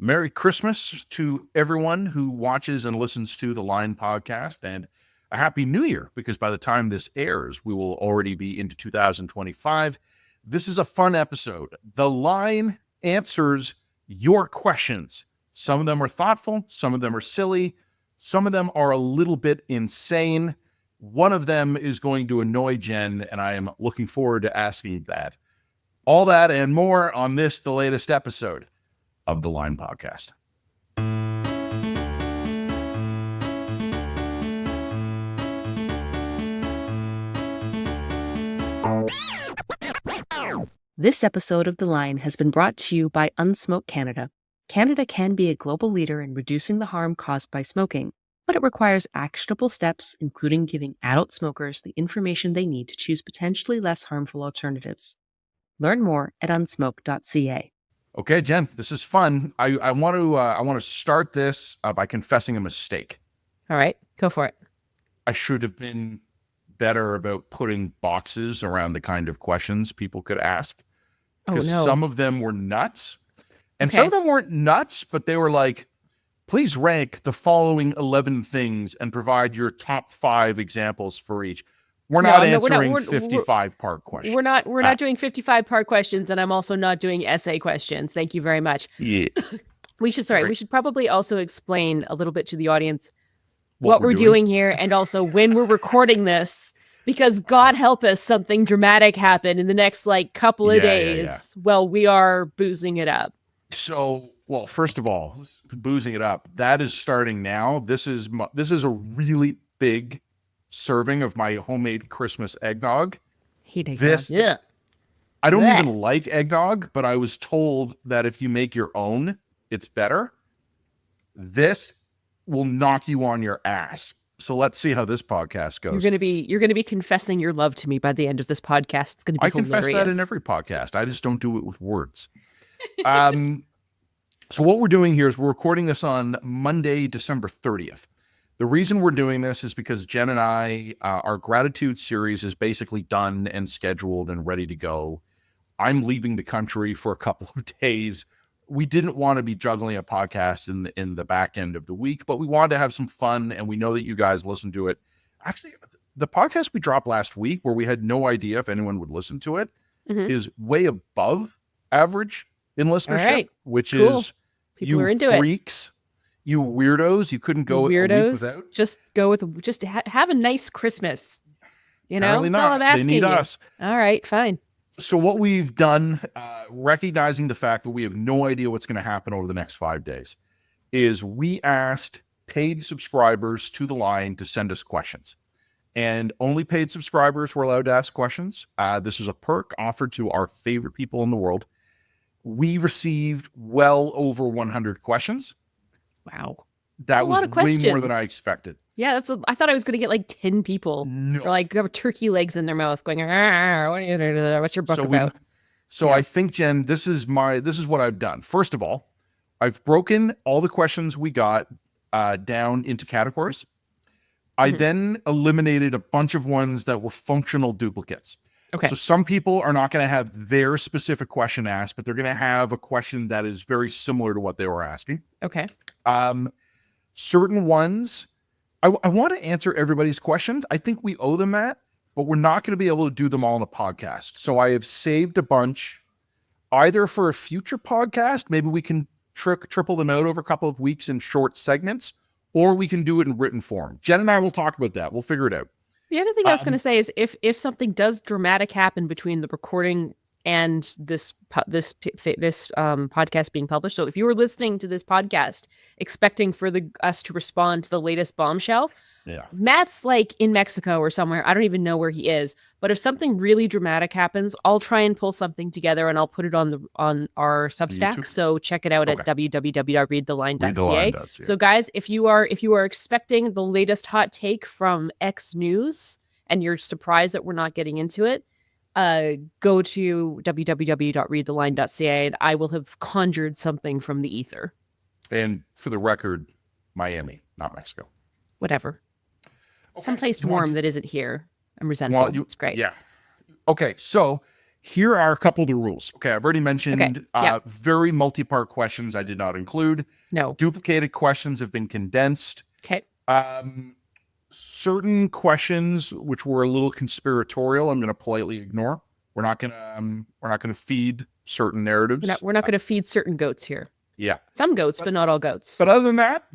Merry Christmas to everyone who watches and listens to the Line podcast, and a Happy New Year, because by the time this airs, we will already be into 2025. This is a fun episode. The Line answers your questions. Some of them are thoughtful, some of them are silly, some of them are a little bit insane. One of them is going to annoy Jen, and I am looking forward to asking that. All that and more on this, the latest episode of the Line podcast. This episode of The Line has been brought to you by Unsmoke Canada. Canada can be a global leader in reducing the harm caused by smoking, but it requires actionable steps, including giving adult smokers the information they need to choose potentially less harmful alternatives. Learn more at unsmoke.ca. Okay, Jen, this is fun. I want to start this by confessing a mistake. All right, go for it. I should have been better about putting boxes around the kind of questions people could ask, because some of them were nuts, and some of them weren't nuts, but they were like, please rank the following 11 things and provide your top 5 examples for each. We're not answering 55-part questions. We're not doing 55-part questions, and I'm also not doing essay questions. Thank you very much. Yeah. We should probably also explain a little bit to the audience what we're doing here, and also when we're recording this, because God help us, something dramatic happened in the next couple of days. Well, we are boozing it up. So, well, first of all, boozing it up, that is starting now. This is a really big serving of my homemade Christmas eggnog. I don't even like eggnog, but I was told that if you make your own, it's better. This will knock you on your ass. So let's see how this podcast goes. You're gonna be confessing your love to me by the end of this podcast. It's gonna be hilarious. Confess that in every podcast. I just don't do it with words. So what we're doing here is we're recording this on Monday, December 30th. The reason we're doing this is because Jen and I, our gratitude series is basically done and scheduled and ready to go. I'm leaving the country for a couple of days. We didn't want to be juggling a podcast in the back end of the week, but we wanted to have some fun, and we know that you guys listen to it. Actually, the podcast we dropped last week, where we had no idea if anyone would listen to it, is way above average in listenership, which is people you into freaks, it. You weirdos. You couldn't go a week without. Just have a nice Christmas. Apparently that's all I'm asking. They need us. All right, fine. So what we've done, recognizing the fact that we have no idea what's going to happen over the next 5 days, is we asked paid subscribers to the Line to send us questions. And only paid subscribers were allowed to ask questions. This is a perk offered to our favorite people in the world. We received well over 100 questions. Wow. That was way more than I expected. Yeah, I thought I was going to get 10 people. No. Or have turkey legs in their mouth going, what's your book about? I think, Jen, this is what I've done. First of all, I've broken all the questions we got down into categories. I then eliminated a bunch of ones that were functional duplicates. Okay. So some people are not going to have their specific question asked, but they're going to have a question that is very similar to what they were asking. Okay. Certain ones, I want to answer everybody's questions. I think we owe them that, but we're not going to be able to do them all in a podcast. So I have saved a bunch, either for a future podcast, maybe we can triple them out over a couple of weeks in short segments, or we can do it in written form. Jen and I will talk about that. We'll figure it out. The other thing I was going to say is if something does dramatic happen between the recording and this podcast being published. So if you were listening to this podcast expecting for us to respond to the latest bombshell, Matt's in Mexico or somewhere. I don't even know where he is. But if something really dramatic happens, I'll try and pull something together and I'll put it on our Substack. YouTube. So check it out at www.readtheline.ca. So guys, if you are expecting the latest hot take from X News and you're surprised that we're not getting into it, go to www.readtheline.ca and I will have conjured something from the ether. And for the record, Miami, not Mexico. Whatever. Okay. Someplace warm that isn't here. I'm resentful. It's great. Yeah. Okay, so Here are a couple of the rules. Okay, I've already mentioned Yeah. very multi-part questions I did not include. No. Duplicated questions have been condensed. Okay. Certain questions which were a little conspiratorial, I'm going to politely ignore. We're not going to feed certain narratives. We're not going to feed certain goats here. Yeah. Some goats, but not all goats. But other than that,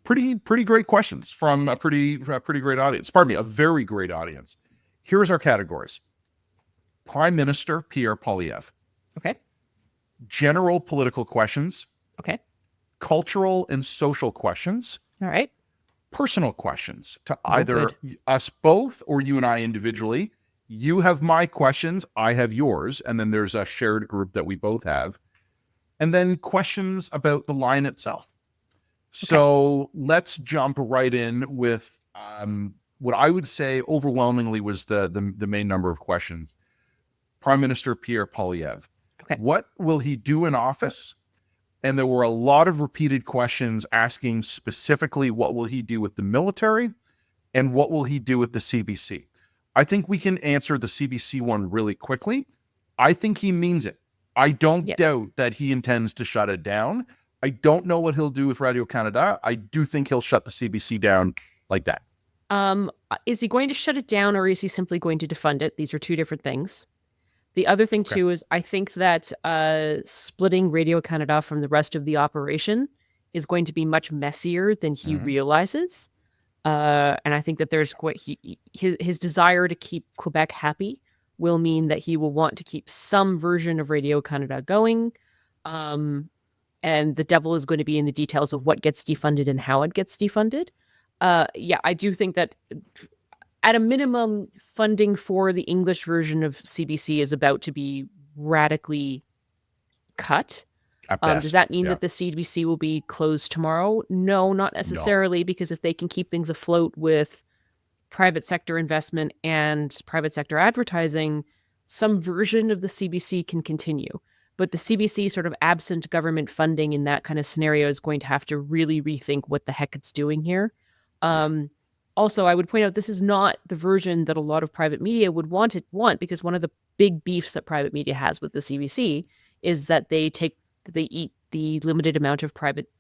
pretty great questions from a pretty great audience. Pardon me, a very great audience. Here's our categories. Prime Minister Pierre Poilievre. Okay. General political questions. Okay. Cultural and social questions. All right. Personal questions to either us both or you and I individually. You have my questions, I have yours, and then there's a shared group that we both have. And then questions about the line itself. So let's jump right in with what I would say overwhelmingly was the main number of questions. Prime Minister Pierre Poilievre. Okay. What will he do in office? And there were a lot of repeated questions asking specifically what will he do with the military and what will he do with the CBC. I think we can answer the CBC one really quickly. I think he means it. I don't doubt that he intends to shut it down. I don't know what he'll do with Radio-Canada. I do think he'll shut the CBC down like that. Is he going to shut it down or is he simply going to defund it? These are two different things. The other thing, too, is I think that splitting Radio-Canada from the rest of the operation is going to be much messier than he realizes. And I think that there's his desire to keep Quebec happy will mean that he will want to keep some version of Radio-Canada going. And the devil is going to be in the details of what gets defunded and how it gets defunded. I do think that at a minimum, funding for the English version of CBC is about to be radically cut. Does that mean that the CBC will be closed tomorrow? No, not necessarily, because if they can keep things afloat with private sector investment and private sector advertising, some version of the CBC can continue. But the CBC, sort of absent government funding in that kind of scenario, is going to have to really rethink what the heck it's doing here. Also, I would point out this is not the version that a lot of private media would want, because one of the big beefs that private media has with the CBC is that they eat the limited amount of private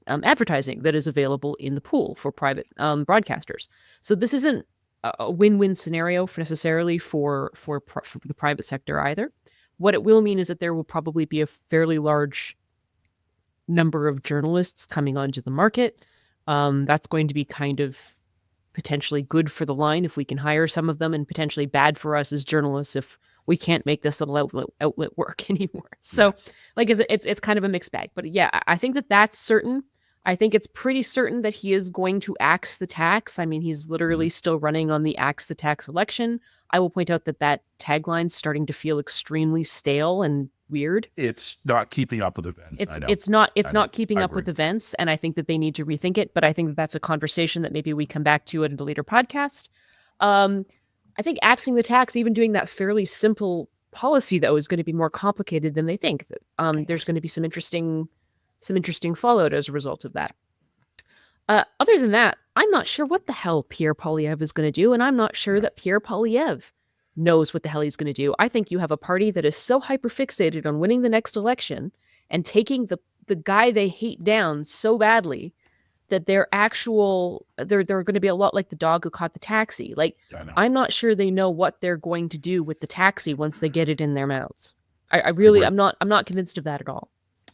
advertising that is available in the pool for private broadcasters. So this isn't a win-win scenario necessarily for the private sector either. What it will mean is that there will probably be a fairly large number of journalists coming onto the market. That's going to be kind of potentially good for the line if we can hire some of them, and potentially bad for us as journalists if we can't make this little outlet work anymore. So it's kind of a mixed bag. But yeah, I think that's certain. I think it's pretty certain that he is going to axe the tax. I mean, he's literally still running on the axe the tax election. I will point out that tagline's starting to feel extremely stale and weird. It's not keeping up with events. It's not keeping up with events, and I think that they need to rethink it. But I think that's a conversation that maybe we come back to at a later podcast. I think axing the tax, even doing that fairly simple policy, though, is going to be more complicated than they think. There's going to be some interesting fallout as a result of that. Other than that, I'm not sure what the hell Pierre Poilievre is going to do, and I'm not sure that Pierre Poilievre knows what the hell he's going to do. I think you have a party that is so hyper-fixated on winning the next election and taking the guy they hate down so badly that they're going to be a lot like the dog who caught the taxi. Like, I'm not sure they know what they're going to do with the taxi once they get it in their mouths. I'm not convinced of that at all.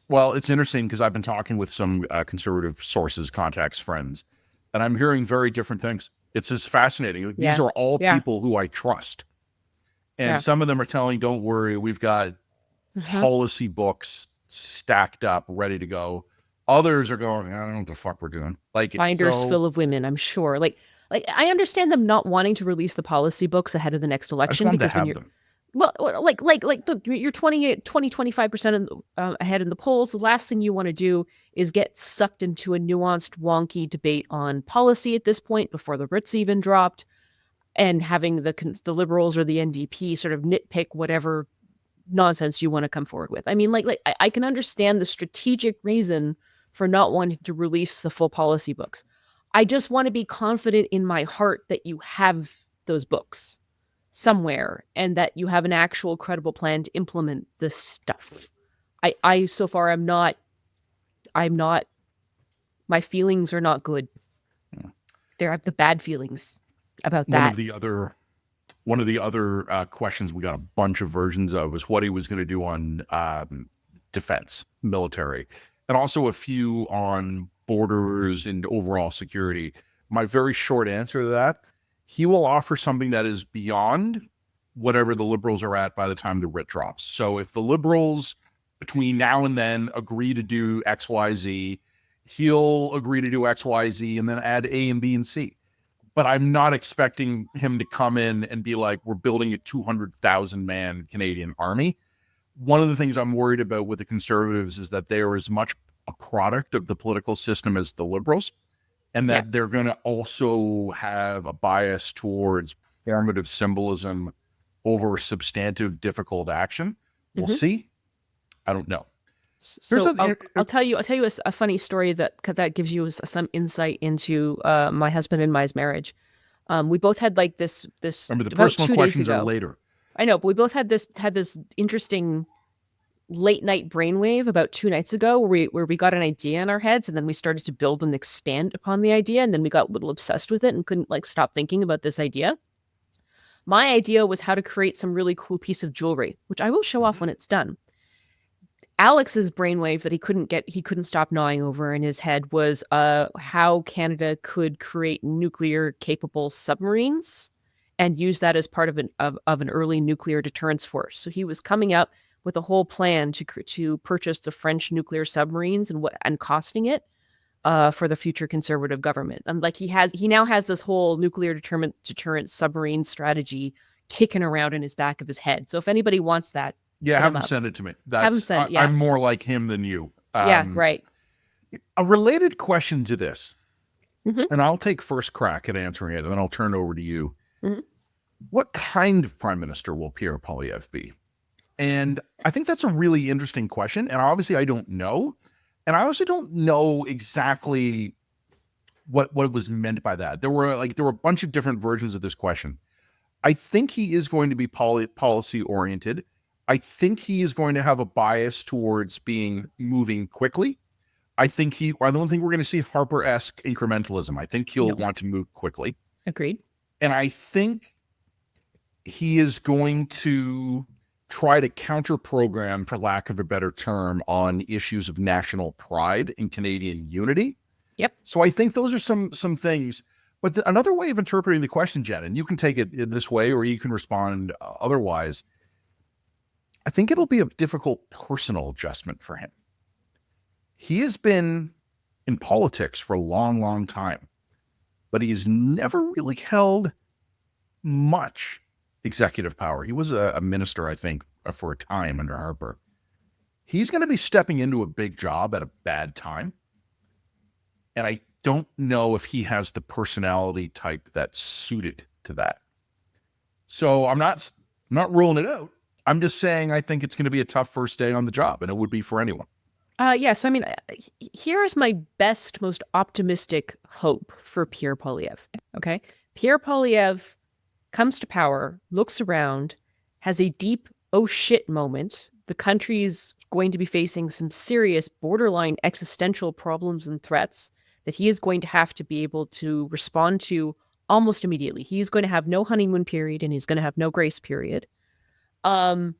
Well, it's interesting because I've been talking with some conservative sources, contacts, friends, and I'm hearing very different things. It's just fascinating. These are all people who I trust. And some of them are telling, don't worry, we've got policy books stacked up, ready to go. Others are going, I don't know what the fuck we're doing. Like, binders full of women, I'm sure. Like I understand them not wanting to release the policy books ahead of the next election, because when you're them. Well, look, you're 25% ahead in the polls. The last thing you want to do is get sucked into a nuanced, wonky debate on policy at this point before the writs even dropped, and having the Liberals or the NDP sort of nitpick whatever nonsense you want to come forward with. I mean, I can understand the strategic reason for not wanting to release the full policy books. I just want to be confident in my heart that you have those books. somewhere, and that you have an actual credible plan to implement this stuff. I so far I'm not, my feelings are not good. Yeah. There are the bad feelings about One that. Of the other questions we got a bunch of versions of was what he was going to do on defense, military, and also a few on borders and overall security. My very short answer to that, he will offer something that is beyond whatever the Liberals are at by the time the writ drops. So if the Liberals between now and then agree to do X, Y, Z, he'll agree to do X, Y, Z, and then add A and B and C. But I'm not expecting him to come in and be like, we're building a 200,000 man Canadian army. One of the things I'm worried about with the Conservatives is that they are as much a product of the political system as the Liberals, and that they're going to also have a bias towards formative symbolism over substantive, difficult action. We'll see. I don't know. So I'll tell you a funny story that gives you some insight into my husband and my marriage. We both had like this. Remember, the personal questions are later. I know, but we both had this interesting late night brainwave about 2 nights ago where we got an idea in our heads, and then we started to build and expand upon the idea, and then we got a little obsessed with it and couldn't like stop thinking about this idea. My idea was how to create some really cool piece of jewelry, which I will show off when it's done. Alex's brainwave that he couldn't stop gnawing over in his head was how Canada could create nuclear capable submarines and use that as part of an early nuclear deterrence force. So he was coming up with a whole plan to purchase the French nuclear submarines and costing it for the future Conservative government. And like he now has this whole nuclear deterrent submarine strategy kicking around in his back of his head. So if anybody wants that, have him send it to me. I'm more like him than you. Right. A related question to this, and I'll take first crack at answering it, and then I'll turn it over to you. What kind of prime minister will Pierre Poilievre be? And I think that's a really interesting question. And obviously I don't know. And I also don't know exactly what was meant by that. There were a bunch of different versions of this question. I think he is going to be policy oriented. I think he is going to have a bias towards moving quickly. I don't think we're going to see Harper-esque incrementalism. I think he'll want to move quickly. Agreed. And I think he is going to try to counter program, for lack of a better term, on issues of national pride and Canadian unity. Yep. So I think those are some things. But another way of interpreting the question, Jen, and you can take it this way or you can respond otherwise, I think it'll be a difficult personal adjustment for him. He has been in politics for a long, long time, but he's never really held much executive power. He was a minister, I think, for a time under Harper. He's going to be stepping into a big job at a bad time. And I don't know if he has the personality type that's suited to that. So I'm not ruling it out. I'm just saying I think it's going to be a tough first day on the job, and it would be for anyone. Yes. I mean, here's my best, most optimistic hope for Pierre Poilievre. Okay. Pierre Poilievre comes to power, looks around, has a deep, oh shit moment. The country's going to be facing some serious borderline existential problems and threats that he is going to have to be able to respond to almost immediately. He's going to have no honeymoon period and he's going to have no grace period. And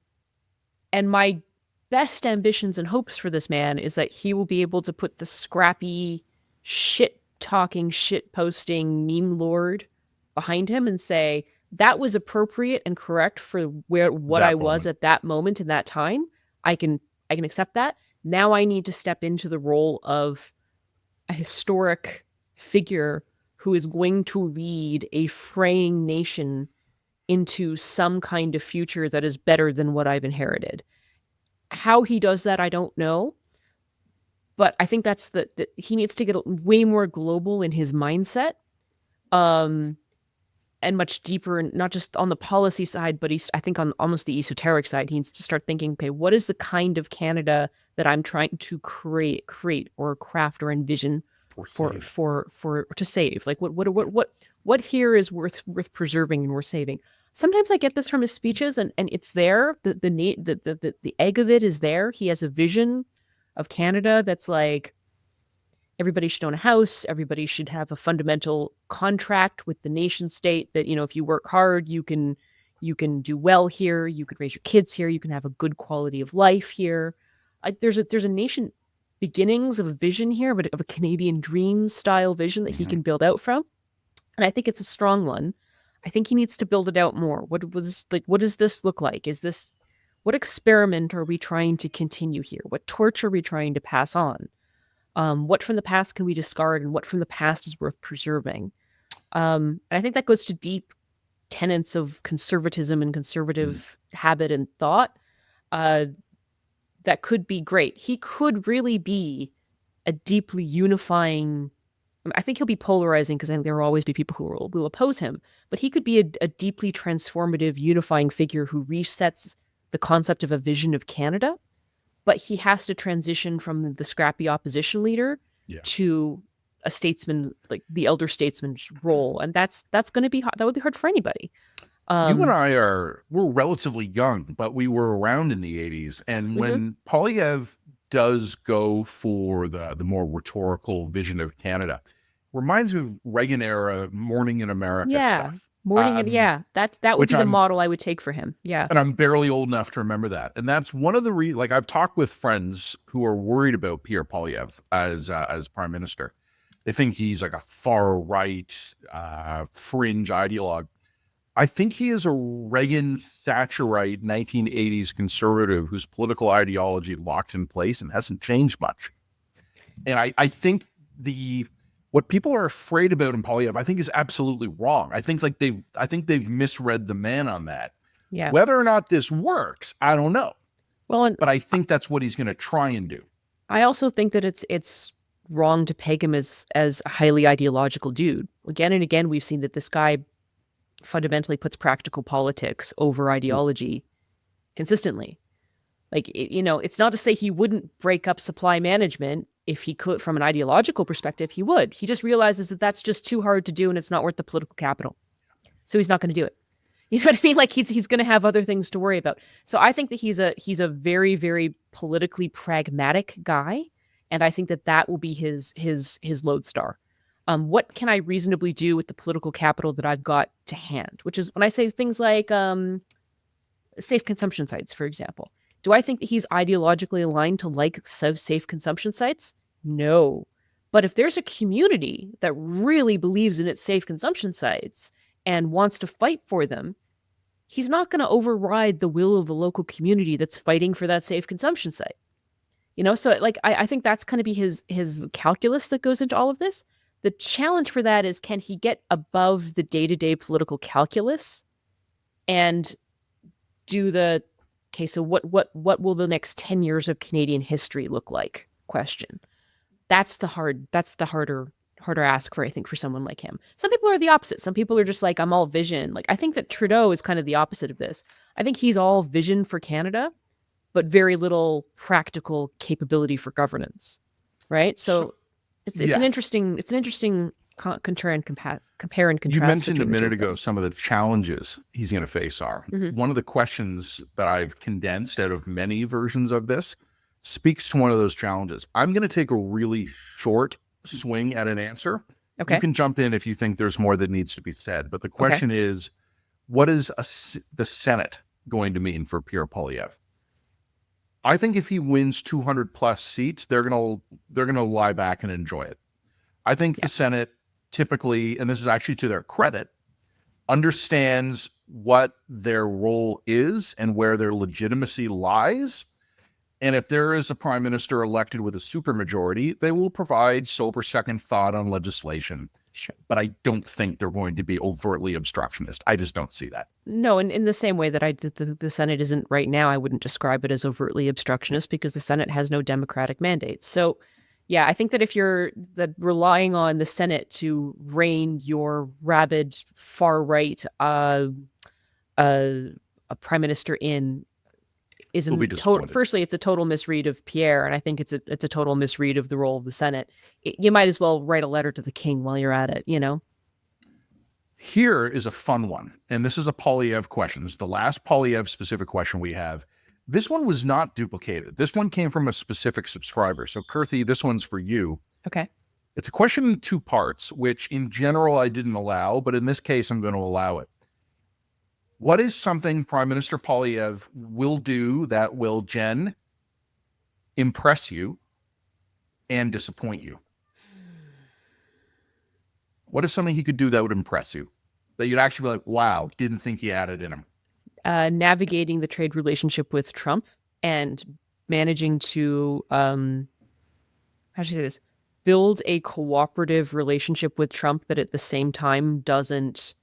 my best ambitions and hopes for this man is that he will be able to put the scrappy, shit-talking, shit-posting meme lord behind him and say, that was appropriate and correct for what I was at that moment in that time. I can accept that. Now I need to step into the role of a historic figure who is going to lead a fraying nation into some kind of future that is better than what I've inherited. How he does that, I don't know. But I think that's that he needs to get way more global in his mindset. And much deeper, not just on the policy side, but I think on almost the esoteric side, he needs to start thinking, okay, what is the kind of Canada that I'm trying to create or craft or envision for to save? Like what here is worth preserving and worth saving? Sometimes I get this from his speeches, and it's there. The egg of it is there. He has a vision of Canada that's like, everybody should own a house. Everybody should have a fundamental contract with the nation state that, if you work hard, you can do well here. You can raise your kids here. You can have a good quality of life here. There's a nation beginnings of a vision here, but of a Canadian dream style vision that he can build out from. And I think it's a strong one. I think he needs to build it out more. What does this look like? What experiment are we trying to continue here? What torch are we trying to pass on? What from the past can we discard, and what from the past is worth preserving? And I think that goes to deep tenets of conservatism and conservative habit and thought. That could be great. He could really be a deeply unifying. I think he'll be polarizing, because I think there will always be people who will oppose him. But he could be a deeply transformative, unifying figure who resets the concept of a vision of Canada. But he has to transition from the scrappy opposition leader to a statesman, like the elder statesman's role, and that's going to be hard. That would be hard for anybody. You and I we're relatively young, but we were around in the 80s, and when Poilievre does go for the more rhetorical vision of Canada, reminds me of Reagan era Morning in America stuff. That would be the model I would take for him. Yeah. And I'm barely old enough to remember that. And that's one of the like, I've talked with friends who are worried about Pierre Poilievre as prime minister. They think he's like a far right fringe ideologue. I think he is a Reagan Thatcherite 1980s conservative whose political ideology locked in place and hasn't changed much. And I think what people are afraid about in Poilievre, I think, is absolutely wrong. I think they've misread the man on that. Yeah. Whether or not this works, I don't know. Well, but I think that's what he's going to try and do. I also think that it's wrong to peg him as a highly ideological dude. Again and again, we've seen that this guy fundamentally puts practical politics over ideology consistently. Like, it's not to say he wouldn't break up supply management. If he could, from an ideological perspective, he would. He just realizes that that's just too hard to do, and it's not worth the political capital. So he's not going to do it. You know what I mean? Like, he's going to have other things to worry about. So I think that he's a very, very politically pragmatic guy, and I think that will be his lodestar. What can I reasonably do with the political capital that I've got to hand? Which is when I say things like safe consumption sites, for example. Do I think that he's ideologically aligned to like safe consumption sites? No. But if there's a community that really believes in its safe consumption sites and wants to fight for them, he's not going to override the will of the local community that's fighting for that safe consumption site. So like I think that's going to be his calculus that goes into all of this. The challenge for that is, can he get above the day-to-day political calculus and do okay, so what will the next 10 years of Canadian history look like? Question. That's the harder ask for, I think, for someone like him. Some people are the opposite. Some people are just like, I'm all vision. Like, I think that Trudeau is kind of the opposite of this. I think he's all vision for Canada, but very little practical capability for governance. Right? So it's an interesting compare and contrast. You mentioned a minute ago some of the challenges he's going to face are. One of the questions that I've condensed out of many versions of this speaks to one of those challenges. I'm going to take a really short swing at an answer. Okay. You can jump in if you think there's more that needs to be said. But the question is, what is the Senate going to mean for Pierre Poilievre? I think if he wins 200 plus seats, they're going to lie back and enjoy it. I think the Senate typically, and this is actually to their credit, understands what their role is and where their legitimacy lies. And if there is a prime minister elected with a supermajority, they will provide sober second thought on legislation. Sure. But I don't think they're going to be overtly obstructionist. I just don't see that. No, and in the same way that the Senate isn't right now, I wouldn't describe it as overtly obstructionist, because the Senate has no democratic mandate. So yeah, I think that if you're relying on the Senate to rein your rabid far right a prime minister in, firstly, it's a total misread of Pierre, and I think it's a total misread of the role of the Senate. You might as well write a letter to the king while you're at it, Here is a fun one. And this is a Poilievre question. This is the last Poilievre specific question we have. This one was not duplicated. This one came from a specific subscriber. So, Kirthi, this one's for you. Okay. It's a question in 2 parts, which in general I didn't allow, but in this case, I'm going to allow it. What is something Prime Minister Poilievre will do that will, Jen, impress you and disappoint you? What is something he could do that would impress you? That you'd actually be like, wow, didn't think he had it in him. Navigating the trade relationship with Trump and managing to, how should I say this, build a cooperative relationship with Trump that at the same time doesn't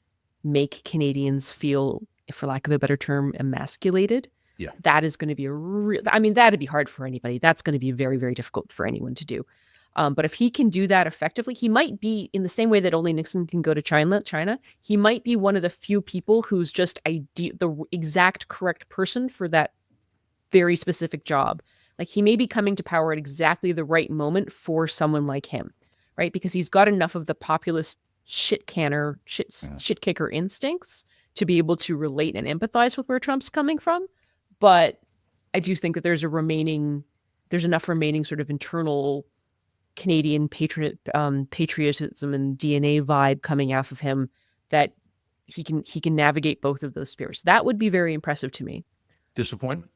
make Canadians feel, for lack of a better term, emasculated. Yeah. That is going to be that'd be hard for anybody. That's going to be very, very difficult for anyone to do. But if he can do that effectively, he might be, in the same way that only Nixon can go to China, he might be one of the few people who's just the exact correct person for that very specific job. Like, he may be coming to power at exactly the right moment for someone like him, right? Because he's got enough of the populist shit kicker instincts to be able to relate and empathize with where Trump's coming from. But I do think that there's enough remaining sort of internal Canadian patriotism and DNA vibe coming off of him that he can navigate both of those spheres. That would be very impressive to me. Disappointment?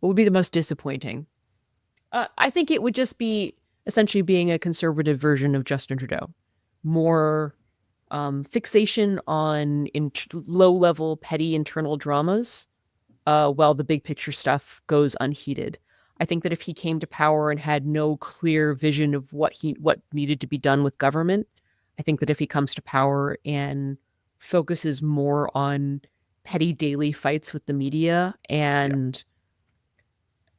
What would be the most disappointing? I think it would just be essentially being a conservative version of Justin Trudeau. More fixation on low-level, petty internal dramas while the big picture stuff goes unheeded. I think that if he came to power and had no clear vision of what needed to be done with government, I think that if he comes to power and focuses more on petty daily fights with the media and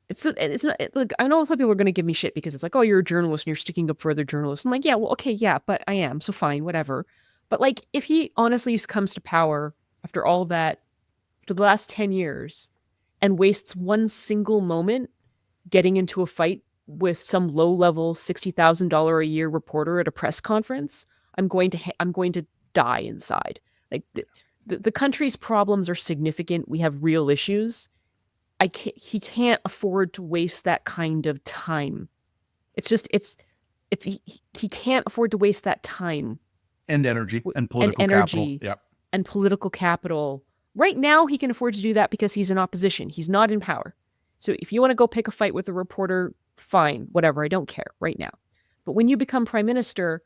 it's not, look, I know some people are going to give me shit because it's like, oh, you're a journalist and you're sticking up for other journalists. I'm like, yeah, well, okay, yeah, but I am, so fine, whatever. But like, if he honestly comes to power after all that, after the last 10 years, and wastes one single moment getting into a fight with some low-level $60,000 a year reporter at a press conference, I'm going to die inside. Like, the country's problems are significant. We have real issues. He can't afford to waste that kind of time. He can't afford to waste that time and energy and political capital. Yep. And political capital. Right now, he can afford to do that because he's in opposition. He's not in power. So if you want to go pick a fight with a reporter, fine, whatever, I don't care right now. But when you become prime minister,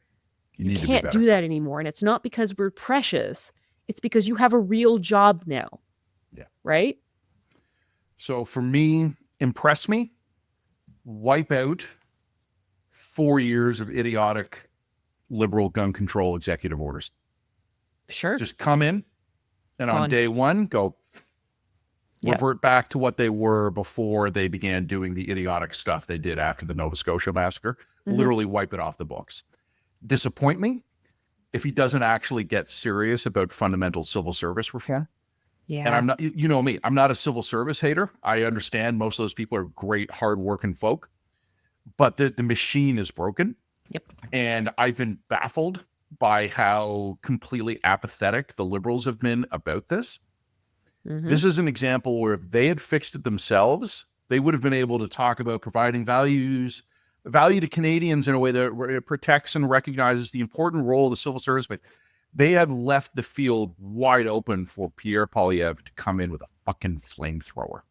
you can't do that anymore. And it's not because we're precious. It's because you have a real job now. Yeah. Right? So for me, impress me, wipe out 4 years of idiotic liberal gun control executive orders. Sure. Just come in and on day one, go revert back to what they were before they began doing the idiotic stuff they did after the Nova Scotia massacre. Literally wipe it off the books. Disappoint me if he doesn't actually get serious about fundamental civil service reform. Yeah. And I'm not, you know me, I'm not a civil service hater. I understand most of those people are great, hardworking folk, but the machine is broken. Yep. And I've been baffled by how completely apathetic the Liberals have been about this. This is an example where if they had fixed it themselves, they would have been able to talk about providing value to Canadians in a way that it protects and recognizes the important role of the civil service. But they have left the field wide open for Pierre Poilievre to come in with a fucking flamethrower.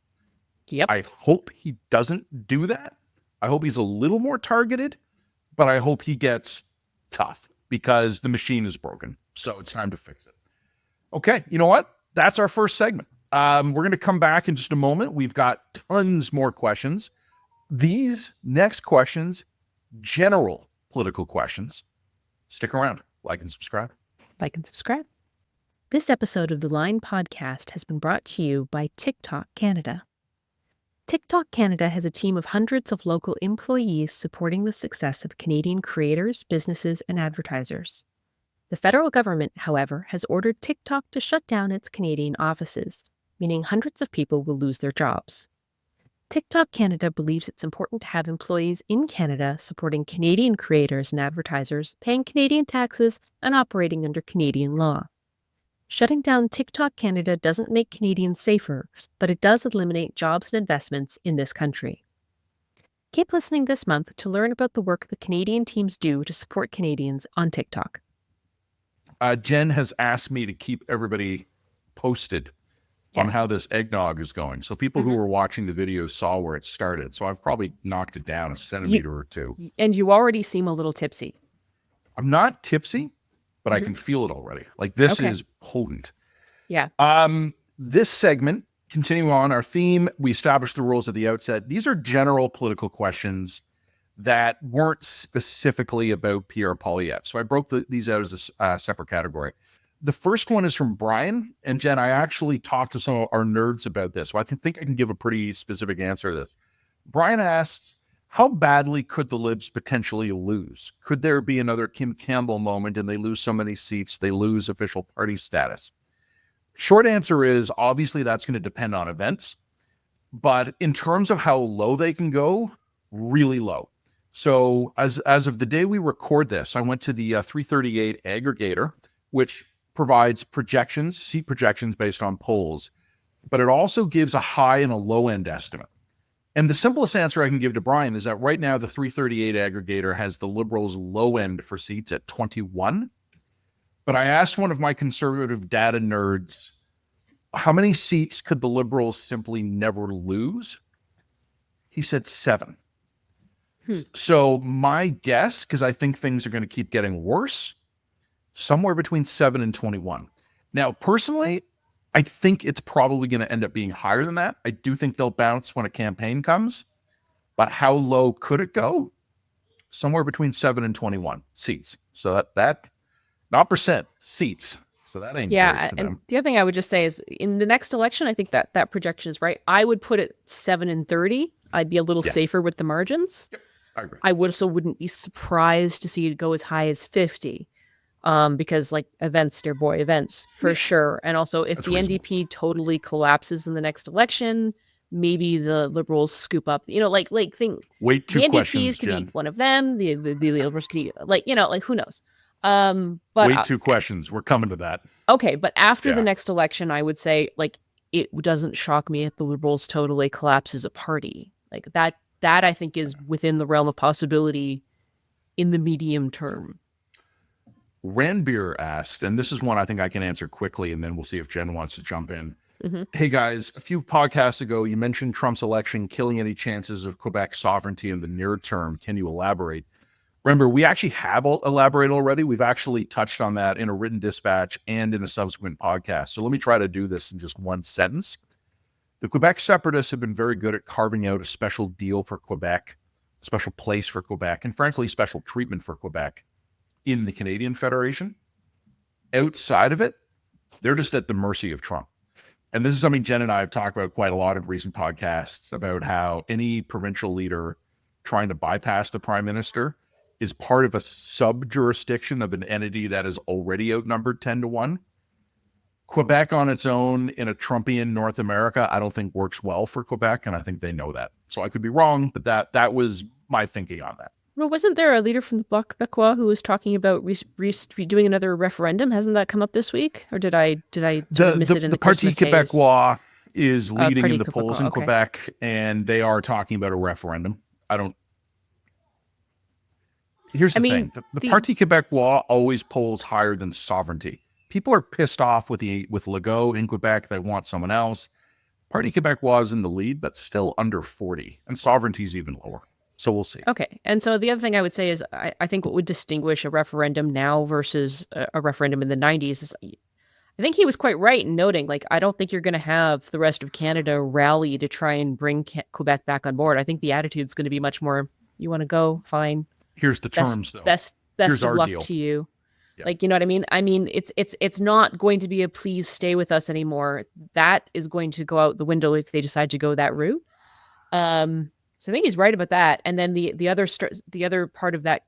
Yep. I hope he doesn't do that. I hope he's a little more targeted, but I hope he gets tough because the machine is broken. So it's time to fix it. Okay, you know what? That's our first segment. We're going to come back in just a moment. We've got tons more questions. These next questions, general political questions. Stick around. Like and subscribe. Like and subscribe. This episode of the Line Podcast has been brought to you by TikTok Canada. TikTok Canada has a team of hundreds of local employees supporting the success of Canadian creators, businesses, and advertisers. The federal government, however, has ordered TikTok to shut down its Canadian offices, meaning hundreds of people will lose their jobs. TikTok Canada believes it's important to have employees in Canada supporting Canadian creators and advertisers, paying Canadian taxes, and operating under Canadian law. Shutting down TikTok Canada doesn't make Canadians safer, but it does eliminate jobs and investments in this country. Keep listening this month to learn about the work the Canadian teams do to support Canadians on TikTok. Jen has asked me to keep everybody posted on how this eggnog is going. So people who were watching the video saw where it started. So I've probably knocked it down a centimeter or two. And you already seem a little tipsy. I'm not tipsy, but I can feel it already. Like this is potent. Yeah. This segment, continuing on our theme, we established the rules at the outset. These are general political questions that weren't specifically about Pierre Poilievre. So I broke these out as a separate category. The first one is from Brian. And Jen, I actually talked to some of our nerds about this, so I think I can give a pretty specific answer to this. Brian asks, how badly could the Libs potentially lose? Could there be another Kim Campbell moment and they lose so many seats, they lose official party status? Short answer is, obviously, that's going to depend on events. But in terms of how low they can go, really low. So as of the day we record this, I went to the 338 aggregator, which provides seat projections based on polls, but it also gives a high and a low end estimate. And the simplest answer I can give to Brian is that right now the 338 aggregator has the Liberals' low end for seats at 21. But I asked one of my conservative data nerds, how many seats could the Liberals simply never lose? He said 7. So my guess, because I think things are going to keep getting worse, somewhere between 7 and 21. Now, personally, I think it's probably going to end up being higher than that. I do think they'll bounce when a campaign comes. But how low could it go? Somewhere between 7 and 21 seats. So that not percent, seats. So that ain't great for them. And the other thing I would just say is in the next election, I think that projection is right. I would put it 7 and 30. I'd be a little safer with the margins. Yep, I agree. I also wouldn't be surprised to see it go as high as 50. Because like events, dear boy, events for sure. And also if the NDP totally collapses in the next election, maybe the Liberals scoop up, think wait 2 the questions, NDPs could Jen. eat one of them, the Liberals could eat, who knows? But wait 2 questions. We're coming to that. Okay, but after the next election, I would say it doesn't shock me if the Liberals totally collapse as a party. Like that I think is within the realm of possibility in the medium term. Ranbir asked, and this is one I think I can answer quickly, and then we'll see if Jen wants to jump in. Hey guys, a few podcasts ago, you mentioned Trump's election killing any chances of Quebec sovereignty in the near term. Can you elaborate? Remember, we actually have elaborated already. We've actually touched on that in a written dispatch and in a subsequent podcast. So let me try to do this in just one sentence. The Quebec separatists have been very good at carving out a special deal for Quebec, a special place for Quebec, and frankly, special treatment for Quebec in the Canadian Federation. Outside of it, they're just at the mercy of Trump. And this is something Jen and I have talked about quite a lot in recent podcasts about how any provincial leader trying to bypass the prime minister is part of a sub-jurisdiction of an entity that is already outnumbered 10-1. Quebec on its own in a Trumpian North America, I don't think works well for Quebec, and I think they know that. So I could be wrong, but that was my thinking on that. Well, wasn't there a leader from the Bloc Québécois who was talking about doing another referendum? Hasn't that come up this week, or did I miss it in the Parti Québécois is leading Parti in the Québécois, polls in Quebec, and they are talking about a referendum. Here's the thing: the Parti Québécois always polls higher than sovereignty. People are pissed off with Legault in Quebec. They want someone else. Parti Québécois is in the lead, but still under 40, and sovereignty is even lower. So we'll see. Okay. And so the other thing I would say is I think what would distinguish a referendum now versus a referendum in the 90s is I think he was quite right in noting, I don't think you're going to have the rest of Canada rally to try and bring Quebec back on board. I think the attitude's going to be much more, you want to go, fine. Here's the terms, though. Best Here's of our luck deal. to you. Yeah. You know what I mean? I mean, it's not going to be a please stay with us anymore. That is going to go out the window if they decide to go that route. So I think he's right about that. And then the other part of that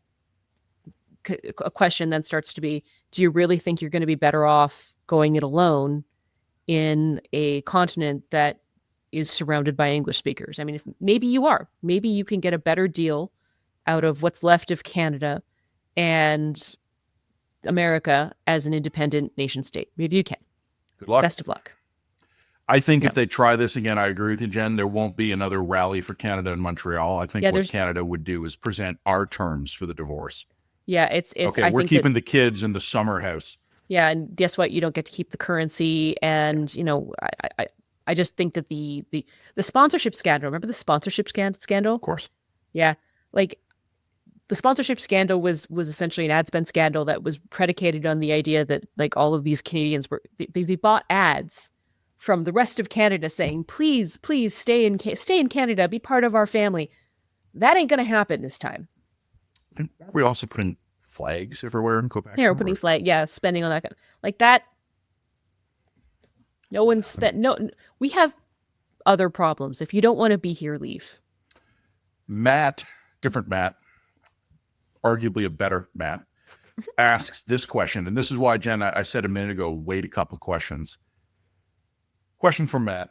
question then starts to be, do you really think you're going to be better off going it alone in a continent that is surrounded by English speakers. I mean, maybe you are. Maybe you can get a better deal out of what's left of Canada and America as an independent nation state. Maybe you can. Good luck. Best of luck. I think if they try this again, I agree with you, Jen, there won't be another rally for Canada in Montreal. I think what Canada would do is present our terms for the divorce. Yeah, it's okay. We're keeping the kids in the summer house. Yeah, and guess what? You don't get to keep the currency, and I just think that the sponsorship scandal. Remember the sponsorship scandal? Of course. Yeah, like the sponsorship scandal was essentially an ad spend scandal that was predicated on the idea that like all of these Canadians were they bought ads from the rest of Canada saying, please stay in Canada, be part of our family. That ain't gonna happen this time. And we also putting flags everywhere in Quebec. Yeah, we're putting spending on that like that. No one's spent. No, we have other problems. If you don't want to be here, leave. Matt, different Matt, arguably a better Matt, asks this question, and this is why, Jen, I said a minute ago, wait a couple of questions. Question from Matt.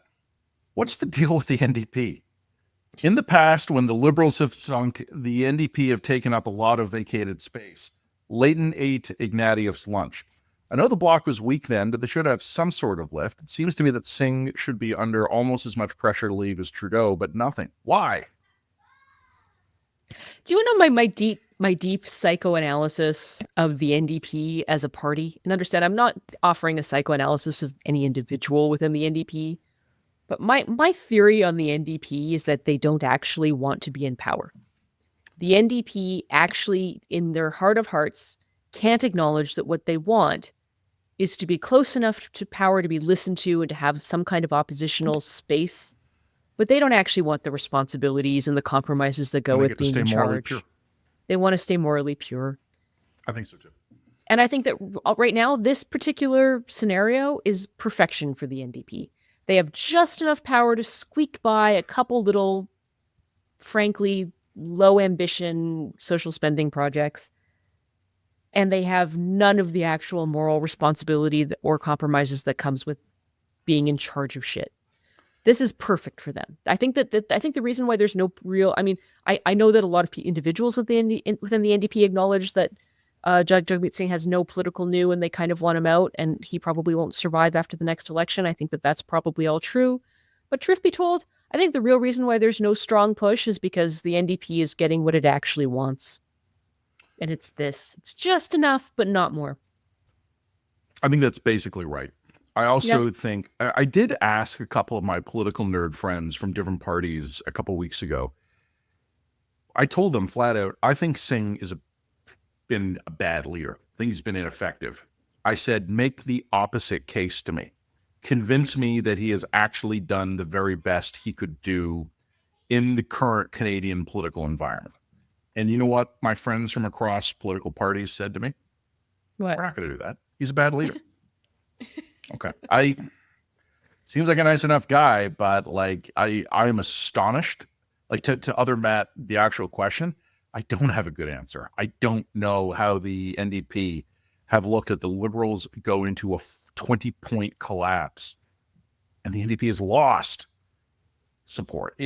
What's the deal with the NDP? In the past, when the Liberals have sunk, the NDP have taken up a lot of vacated space. Leighton ate Ignatieff's lunch. I know the Bloc was weak then, but they should have some sort of lift. It seems to me that Singh should be under almost as much pressure to leave as Trudeau, but nothing. Why? Do you know my deep psychoanalysis of the NDP as a party? And understand, I'm not offering a psychoanalysis of any individual within the NDP, but my theory on the NDP is that they don't actually want to be in power. The NDP actually, in their heart of hearts, can't acknowledge that what they want is to be close enough to power to be listened to and to have some kind of oppositional space. But they don't actually want the responsibilities and the compromises that go with being in charge. They want to stay morally pure. I think so too. And I think that right now, this particular scenario is perfection for the NDP. They have just enough power to squeak by a couple little, frankly, low ambition social spending projects. And they have none of the actual moral responsibility or compromises that comes with being in charge of shit. This is perfect for them. I think I think the reason why there's no real, I mean, I know that a lot of individuals within the NDP acknowledge that Jagmeet Singh has no political new and they kind of want him out and he probably won't survive after the next election. I think that that's probably all true. But truth be told, I think the real reason why there's no strong push is because the NDP is getting what it actually wants. And it's this. It's just enough, but not more. I think that's basically right. I also think, I did ask a couple of my political nerd friends from different parties a couple weeks ago. I told them flat out, I think Singh has been a bad leader. I think he's been ineffective. I said, make the opposite case to me. Convince me that he has actually done the very best he could do in the current Canadian political environment. And you know what my friends from across political parties said to me? What? We're not going to do that. He's a bad leader. Okay. Seems like a nice enough guy, but like I'm astonished. Like to other Matt, the actual question, I don't have a good answer. I don't know how the NDP have looked at the Liberals go into a 20-point collapse and the NDP has lost support.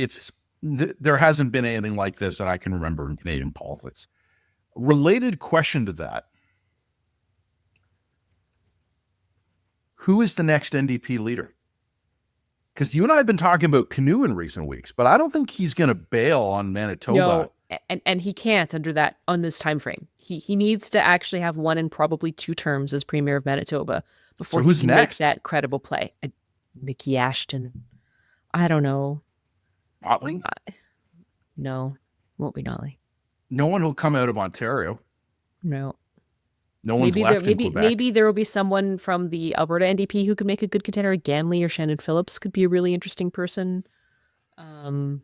There hasn't been anything like this that I can remember in Canadian politics. Related question to that. Who is the next NDP leader? Because you and I have been talking about Canoe in recent weeks, but I don't think he's going to bail on Manitoba. No, and he can't on this time frame. He needs to actually have 1 and probably 2 terms as Premier of Manitoba before he can make that credible play. Mickey Ashton. I don't know. Notley? No, won't be Notley. No one will come out of Ontario. No. No one's left in Quebec. Maybe there will be someone from the Alberta NDP who could make a good contender. Ganley or Shannon Phillips could be a really interesting person. Yeah,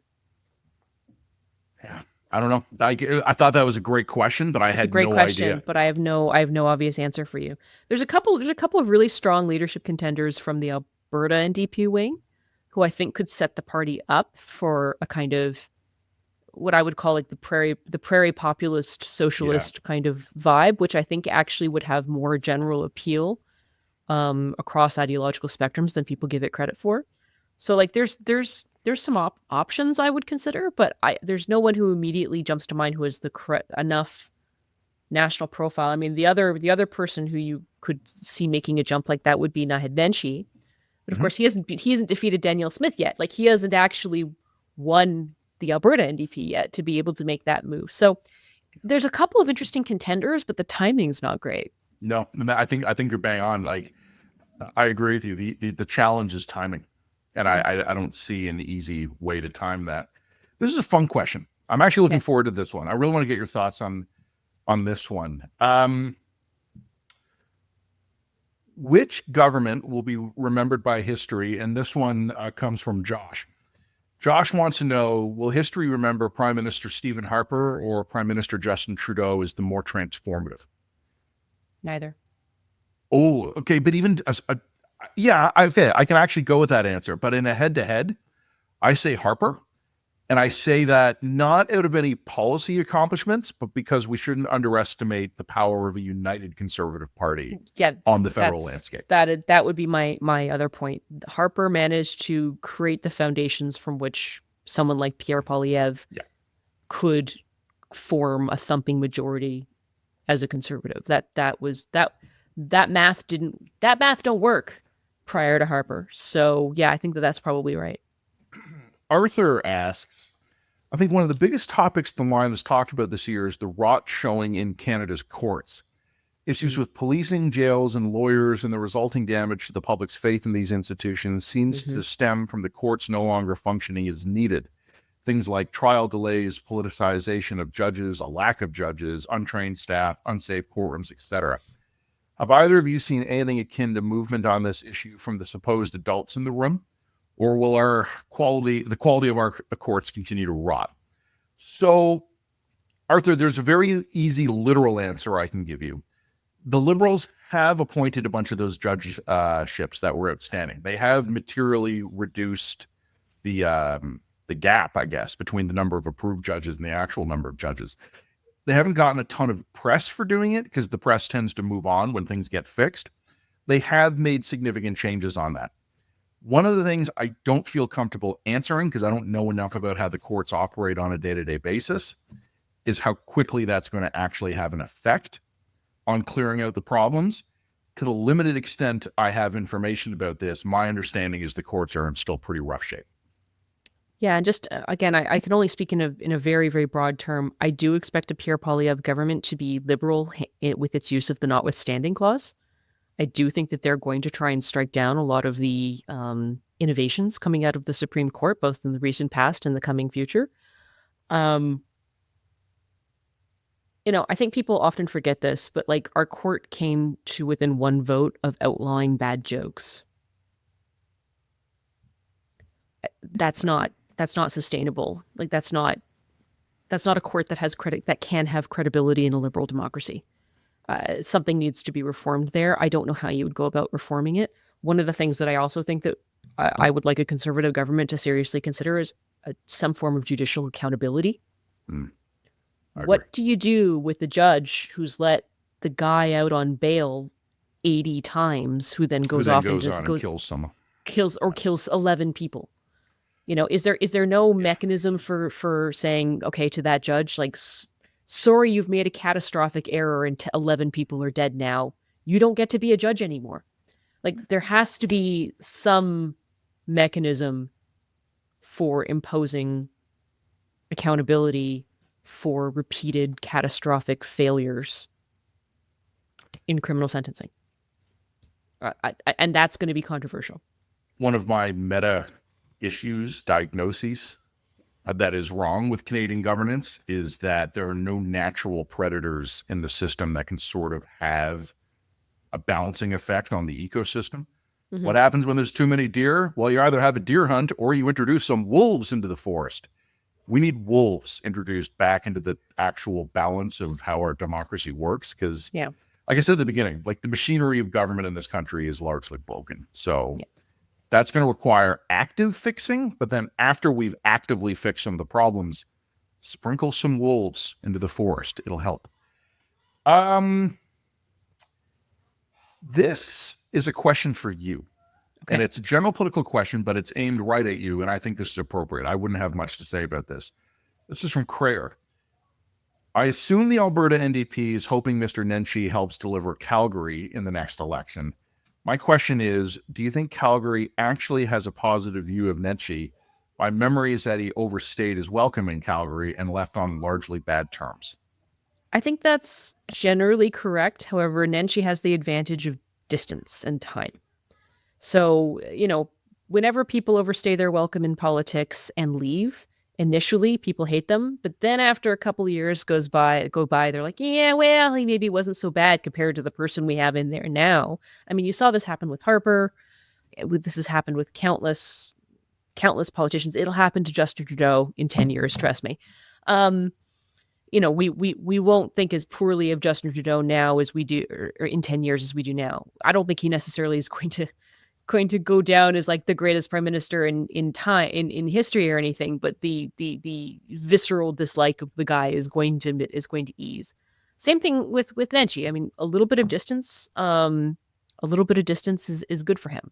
I don't know. I thought that was a great question, but I had no idea. But I have no obvious answer for you. There's a couple of really strong leadership contenders from the Alberta NDP wing, who I think could set the party up for a kind of what I would call like the prairie populist socialist kind of vibe, which I think actually would have more general appeal across ideological spectrums than people give it credit for. So like there's some options I would consider, but there's no one who immediately jumps to mind who has the enough national profile. I mean, the other person who you could see making a jump like that would be Naheed Nenshi, but of course he hasn't defeated Danielle Smith yet. Like he hasn't actually won the Alberta NDP yet to be able to make that move. So there's a couple of interesting contenders, but the timing's not great. No, I think you're bang on. Like I agree with you. The challenge is timing, and I don't see an easy way to time that. This is a fun question. I'm actually looking forward to this one. I really want to get your thoughts on this one. Which government will be remembered by history? And this one comes from Josh. Josh wants to know, will history remember Prime Minister Stephen Harper or Prime Minister Justin Trudeau as the more transformative? Neither. Oh, okay. But even, I can actually go with that answer. But in a head-to-head, I say Harper. And I say that not out of any policy accomplishments, but because we shouldn't underestimate the power of a united Conservative Party on the federal landscape. That would be my other point. Harper managed to create the foundations from which someone like Pierre Poilievre could form a thumping majority as a Conservative. That math don't work prior to Harper. So yeah, I think that's probably right. Arthur asks, I think one of the biggest topics the line has talked about this year is the rot showing in Canada's courts. Issues with policing, jails, and lawyers, and the resulting damage to the public's faith in these institutions seems to stem from the courts no longer functioning as needed. Things like trial delays, politicization of judges, a lack of judges, untrained staff, unsafe courtrooms, etc. Have either of you seen anything akin to movement on this issue from the supposed adults in the room? Or will the quality of our courts continue to rot? So, Arthur, there's a very easy literal answer I can give you. The Liberals have appointed a bunch of those judgeships that were outstanding. They have materially reduced the gap, I guess, between the number of approved judges and the actual number of judges. They haven't gotten a ton of press for doing it because the press tends to move on when things get fixed. They have made significant changes on that. One of the things I don't feel comfortable answering, because I don't know enough about how the courts operate on a day-to-day basis, is how quickly that's going to actually have an effect on clearing out the problems. To the limited extent I have information about this, my understanding is the courts are in still pretty rough shape. Yeah, and just again, I can only speak in a very, very broad term. I do expect a Pierre Poilievre government to be liberal with its use of the notwithstanding clause. I do think that they're going to try and strike down a lot of the innovations coming out of the Supreme Court, both in the recent past and the coming future. I think people often forget this, but like our court came to within one vote of outlawing bad jokes. That's not sustainable. Like that's not a court that has that can have credibility in a liberal democracy. Something needs to be reformed there. I don't know how you would go about reforming it. One of the things that I also think that I would like a Conservative government to seriously consider is some form of judicial accountability. What do you do with the judge who's let the guy out on bail 80 times, who then goes off and kills someone, kills 11 people? Is there no mechanism for saying, okay, to that judge, like, sorry, you've made a catastrophic error and 11 people are dead now. You don't get to be a judge anymore. Like, there has to be some mechanism for imposing accountability for repeated catastrophic failures in criminal sentencing. And that's going to be controversial. One of my meta diagnoses that is wrong with Canadian governance is that there are no natural predators in the system that can sort of have a balancing effect on the ecosystem. Mm-hmm. What happens when there's too many deer? Well, you either have a deer hunt or you introduce some wolves into the forest. We need wolves introduced back into the actual balance of how our democracy works. Because, like I said at the beginning, like the machinery of government in this country is largely broken. So that's going to require active fixing. But then after we've actively fixed some of the problems, sprinkle some wolves into the forest. It'll help. This is a question for you. Okay. And it's a general political question, but it's aimed right at you, and I think this is appropriate. I wouldn't have much to say about this. This is from Crayer. I assume the Alberta NDP is hoping Mr. Nenshi helps deliver Calgary in the next election. My question is, do you think Calgary actually has a positive view of Nenshi? My memory is that he overstayed his welcome in Calgary and left on largely bad terms. I think that's generally correct. However, Nenshi has the advantage of distance and time. So, whenever people overstay their welcome in politics and leave, initially people hate them, but then after a couple of years go by, they're like, yeah, well, he maybe wasn't so bad compared to the person we have in there now. I mean, you saw this happen with Harper. This has happened with countless politicians. It'll happen to Justin Trudeau in 10 years, trust me. We won't think as poorly of Justin Trudeau now as we do, or in 10 years as we do now. I don't think he necessarily is going to go down as like the greatest prime minister in history or anything, but the visceral dislike of the guy is going to ease. Same thing with Nenshi. I mean, a little bit of distance is good for him.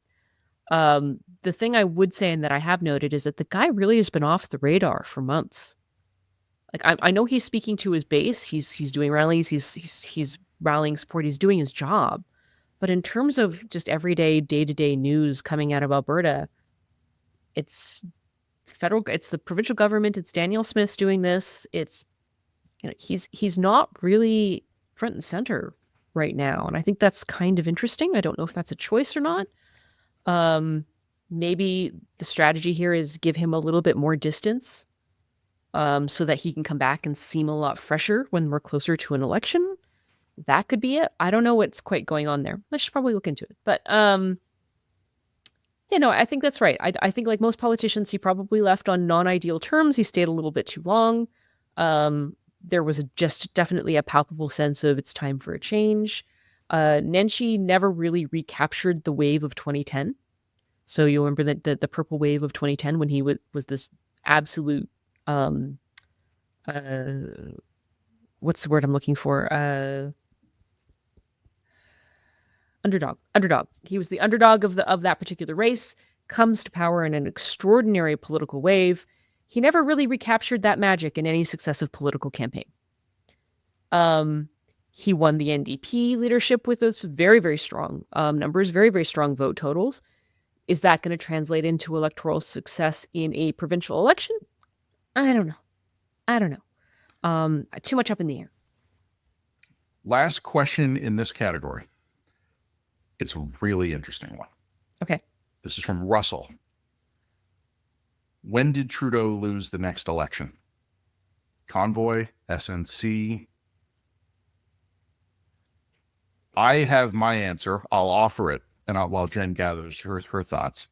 The thing I would say, and that I have noted, is that the guy really has been off the radar for months. Like, I know he's speaking to his base, he's doing rallies, he's rallying support, he's doing his job. But in terms of just everyday, day-to-day news coming out of Alberta, it's the provincial government, it's Danielle Smith's doing this. It's, he's not really front and center right now. And I think that's kind of interesting. I don't know if that's a choice or not. Maybe the strategy here is give him a little bit more distance, so that he can come back and seem a lot fresher when we're closer to an election. That could be it. I don't know what's quite going on there. I should probably look into it. But, I think that's right. I think like most politicians, he probably left on non-ideal terms. He stayed a little bit too long. There was just definitely a palpable sense of it's time for a change. Nenshi never really recaptured the wave of 2010. So you'll remember that the purple wave of 2010 when he was this absolute, what's the word I'm looking for? Underdog. He was the underdog of that particular race, comes to power in an extraordinary political wave. He never really recaptured that magic in any successive political campaign. He won the NDP leadership with those very, very strong numbers, very, very strong vote totals. Is that going to translate into electoral success in a provincial election? I don't know. Too much up in the air. Last question in this category. It's a really interesting one. Okay. This is from Russell. When did Trudeau lose the next election? Convoy, SNC? I have my answer. I'll offer it, and while Jen gathers her thoughts.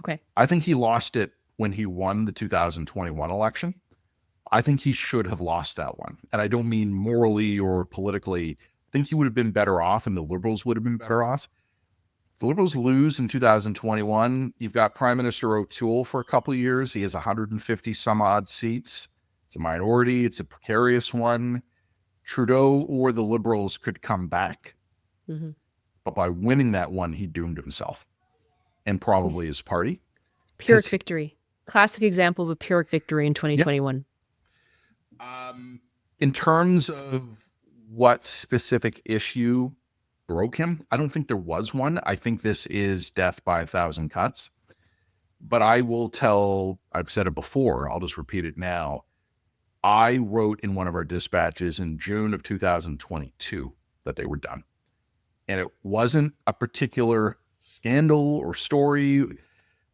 Okay. I think he lost it when he won the 2021 election. I think he should have lost that one. And I don't mean morally or politically. I think he would have been better off and the Liberals would have been better off. If the Liberals lose in 2021, you've got Prime Minister O'Toole for a couple of years. He has 150 some odd seats. It's a minority. It's a precarious one. Trudeau or the Liberals could come back. Mm-hmm. But by winning that one, he doomed himself and probably his party. Pyrrhic victory. Classic example of a Pyrrhic victory in 2021. Yep. In terms of what specific issue broke him, I don't think there was one. I think this is death by 1,000 cuts. But I will I've said it before, I'll just repeat it now. I wrote in one of our dispatches in June of 2022 that they were done. And it wasn't a particular scandal or story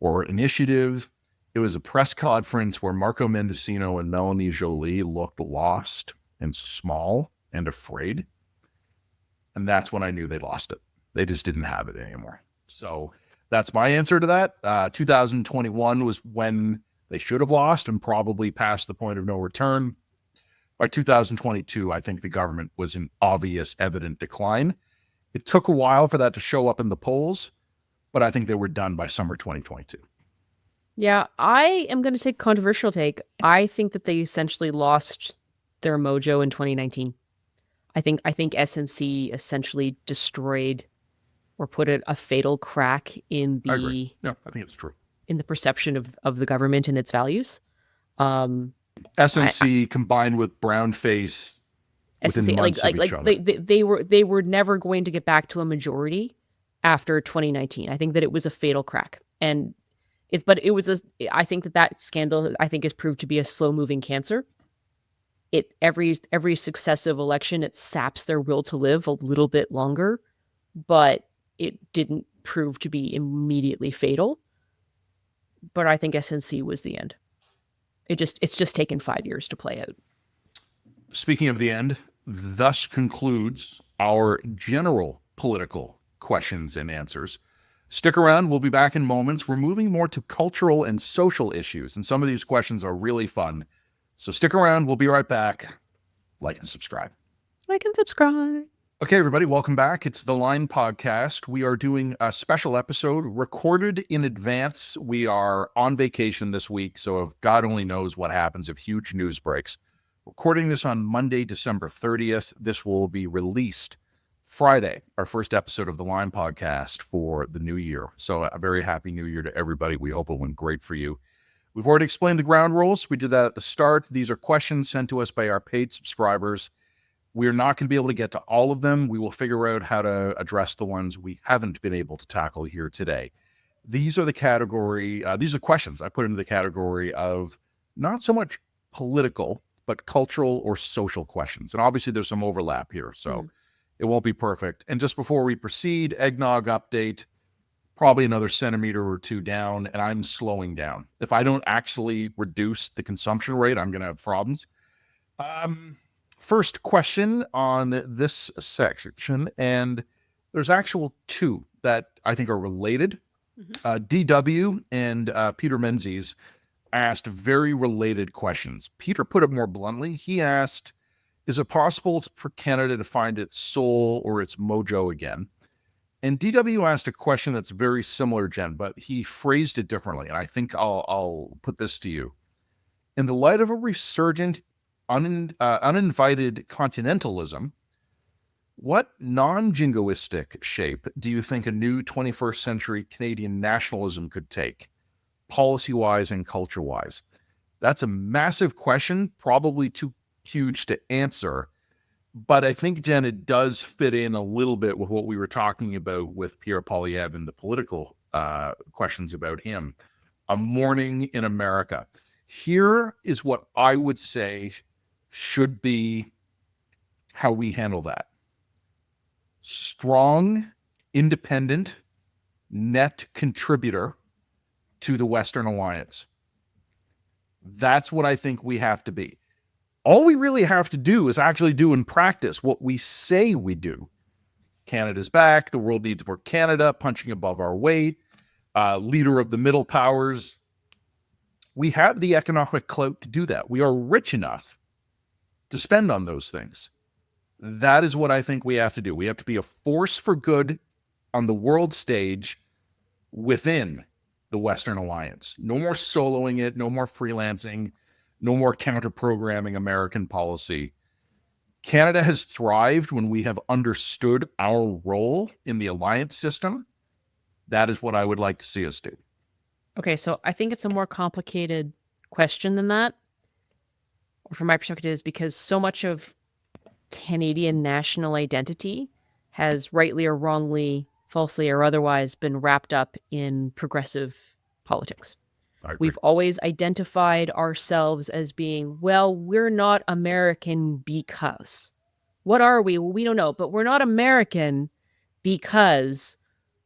or initiative. It was a press conference where Marco Mendocino and Melanie Joly looked lost and small and afraid. And that's when I knew they lost it. They just didn't have it anymore. So that's my answer to that. 2021 was when they should have lost and probably past the point of no return. By 2022, I think the government was in obvious, evident decline. It took a while for that to show up in the polls, but I think they were done by summer 2022. Yeah, I am going to take a controversial take. I think that they essentially lost their mojo in 2019. I think SNC essentially destroyed or put a fatal crack in I agree. Yeah, I think it's true. In the perception of the government and its values. SNC combined with brown face within months of each other. They were never going to get back to a majority after 2019. I think that it was a fatal crack, and I think that scandal is proved to be a slow moving cancer. Every successive election, it saps their will to live a little bit longer, but it didn't prove to be immediately fatal. But I think SNC was the end. It's just taken 5 years to play out. Speaking of the end, thus concludes our general political questions and answers. Stick around. We'll be back in moments. We're moving more to cultural and social issues, and some of these questions are really fun. So stick around. We'll be right back. Like and subscribe. Like and subscribe. Okay, everybody, welcome back. It's the Line Podcast. We are doing a special episode recorded in advance. We are on vacation this week, so if God only knows what happens if huge news breaks. Recording this on Monday, December 30th. This will be released Friday, our first episode of the Line Podcast for the new year. So a very happy new year to everybody. We hope it went great for you. We've already explained the ground rules. We did that at the start. These are questions sent to us by our paid subscribers. We're not going to be able to get to all of them. We will figure out how to address the ones we haven't been able to tackle here today. These are these are questions I put into the category of not so much political, but cultural or social questions. And obviously there's some overlap here, so it won't be perfect. And just before we proceed, eggnog update, probably another centimeter or two down, and I'm slowing down. If I don't actually reduce the consumption rate, I'm going to have problems. First question on this section, and there's actual two that I think are related. DW and Peter Menzies asked very related questions. Peter put it more bluntly. He asked, is it possible for Canada to find its soul or its mojo again? And DW asked a question that's very similar, Jen, but he phrased it differently, and I think I'll put this to you. In the light of a resurgent uninvited continentalism, what non-jingoistic shape do you think a new 21st century Canadian nationalism could take, policy-wise and culture-wise? That's a massive question, probably too huge to answer, but I think, Jen, it does fit in a little bit with what we were talking about with Pierre Poilievre and the political questions about him. A morning in America. Here is what I would say should be how we handle that. Strong, independent, net contributor to the Western Alliance. That's what I think we have to be. All we really have to do is actually do in practice what we say we do. Canada's back. The world needs more Canada, punching above our weight. Leader of the middle powers. We have the economic clout to do that. We are rich enough to spend on those things. That is what I think we have to do. We have to be a force for good on the world stage within the Western Alliance. No more soloing it, no more freelancing, no more counter-programming American policy. Canada has thrived when we have understood our role in the alliance system. That is what I would like to see us do. Okay, so I think it's a more complicated question than that. From my perspective, is because so much of Canadian national identity has rightly or wrongly, falsely or otherwise, been wrapped up in progressive politics. We've always identified ourselves as being, well, we're not American because. What are we? Well, we don't know, but we're not American because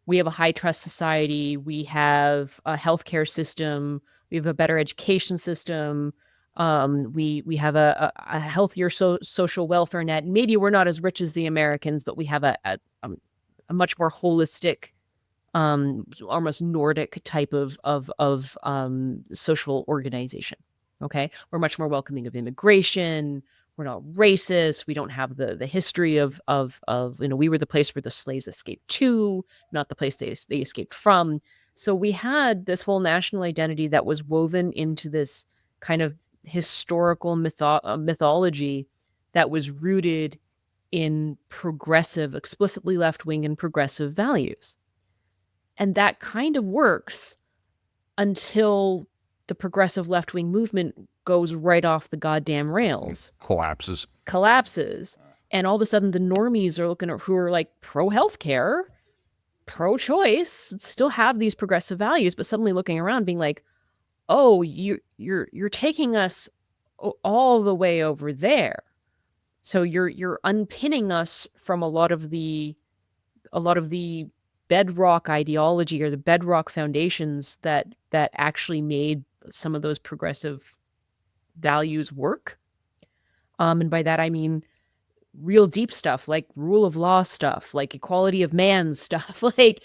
we have a high trust society, we have a healthcare system, we have a better education system, we have a healthier social welfare net. Maybe we're not as rich as the Americans, but we have a much more holistic, almost Nordic type of social organization. Okay, we're much more welcoming of immigration. We're not racist. We don't have the history of we were the place where the slaves escaped to, not the place they escaped from. So we had this whole national identity that was woven into this kind of historical mythology that was rooted in progressive, explicitly left-wing and progressive values. And that kind of works until the progressive left-wing movement goes right off the goddamn rails. Collapses. And all of a sudden the normies are looking at who are like pro-healthcare, pro-choice, still have these progressive values, but suddenly looking around being like, oh, you're taking us all the way over there. So you're unpinning us from a lot of the bedrock ideology or the bedrock foundations that actually made some of those progressive values work. And by that I mean real deep stuff, like rule of law stuff, like equality of man stuff, like,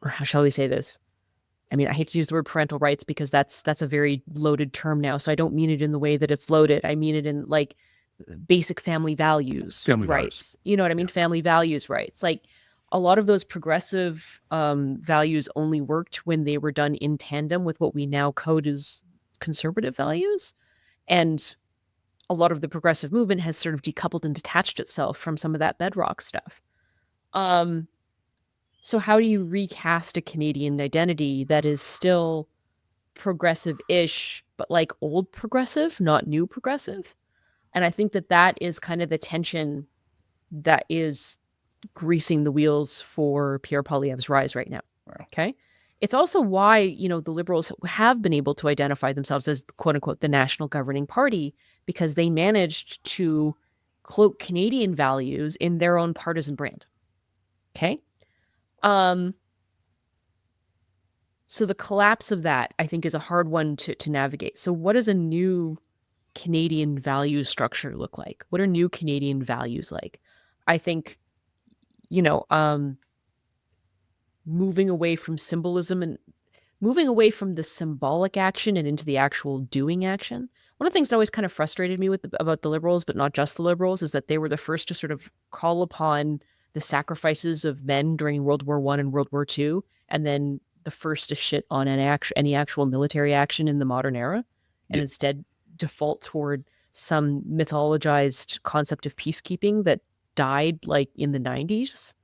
or how shall we say this? I mean, I hate to use the word parental rights because that's a very loaded term now. So I don't mean it in the way that it's loaded. I mean it in like basic family values rights. You know what I mean? Yeah. Family values rights. Like a lot of those progressive values only worked when they were done in tandem with what we now code as conservative values. And a lot of the progressive movement has sort of decoupled and detached itself from some of that bedrock stuff. So how do you recast a Canadian identity that is still progressive-ish, but like old progressive, not new progressive? And I think that is kind of the tension that is greasing the wheels for Pierre Poilievre's rise right now. Wow. Okay. It's also why, the Liberals have been able to identify themselves as, quote unquote, the national governing party, because they managed to cloak Canadian values in their own partisan brand. Okay. So the collapse of that, I think, is a hard one to navigate. So what does a new Canadian value structure look like? What are new Canadian values like? I think, moving away from symbolism and moving away from the symbolic action and into the actual doing action. One of the things that always kind of frustrated me about the Liberals, but not just the Liberals, is that they were the first to sort of call upon the sacrifices of men during World War I and World War II, and then the first to shit on any actual military action in the modern era, and instead default toward some mythologized concept of peacekeeping that died like in the 90s.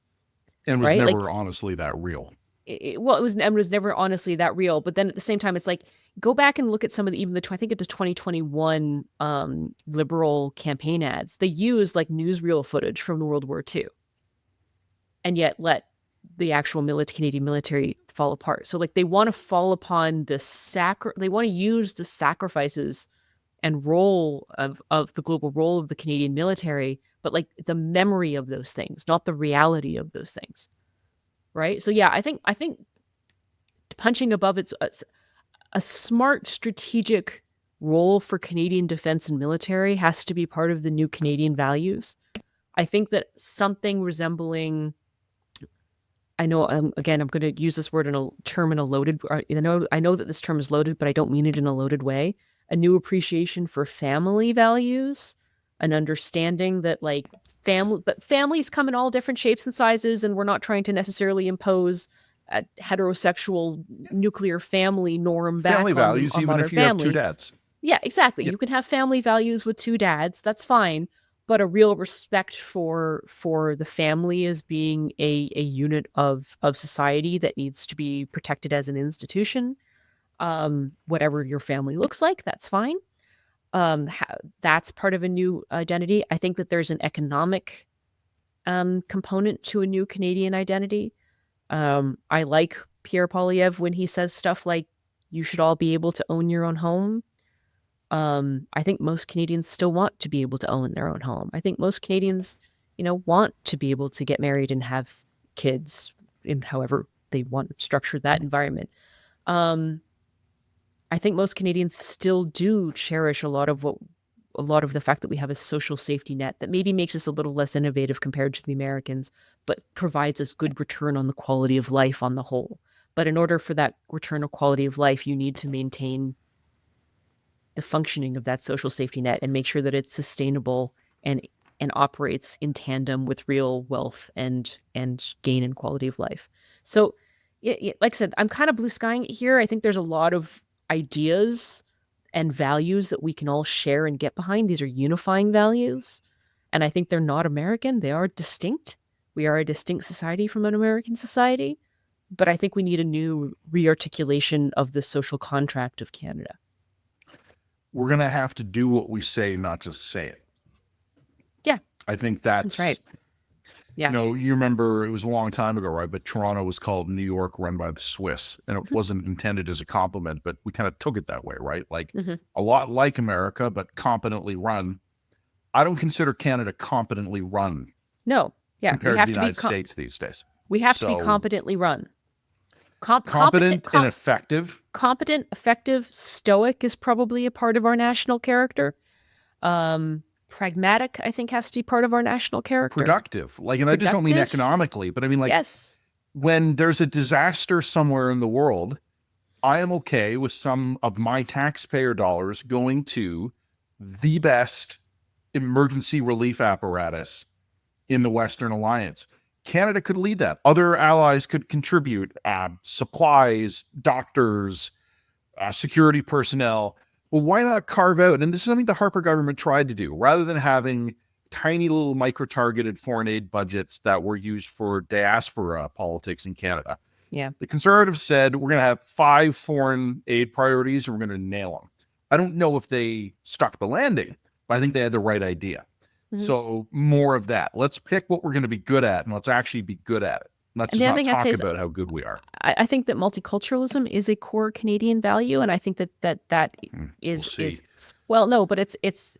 And was never honestly that real. It was never honestly that real. But then at the same time, it's like, go back and look at some of I think it was 2021 Liberal campaign ads. They used like newsreel footage from World War II, and yet let the actual Canadian military fall apart. So like they want to fall upon they want to use the sacrifices and role of the global role of the Canadian military, but like the memory of those things, not the reality of those things. Right. So yeah, I think punching above it's a smart strategic role for Canadian defense and military has to be part of the new Canadian values. I think that something resembling, I know, again, I'm going to use this word in a loaded, I know that this term is loaded, but I don't mean it in a loaded way. A new appreciation for family values, an understanding that like families come in all different shapes and sizes, and we're not trying to necessarily impose a heterosexual nuclear family norm back family values, on even if you have two dads. Yeah, exactly. Yep. You can have family values with two dads. That's fine. But a real respect for the family as being a unit of society that needs to be protected as an institution. Whatever your family looks like, that's fine. That's part of a new identity. I think that there's an economic component to a new Canadian identity. I like Pierre Poilievre when he says stuff like, you should all be able to own your own home. I think most Canadians still want to be able to own their own home. I think most Canadians, want to be able to get married and have kids in however they want to structure that environment. I think most Canadians still do cherish a lot of the fact that we have a social safety net that maybe makes us a little less innovative compared to the Americans, but provides us good return on the quality of life on the whole. But in order for that return of quality of life, you need to maintain the functioning of that social safety net and make sure that it's sustainable and operates in tandem with real wealth and gain in quality of life. So, like I said, I'm kind of blue skying it here. I think there's a lot of ideas and values that we can all share and get behind. These are unifying values. And I think they're not American. They are distinct. We are a distinct society from an American society. But I think we need a new rearticulation of the social contract of Canada. We're going to have to do what we say, not just say it. Yeah. I think that's right. Yeah. You remember it was a long time ago, right? But Toronto was called New York run by the Swiss. And it wasn't intended as a compliment, but we kind of took it that way, right? Like a lot like America, but competently run. I don't consider Canada competently run. No. Yeah. Compared to the United States these days. We have to be competently run. Competent and effective. Competent, effective, stoic is probably a part of our national character. Pragmatic, I think, has to be part of our national character. Productive. And I just don't mean economically, but I mean yes. When there's a disaster somewhere in the world, I am okay with some of my taxpayer dollars going to the best emergency relief apparatus in the Western Alliance. Canada could lead that. Other allies could contribute supplies, doctors, security personnel. Well, why not carve out? And this is something the Harper government tried to do. Rather than having tiny little micro-targeted foreign aid budgets that were used for diaspora politics in Canada. Yeah. The Conservatives said, we're going to have 5 foreign aid priorities and we're going to nail them. I don't know if they stuck the landing, but I think they had the right idea. So more of that. Let's pick what we're going to be good at, and let's actually be good at it. Let's not talk about how good we are. I think that multiculturalism is a core Canadian value, and I think that is well, no, but it's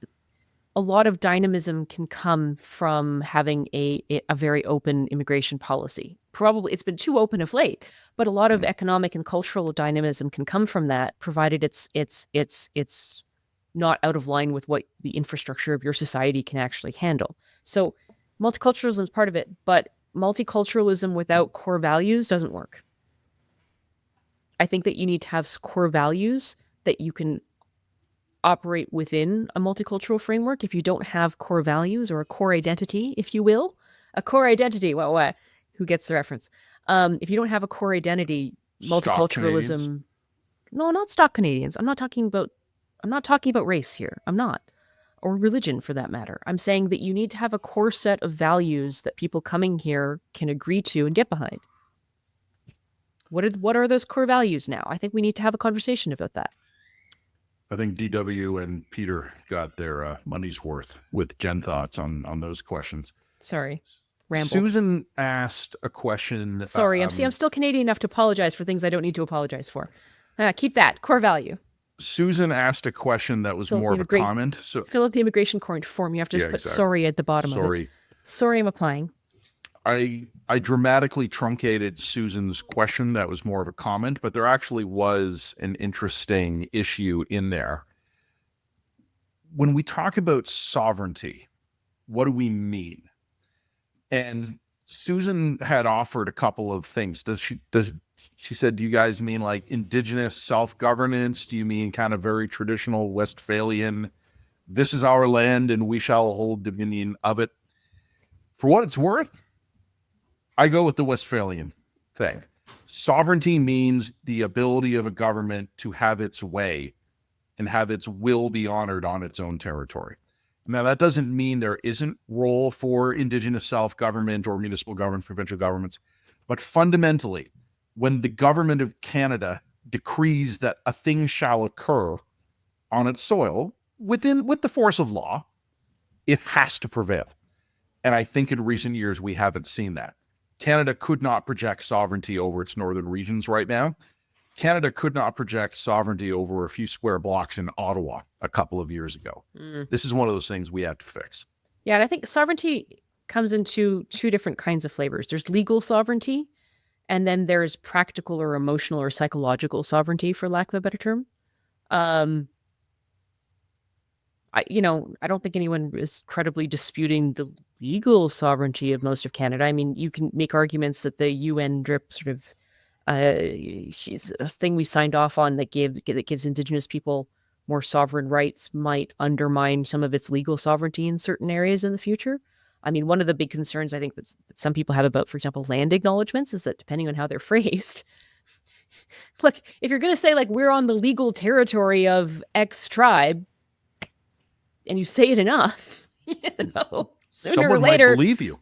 a lot of dynamism can come from having a very open immigration policy. Probably it's been too open of late, but a lot of economic and cultural dynamism can come from that, provided it's not out of line with what the infrastructure of your society can actually handle. So multiculturalism is part of it, but multiculturalism without core values doesn't work. I think that you need to have core values that you can operate within a multicultural framework. If you don't have core values or a core identity, if you will, a core identity, well, who gets the reference? If you don't have a core identity, multiculturalism, no, not stock Canadians. I'm not talking about race here. I'm not. Or religion for that matter. I'm saying that you need to have a core set of values that people coming here can agree to and get behind. What are those core values now? I think we need to have a conversation about that. I think DW and Peter got their money's worth with Jen thoughts on those questions. Sorry. Ramble. Susan asked a question. Sorry, I'm still Canadian enough to apologize for things I don't need to apologize for. Keep that core value. Susan asked a question that was more of a comment. So fill out the immigration form. You have to put exactly. Sorry at the bottom of it. Sorry, I'm applying. I dramatically truncated Susan's question. That was more of a comment, but there actually was an interesting issue in there. When we talk about sovereignty, what do we mean? And Susan had offered a couple of things. She said, do you guys mean like indigenous self-governance? Do you mean kind of very traditional Westphalian, this is our land and we shall hold dominion of it? For what it's worth, I go with the Westphalian thing. Sovereignty means the ability of a government to have its way and have its will be honored on its own territory. Now, that doesn't mean there isn't role for indigenous self-government or municipal government, provincial governments, but fundamentally, when the government of Canada decrees that a thing shall occur on its soil with the force of law, it has to prevail. And I think in recent years, we haven't seen that. Canada could not project sovereignty over its northern regions right now. Canada could not project sovereignty over a few square blocks in Ottawa a couple of years ago. This is one of those things we have to fix. Yeah, and I think sovereignty comes into two different kinds of flavors. There's legal sovereignty, and then there's practical or emotional or psychological sovereignty, for lack of a better term. I don't think anyone is credibly disputing the legal sovereignty of most of Canada. I mean, you can make arguments that the UN DRIP sort of a thing we signed off on that gives Indigenous people more sovereign rights might undermine some of its legal sovereignty in certain areas in the future. I mean, one of the big concerns I think that some people have about, for example, land acknowledgements is that depending on how they're phrased, look, if you're going to say like we're on the legal territory of X tribe, and you say it enough, sooner Someone or later, might believe you.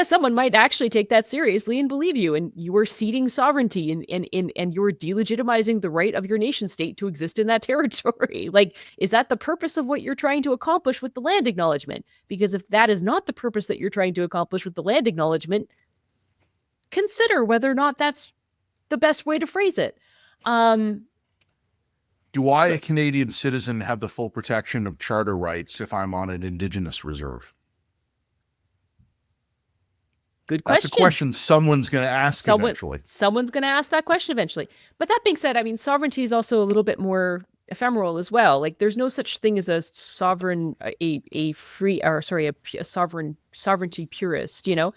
Someone might actually take that seriously and believe you, and you are ceding sovereignty and you're delegitimizing the right of your nation state to exist in that territory. Like, is that the purpose of what you're trying to accomplish with the land acknowledgement? Because if that is not the purpose that you're trying to accomplish with the land acknowledgement, consider whether or not that's the best way to phrase it. Do I, a Canadian citizen, have the full protection of charter rights if I'm on an Indigenous reserve? Good question. That's a question someone's going to ask eventually. Someone's going to ask that question eventually. But that being said, I mean, sovereignty is also a little bit more ephemeral as well. Like, there's no such thing as a sovereign, a sovereignty purist. You know,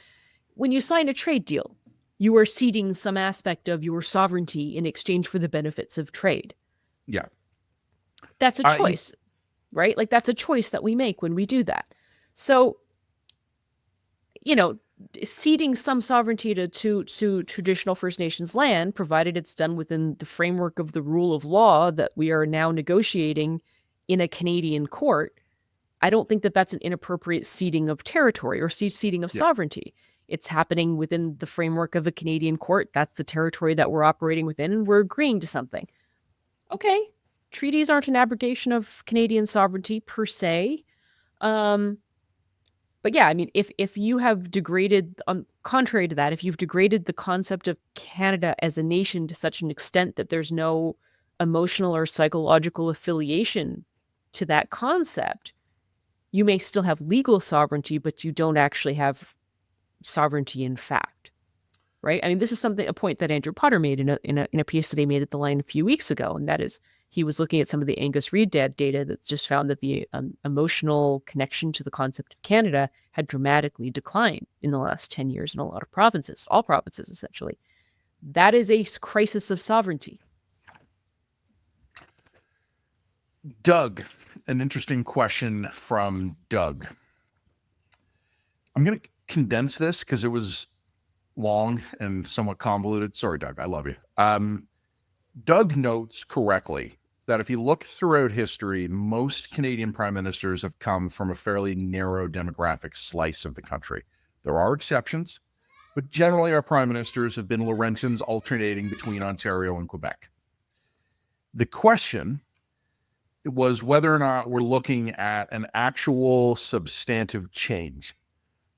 when you sign a trade deal, you are ceding some aspect of your sovereignty in exchange for the benefits of trade. Yeah. That's a choice, right? Like, that's a choice that we make when we do that. So, you know, ceding some sovereignty to traditional First Nations land, provided it's done within the framework of the rule of law that we are now negotiating in a Canadian court, I don't think that that's an inappropriate ceding of territory or ceding of sovereignty. It's happening within the framework of a Canadian court. That's the territory that we're operating within, and we're agreeing to something. Okay, treaties aren't an abrogation of Canadian sovereignty per se. But yeah, I mean, if you have degraded, contrary to that, if you've degraded the concept of Canada as a nation to such an extent that there's no emotional or psychological affiliation to that concept, you may still have legal sovereignty, but you don't actually have sovereignty in fact, right? I mean, this is a point that Andrew Potter made in a piece that he made at The Line a few weeks ago, and that is, he was looking at some of the Angus Reid data that just found that the emotional connection to the concept of Canada had dramatically declined in the last 10 years in a lot of provinces, all provinces essentially. That is a crisis of sovereignty. Doug, an interesting question from Doug. I'm going to condense this because it was long and somewhat convoluted. Sorry, Doug, I love you. Doug notes correctly that if you look throughout history, most Canadian prime ministers have come from a fairly narrow demographic slice of the country. There are exceptions, but generally our prime ministers have been Laurentians alternating between Ontario and Quebec. The question was whether or not we're looking at an actual substantive change.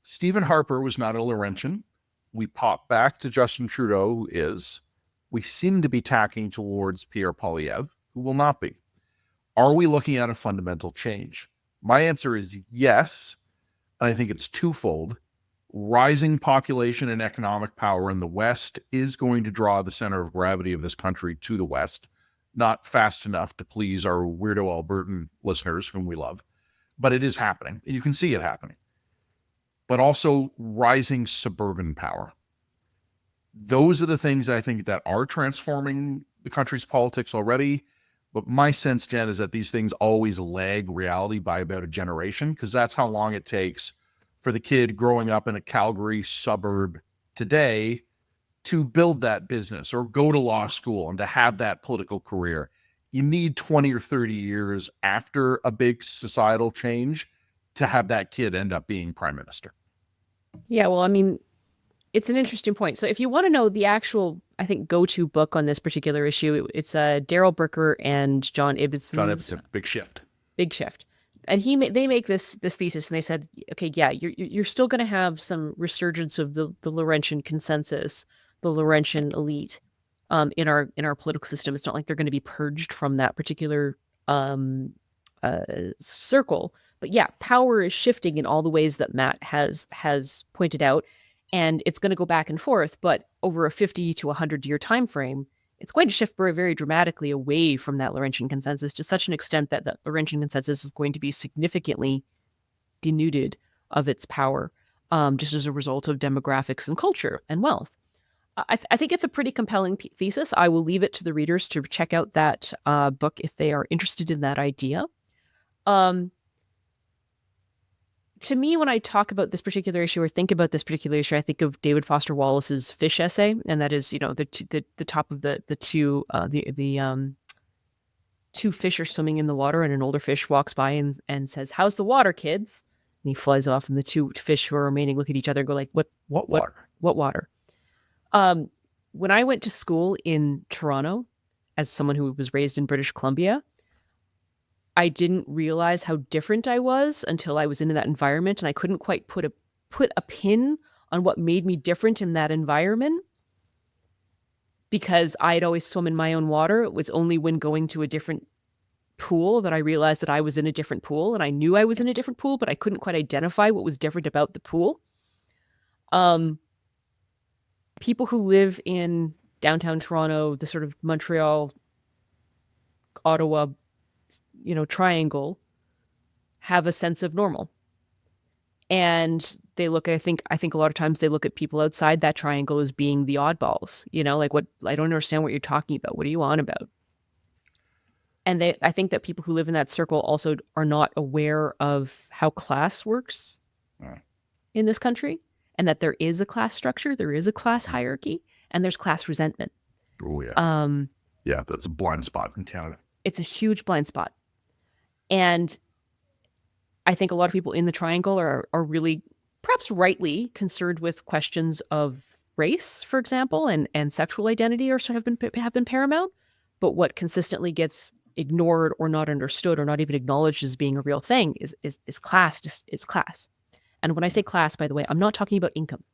Stephen Harper was not a Laurentian. We pop back to Justin Trudeau, who is. We seem to be tacking towards Pierre Poilievre, who will not be. Are we looking at a fundamental change? My answer is yes, and I think it's twofold. Rising population and economic power in the West is going to draw the center of gravity of this country to the West, not fast enough to please our weirdo Albertan listeners, whom we love, but it is happening, and you can see it happening. But also rising suburban power. Those are the things I think that are transforming the country's politics already. But my sense, Jen, is that these things always lag reality by about a generation, because that's how long it takes for the kid growing up in a Calgary suburb today to build that business or go to law school and to have that political career. You need 20 or 30 years after a big societal change to have that kid end up being prime minister. Yeah, well, I mean, it's an interesting point. So if you want to know the actual, I think, go-to book on this particular issue, it's Daryl Burker and John Ibbotson. John Ibbotson, Big Shift. Big Shift. And they make this thesis, and they said, okay, yeah, you're still going to have some resurgence of the Laurentian consensus, the Laurentian elite, in our political system. It's not like they're going to be purged from that particular circle. But yeah, power is shifting in all the ways that Matt has pointed out, and it's going to go back and forth. But over a 50 to 100-year time frame, it's going to shift very, very dramatically away from that Laurentian consensus to such an extent that the Laurentian consensus is going to be significantly denuded of its power, just as a result of demographics and culture and wealth. I think it's a pretty compelling thesis. I will leave it to the readers to check out that book if they are interested in that idea. to me, when I talk about this particular issue or think about this particular issue, I think of David Foster Wallace's fish essay, and that is, the top of the two fish are swimming in the water, and an older fish walks by and says, "How's the water, kids?" And he flies off, and the two fish who are remaining look at each other and go like, "What water? What water?" When I went to school in Toronto, as someone who was raised in British Columbia, I didn't realize how different I was until I was in that environment, and I couldn't quite put a pin on what made me different in that environment, because I had always swum in my own water. It was only when going to a different pool that I realized that I was in a different pool, and I knew I was in a different pool, but I couldn't quite identify what was different about the pool. People who live in downtown Toronto, the sort of Montreal, Ottawa, triangle, have a sense of normal. And they look, I think a lot of times they look at people outside that triangle as being the oddballs, what, I don't understand what you're talking about. What are you on about? And I think that people who live in that circle also are not aware of how class works in this country, and that there is a class structure, there is a class hierarchy, and there's class resentment. Oh, yeah. Yeah, that's a blind spot in Canada. It's a huge blind spot. And I think a lot of people in the triangle are really, perhaps rightly, concerned with questions of race, for example, and sexual identity have been paramount. But what consistently gets ignored or not understood or not even acknowledged as being a real thing is class. It's class. And when I say class, by the way, I'm not talking about income,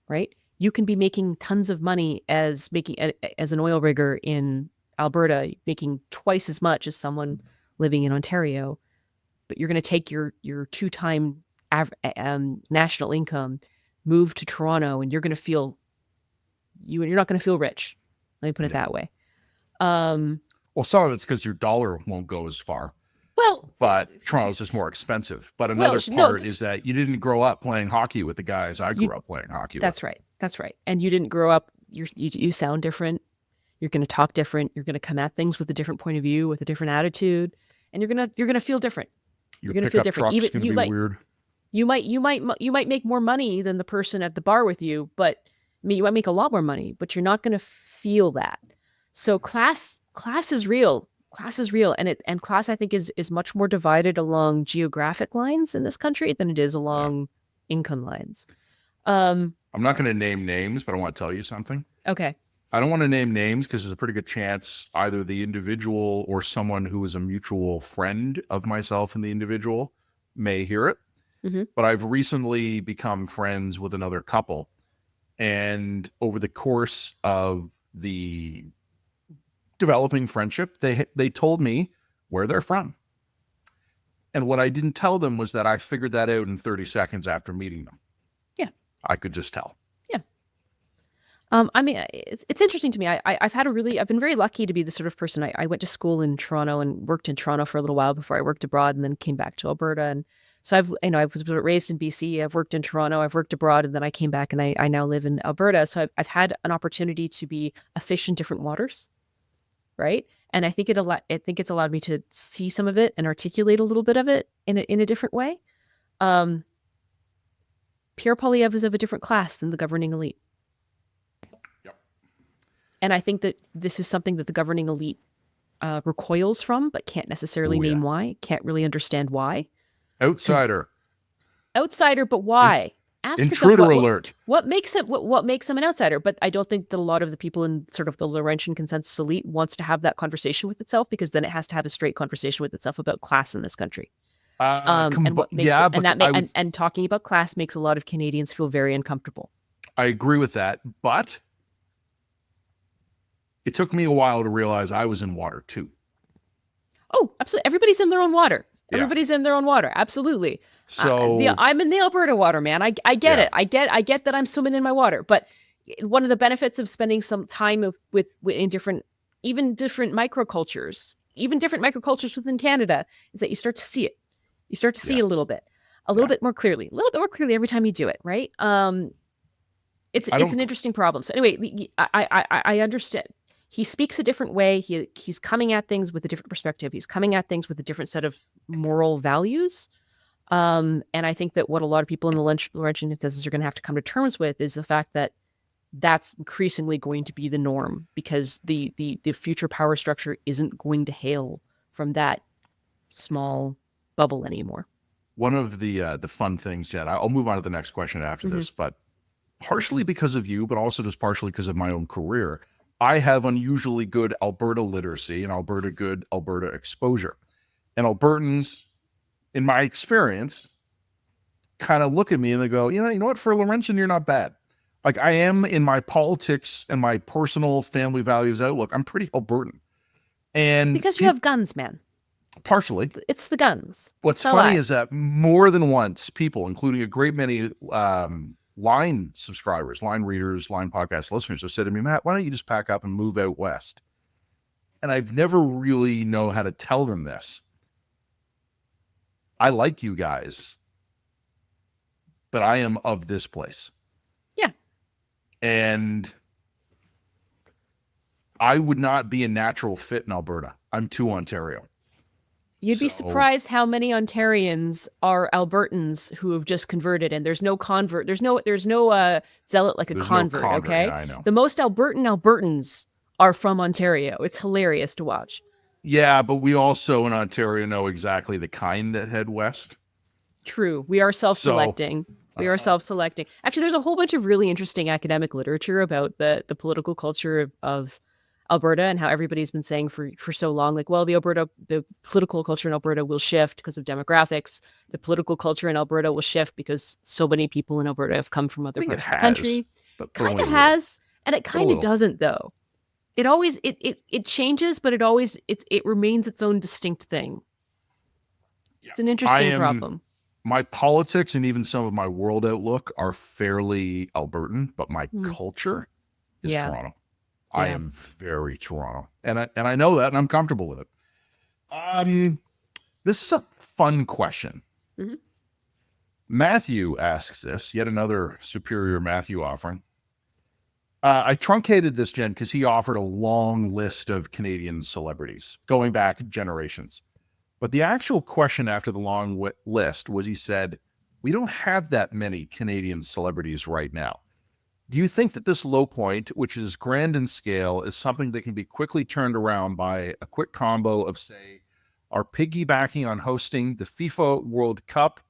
right? You can be making tons of money as an oil rigger in Alberta, making twice as much as someone living in Ontario, but you're going to take your 2-time national income, move to Toronto, and you're not going to feel rich. Let me put it that way. Well, some of it's because your dollar won't go as far. Well, but Toronto's just more expensive. But another part is that you didn't grow up playing hockey with the guys I grew up playing hockey with. That's right. That's right. And you didn't grow up. You sound different. You're going to talk different. You're going to come at things with a different point of view, with a different attitude, and you're going to feel different. You're going to feel different. Truck's going to be weird. You might make more money than the person at the bar with you, but you might make a lot more money, but you're not going to feel that. So class is real. Class is real, and class, I think, is much more divided along geographic lines in this country than it is along income lines. I'm not going to name names, but I want to tell you something. Okay. I don't want to name names because there's a pretty good chance either the individual or someone who is a mutual friend of myself and the individual may hear it. Mm-hmm. But I've recently become friends with another couple, and over the course of the developing friendship, they told me where they're from. And what I didn't tell them was that I figured that out in 30 seconds after meeting them. Yeah. I could just tell. Yeah. I mean, it's interesting to me. I've been very lucky to be the sort of person. I went to school in Toronto and worked in Toronto for a little while before I worked abroad, and then came back to Alberta. And so I was raised in BC. I've worked in Toronto. I've worked abroad, and then I came back, and I now live in Alberta. So I've had an opportunity to be a fish in different waters. Right. And I think it's allowed me to see some of it and articulate a little bit of it in a different way. Pierre Poilievre is of a different class than the governing elite. Yep. And I think that this is something that the governing elite recoils from, but can't necessarily name why, can't really understand why. Outsider, but why? Ask intruder yourself, alert. What makes him an outsider? But I don't think that a lot of the people in sort of the Laurentian consensus elite wants to have that conversation with itself, because then it has to have a straight conversation with itself about class in this country. And talking about class makes a lot of Canadians feel very uncomfortable. I agree with that, but it took me a while to realize I was in water too. Oh, absolutely! Everybody's in their own water. Everybody's in their own water. Absolutely. So I'm in the Alberta water, man. I get it. I get that I'm swimming in my water. But one of the benefits of spending some time in different microcultures, even different microcultures within Canada, is that you start to see it. You start to see it a little bit more clearly every time you do it. Right. It's an interesting problem. So anyway, I understand. He speaks a different way. He's coming at things with a different perspective. He's coming at things with a different set of moral values. And I think that what a lot of people in the Laurentian business are going to have to come to terms with is the fact that that's increasingly going to be the norm, because the future power structure isn't going to hail from that small bubble anymore. One of the fun things, Jen, I'll move on to the next question after this, but partially because of you, but also just partially because of my own career, I have unusually good Alberta literacy and Alberta exposure. And Albertans, in my experience, kind of look at me and they go, you know what, for a Laurentian, you're not bad. Like, I am in my politics and my personal family values outlook. I'm pretty Albertan. And it's because you have guns, man. Partially. It's the guns. What's funny is that more than once, people, including a great many Line subscribers, Line readers, Line podcast listeners, have said to me, Matt, why don't you just pack up and move out west? And I've never really know how to tell them this. I like you guys, but I am of this place. Yeah. And I would not be a natural fit in Alberta. I'm too Ontario. You'd be surprised how many Ontarians are Albertans who have just converted, and there's no convert. There's no zealot like a convert. Okay, yeah, I know. The most Albertans are from Ontario. It's hilarious to watch. Yeah, but we also in Ontario know exactly the kind that head west. True, we are self-selecting. We are self-selecting. Actually, there's a whole bunch of really interesting academic literature about the political culture of Alberta and how everybody's been saying for so long, like, well, the political culture in Alberta will shift because of demographics. The political culture in Alberta will shift because so many people in Alberta have come from other parts of the country. Kind of has, and it kind of doesn't though. It always it changes, but it remains its own distinct thing. Yeah. It's an interesting problem. My politics and even some of my world outlook are fairly Albertan, but my culture is Toronto. Yeah. I am very Toronto, and I know that, and I'm comfortable with it. This is a fun question. Mm-hmm. Matthew asks this, yet another superior Matthew offering. I truncated this, Jen, because he offered a long list of Canadian celebrities going back generations. But the actual question after the long list was, he said, we don't have that many Canadian celebrities right now. Do you think that this low point, which is grand in scale, is something that can be quickly turned around by a quick combo of, say, our piggybacking on hosting the FIFA World Cup,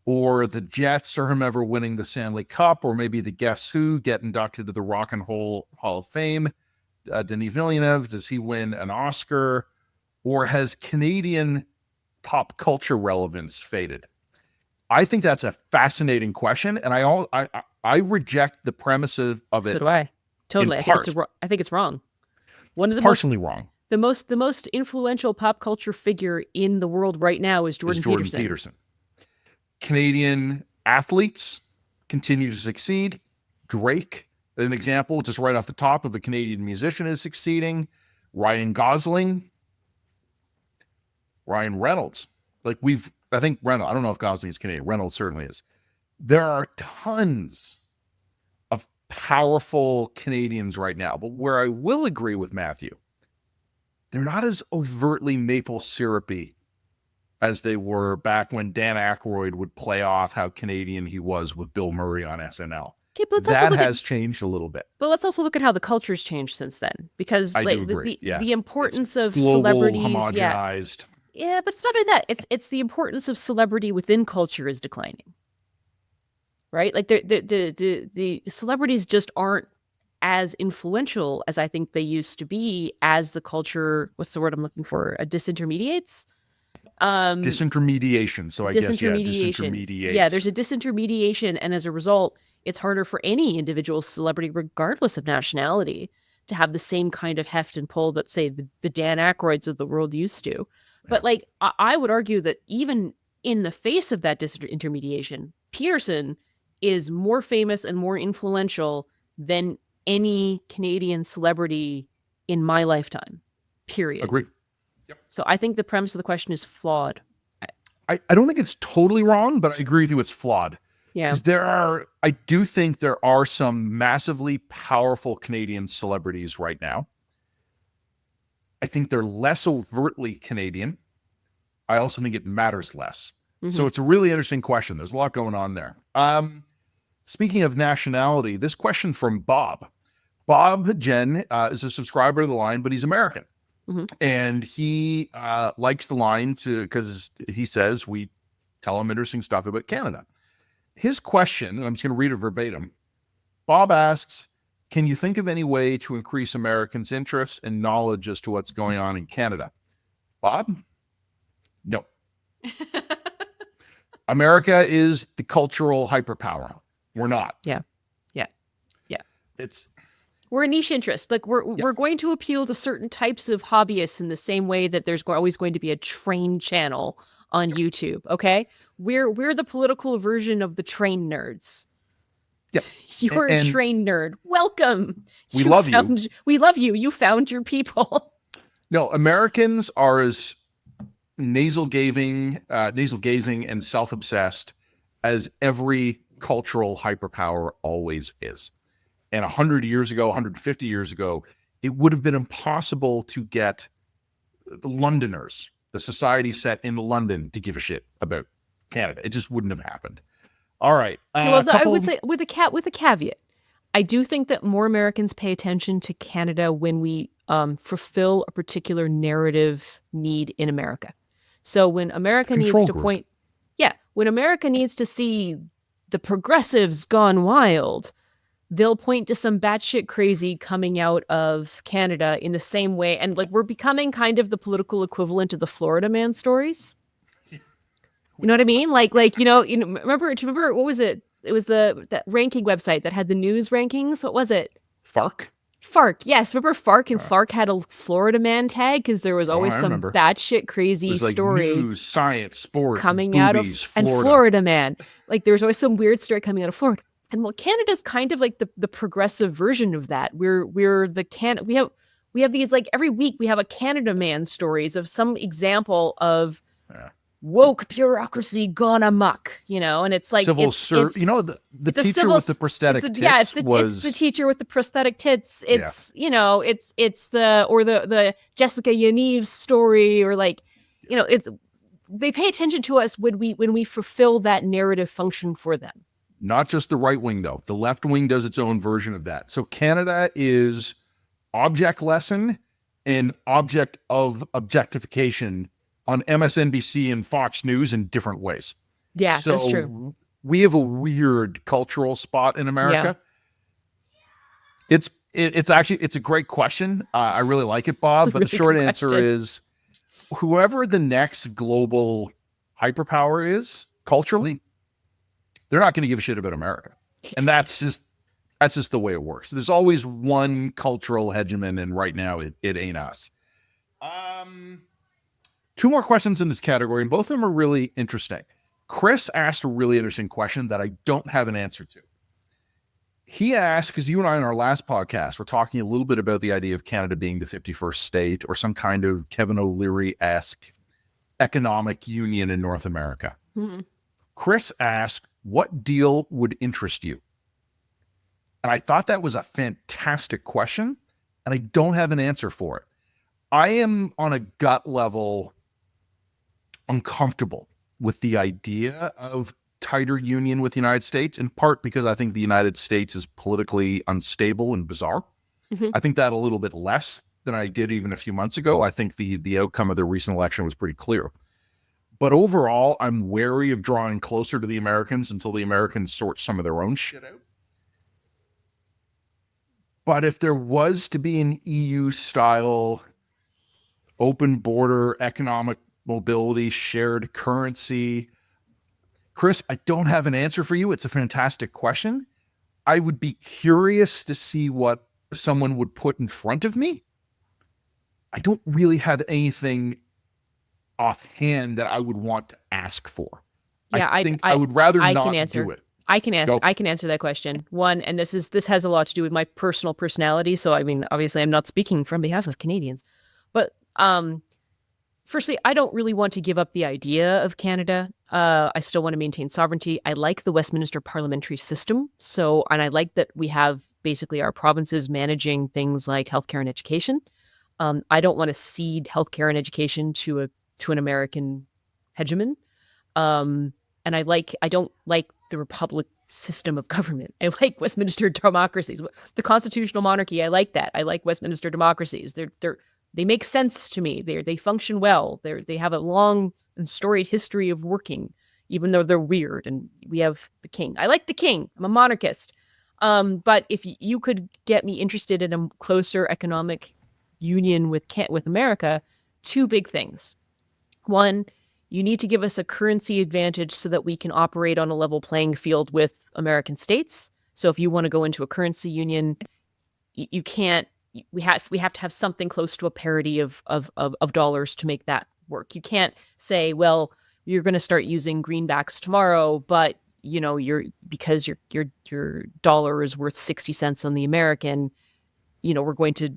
or the Jets or whomever winning the Stanley Cup, or maybe the Guess Who get inducted to the Rock and Roll Hall of Fame? Denis Villeneuve, does he win an Oscar? Or has Canadian pop culture relevance faded? I think that's a fascinating question, and I reject the premise of it. So do I. Totally. I think it's wrong. Partially wrong. The most influential pop culture figure in the world right now is Jordan Peterson. Canadian athletes continue to succeed. Drake, an example, just right off the top, of a Canadian musician, is succeeding. Ryan Gosling, Ryan Reynolds. I think Reynolds, I don't know if Gosling is Canadian. Reynolds certainly is. There are tons of powerful Canadians right now, but where I will agree with Matthew, they're not as overtly maple syrupy as they were back when Dan Aykroyd would play off how Canadian he was with Bill Murray on SNL. Okay, but that has changed a little bit. But let's also look at how the culture's changed since then, because I do agree. The importance of global, celebrities, homogenized. Yeah, but it's not only that. It's the importance of celebrity within culture is declining. Right? Like the celebrities just aren't as influential as I think they used to be, as the culture, what's the word I'm looking for? Disintermediates? Disintermediation. So I guess, disintermediates. Yeah, there's a disintermediation, and as a result, it's harder for any individual celebrity, regardless of nationality, to have the same kind of heft and pull that, say, the Dan Aykroyds of the world used to. But like, I would argue that even in the face of that disintermediation, Peterson is more famous and more influential than any Canadian celebrity in my lifetime, period. Agreed. Yep. So I think the premise of the question is flawed. I don't think it's totally wrong, but I agree with you, it's flawed. Yeah. Because I do think there are some massively powerful Canadian celebrities right now. I think they're less overtly Canadian. I also think it matters less. So it's a really interesting question. There's a lot going on there. Speaking of nationality, this question from Bob. Bob, Jen, is a subscriber to the line, but he's American. And he likes the line because he says we tell him interesting stuff about Canada. His question, and I'm just going to read it verbatim. Bob asks, can you think of any way to increase Americans' interest and knowledge as to what's going on in Canada? Bob? No. America is the cultural hyperpower. We're not. Yeah. We're a niche interest. Like we're going to appeal to certain types of hobbyists in the same way that there's always going to be a train channel on YouTube. Okay, we're the political version of the train nerds. Yeah, you're a train nerd. Welcome. We love you. We love you. You found your people. No, Americans are as nasal gazing and self-obsessed as every cultural hyperpower always is. And 100 years ago, 150 years ago, it would have been impossible to get the Londoners, the society set in London, to give a shit about Canada. It just wouldn't have happened. All right. I would say with a caveat, I do think that more Americans pay attention to Canada when we fulfill a particular narrative need in America. So when America needs to when America needs to see the progressives gone wild, they'll point to some batshit crazy coming out of Canada in the same way. And like, we're becoming kind of the political equivalent of the Florida Man stories. You know what I mean? Like, remember, what was it? It was that ranking website that had the news rankings. What was it? FARC? FARC. Yes. Remember FARC? And FARC had a Florida Man tag because there was always some batshit crazy story. News, science, sports, coming boobies, out of Florida. And Florida Man. Like there's always some weird story coming out of Florida. And well, Canada's kind of like the progressive version of that. We have these, like, every week we have a Canada Man stories of some example of woke bureaucracy gone amok, and it's like civil service. The teacher with the prosthetic tits it's the teacher with the prosthetic tits. It's it's the Jessica Yaniv story, or they pay attention to us when we fulfill that narrative function for them. Not just the right wing, though. The left wing does its own version of that. So Canada is object lesson and object of objectification on MSNBC and Fox News in different ways. Yeah, so that's true. We have a weird cultural spot in America. Yeah. It's a great question. I really like it, Bob. But the short answer is, whoever the next global hyperpower is culturally, they're not going to give a shit about America. And that's just the way it works. There's always one cultural hegemon, and right now it ain't us. Two more questions in this category, and both of them are really interesting. Chris asked a really interesting question that I don't have an answer to. He asked, because you and I in our last podcast were talking a little bit about the idea of Canada being the 51st state, or some kind of Kevin O'Leary-esque economic union in North America. Mm-hmm. Chris asked, what deal would interest you? And I thought that was a fantastic question, and I don't have an answer for it. I am, on a gut level, uncomfortable with the idea of tighter union with the United States, in part because I think the United States is politically unstable and bizarre. Mm-hmm. I think that a little bit less than I did even a few months ago. I think the outcome of the recent election was pretty clear. But overall, I'm wary of drawing closer to the Americans until the Americans sort some of their own shit out. But if there was to be an EU-style open border, economic mobility, shared currency, Chris, I don't have an answer for you. It's a fantastic question. I would be curious to see what someone would put in front of me. I don't really have anything offhand that I would want to ask for. Yeah, I think I would rather not do it. I can answer that question. One, and this has a lot to do with my personal personality. So I mean, obviously I'm not speaking from behalf of Canadians. But firstly, I don't really want to give up the idea of Canada. I still want to maintain sovereignty. I like the Westminster parliamentary system. And I like that we have basically our provinces managing things like healthcare and education. I don't want to cede healthcare and education to an American hegemon. And I don't like the republic system of government. I like Westminster democracies. The constitutional monarchy, I like that. I like Westminster democracies. They make sense to me. They function well. They have a long and storied history of working, even though they're weird. And we have the king. I like the king. I'm a monarchist. But if you could get me interested in a closer economic union with America, two big things. One, you need to give us a currency advantage so that we can operate on a level playing field with American states. So if you want to go into a currency union, you can't. We have to have something close to a parity of dollars to make that work. You can't say, well, you're going to start using greenbacks tomorrow, but because your dollar is worth 60 cents on the American, we're going to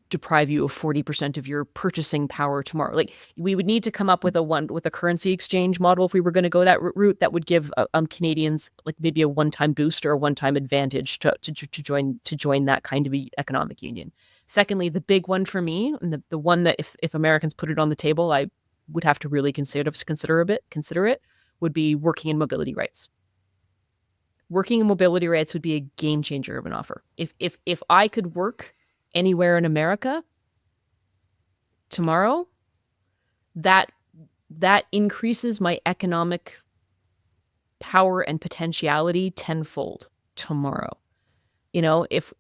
deprive you of 40% of your purchasing power tomorrow. Like, we would need to come up with a currency exchange model if we were going to go that route that would give Canadians like maybe a one-time boost or a one-time advantage to join that kind of economic union. Secondly, the big one for me, and the one that if Americans put it on the table, I would have to really consider it, would be working and mobility rights. Working and mobility rights would be a game changer of an offer. If I could work anywhere in America tomorrow, that increases my economic power and potentiality tenfold tomorrow. If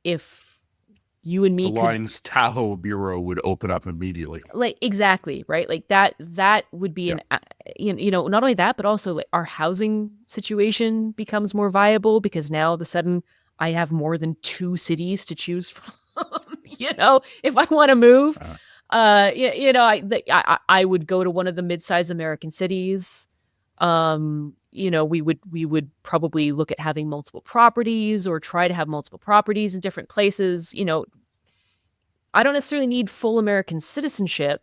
you and me the Lines Tahoe Bureau would open up immediately. Like, exactly, right? Like that would be not only that, but also like our housing situation becomes more viable because now all of a sudden I have more than 2 cities to choose from. If I want to move, I would go to one of the mid-sized American cities. We would probably look at having multiple properties or try to have multiple properties in different places. I don't necessarily need full American citizenship.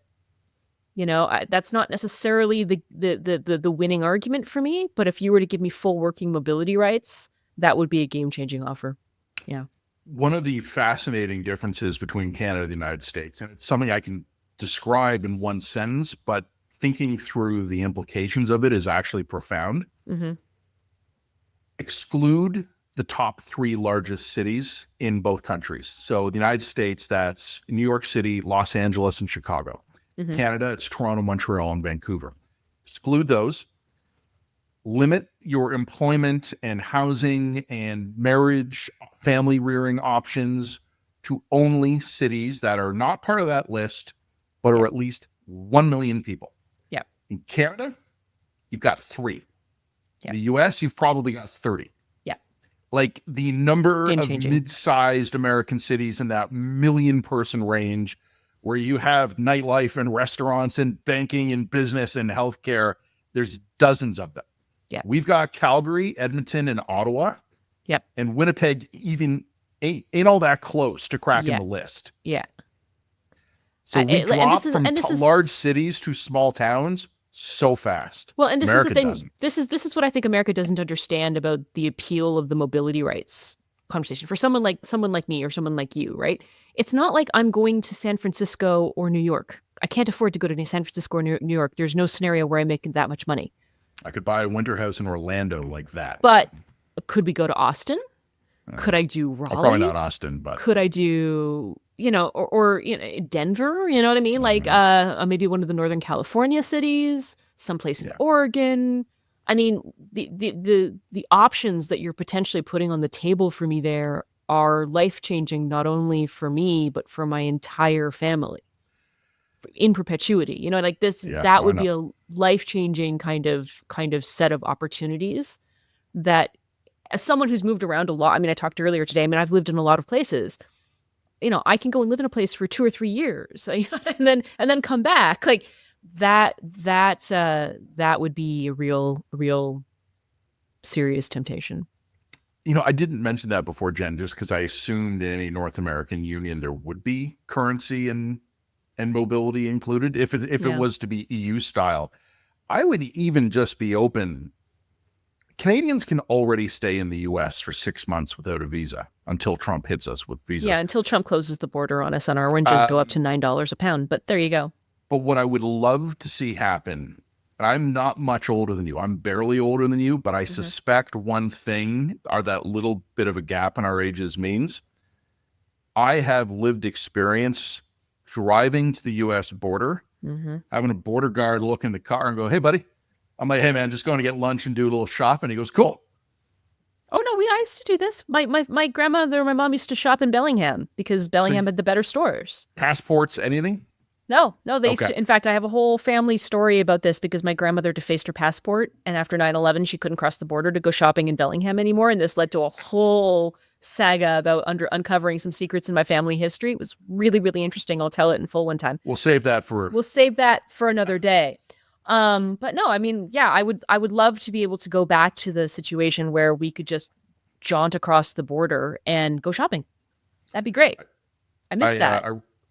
That's not necessarily the winning argument for me. But if you were to give me full working mobility rights, that would be a game-changing offer. Yeah. One of the fascinating differences between Canada and the United States, and it's something I can describe in one sentence, but thinking through the implications of it is actually profound. Mm-hmm. Exclude the top 3 largest cities in both countries. So the United States, that's New York City, Los Angeles, and Chicago. Mm-hmm. Canada, it's Toronto, Montreal, and Vancouver. Exclude those. Limit your employment and housing and marriage, family rearing options to only cities that are not part of that list, but are at least 1 million people. Yeah. In Canada, you've got 3. Yeah. The US, you've probably got 30. Yeah. Like the number of Game-changing. mid-sized American cities in that 1 million person range where you have nightlife and restaurants and banking and business and healthcare, there's dozens of them. Yeah. We've got Calgary, Edmonton, and Ottawa. Yep. And Winnipeg even ain't all that close to cracking the list. Yeah. So we drop from large cities to small towns so fast. Well, and this America is the thing. doesn't. This is what I think America doesn't understand about the appeal of the mobility rights conversation for someone like me or someone like you, right? It's not like I'm going to San Francisco or New York. I can't afford to go to San Francisco or New York. There's no scenario where I'm making that much money. I could buy a winter house in Orlando like that. But could we go to Austin? Could I do Raleigh? Probably not Austin, but could I do, or Denver? You know what I mean? Like maybe one of the Northern California cities, someplace in Oregon. I mean, the options that you're potentially putting on the table for me there are life-changing, not only for me, but for my entire family in perpetuity. Like this, that would be a life-changing kind of set of opportunities that, as someone who's moved around a lot, I mean, I talked earlier today, I've lived in a lot of places. I can go and live in a place for 2 or 3 years and then come back. Like that would be a real serious temptation. I didn't mention that before, Jen, just because I assumed in any North American union there would be currency and mobility included. If it was to be EU style, I would even just be open. Canadians can already stay in the U.S. for 6 months without a visa until Trump hits us with visas. Yeah, until Trump closes the border on us and our oranges go up to $9 a pound. But there you go. But what I would love to see happen, and I'm not much older than you. I'm barely older than you, but I suspect one thing, or that little bit of a gap in our ages means I have lived experience driving to the U.S. border, having a border guard look in the car and go, "Hey, buddy." I'm like, "Hey, man, just going to get lunch and do a little shopping." He goes, "Cool." Oh no, I used to do this. My grandmother, my mom used to shop in Bellingham because Bellingham had the better stores. Passports, anything? No, they used to. In fact, I have a whole family story about this because my grandmother defaced her passport, and after 9/11, she couldn't cross the border to go shopping in Bellingham anymore, and this led to a whole saga about uncovering some secrets in my family history. It was really, really interesting. I'll tell it in full one time. We'll save that for another day. But no, I mean, yeah, I would love to be able to go back to the situation where we could just jaunt across the border and go shopping. That'd be great. I miss that.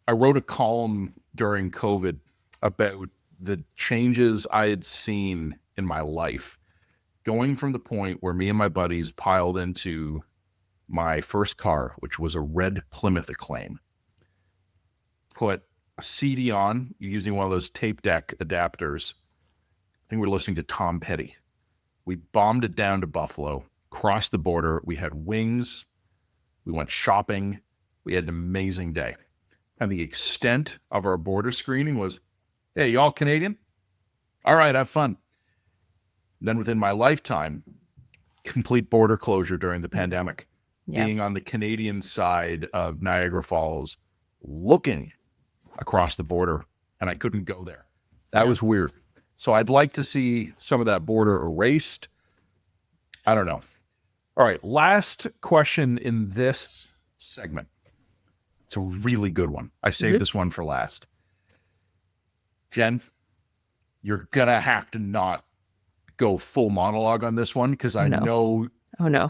I wrote a column during COVID about the changes I had seen in my life, going from the point where me and my buddies piled into my first car, which was a red Plymouth Acclaim, put a CD on using one of those tape deck adapters. I think we were listening to Tom Petty. We bombed it down to Buffalo, crossed the border. We had wings. We went shopping. We had an amazing day. And the extent of our border screening was, "Hey, y'all Canadian? All right, have fun." Then within my lifetime, complete border closure during the pandemic, being on the Canadian side of Niagara Falls, looking across the border, and I couldn't go there. That was weird. So I'd like to see some of that border erased. I don't know. All right, last question in this segment. It's a really good one. I saved this one for last. Jen, you're going to have to not go full monologue on this one because I know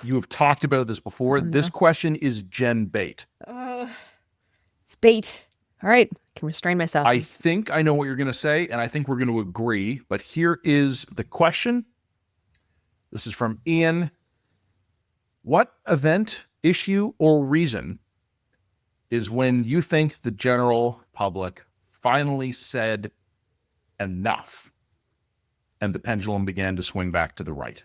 you have talked about this before. This question is Jen bait. It's bait. All right. I can restrain myself. I think I know what you're going to say, and I think we're going to agree. But here is the question. This is from Ian. What event, issue, or reason is when you think the general public finally said enough and the pendulum began to swing back to the right?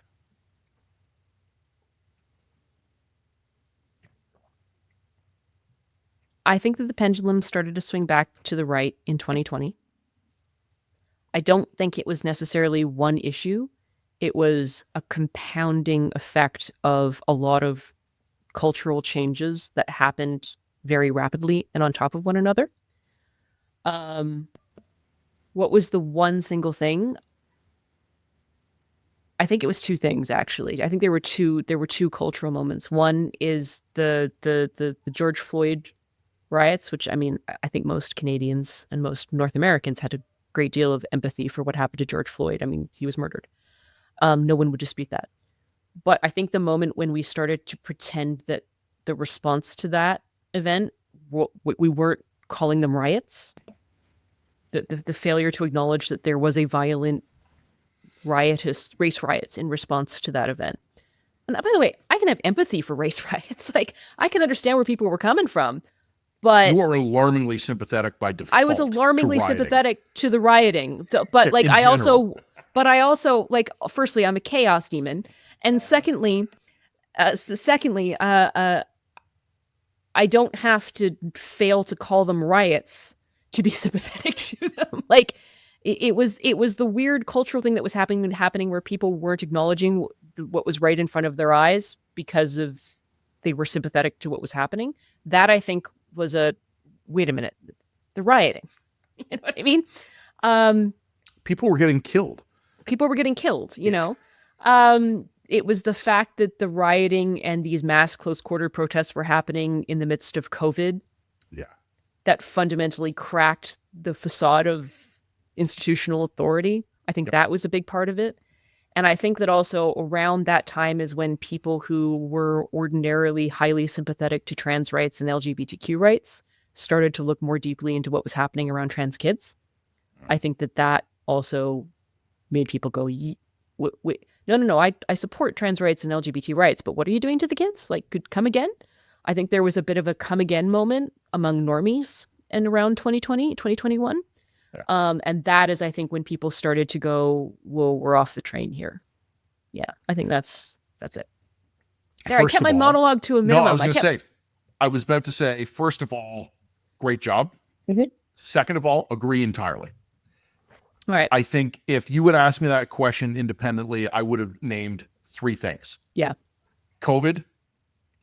I think that the pendulum started to swing back to the right in 2020. I don't think it was necessarily one issue. It was a compounding effect of a lot of cultural changes that happened very rapidly and on top of one another. What was the one single thing? I think it was two things, actually. I think there were two cultural moments. One is the George Floyd riots, which, I mean, I think most Canadians and most North Americans had a great deal of empathy for what happened to George Floyd. I mean, he was murdered. No one would dispute that. But I think the moment when we started to pretend that the response to that event, we weren't calling them riots, the failure to acknowledge that there was a violent, riotous race riots in response to that event. And by the way, I can have empathy for race riots. Like, I can understand where people were coming from. But you were alarmingly sympathetic by default. I was alarmingly sympathetic to the rioting. So, but like, I also, like, firstly, I'm a chaos demon. And secondly, I don't have to fail to call them riots to be sympathetic to them. Like, it was the weird cultural thing that was happening where people weren't acknowledging what was right in front of their eyes because they were sympathetic to what was happening. That, I think, was wait a minute, the rioting. You know what I mean? People were getting killed. You know? It was the fact that the rioting and these mass close quarter protests were happening in the midst of COVID. Yeah. That fundamentally cracked the facade of institutional authority. I think that was a big part of it. And I think that also around that time is when people who were ordinarily highly sympathetic to trans rights and LGBTQ rights started to look more deeply into what was happening around trans kids. I think that also made people go, wait, no, I support trans rights and LGBT rights, but what are you doing to the kids? Like, could come again? I think there was a bit of a come again moment among normies in around 2020, 2021. And that is, I think, when people started to go, well, we're off the train here. Yeah, I think that's it. There, I kept my monologue to a minimum. No, I was about to say, first of all, great job. Mm-hmm. Second of all, agree entirely. All right. I think if you would ask me that question independently, I would have named 3 things. Yeah. COVID,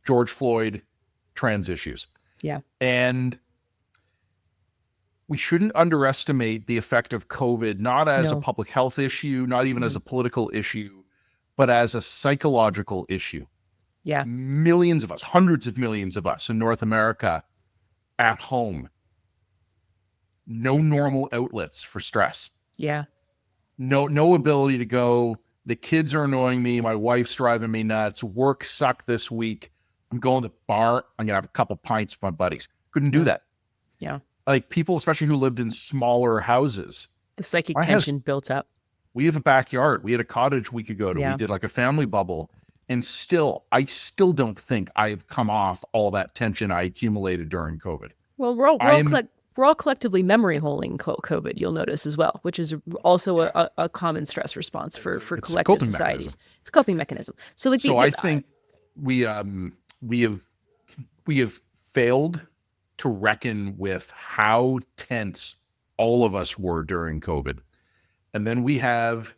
George Floyd, trans issues. Yeah. And we shouldn't underestimate the effect of COVID, not as a public health issue, not even as a political issue, but as a psychological issue. Yeah. Millions of us, hundreds of millions of us in North America at home. No normal outlets for stress. Yeah. No ability to go, the kids are annoying me, my wife's driving me nuts, work sucked this week, I'm going to the bar, I'm going to have a couple pints with my buddies. Couldn't do that. Yeah. Like people, especially who lived in smaller houses. The psychic tension built up. We have a backyard. We had a cottage we could go to. We did like a family bubble. And I still don't think I've come off all that tension I accumulated during COVID. Well, we're all collectively memory holding COVID, you'll notice as well, which is also a common stress response for collective societies. It's a coping mechanism. So I think we have failed to reckon with how tense all of us were during COVID. And then we have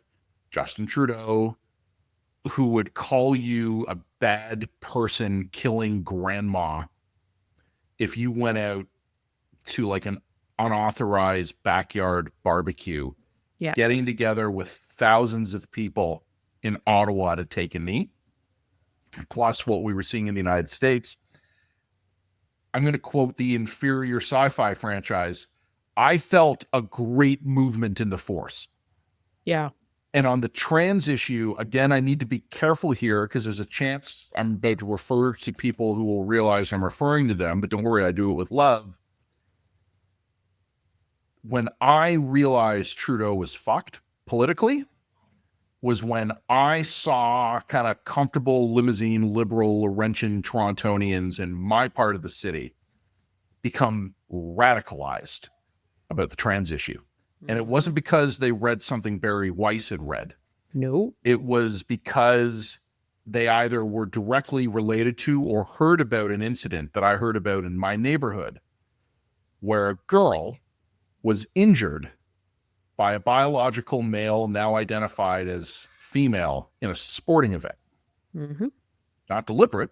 Justin Trudeau, who would call you a bad person killing grandma if you went out to like an unauthorized backyard barbecue, getting together with thousands of people in Ottawa to take a knee, plus what we were seeing in the United States. I'm going to quote the inferior sci-fi franchise. I felt a great movement in the force. Yeah. And on the trans issue, again, I need to be careful here because there's a chance I'm about to refer to people who will realize I'm referring to them, but don't worry, I do it with love. When I realized Trudeau was fucked politically was when I saw kind of comfortable limousine liberal Laurentian Torontonians in my part of the city become radicalized about the trans issue. And it wasn't because they read something Barry Weiss had read. No. It was because they either were directly related to or heard about an incident that I heard about in my neighborhood where a girl was injured by a biological male now identified as female in a sporting event. Mm-hmm. Not deliberate,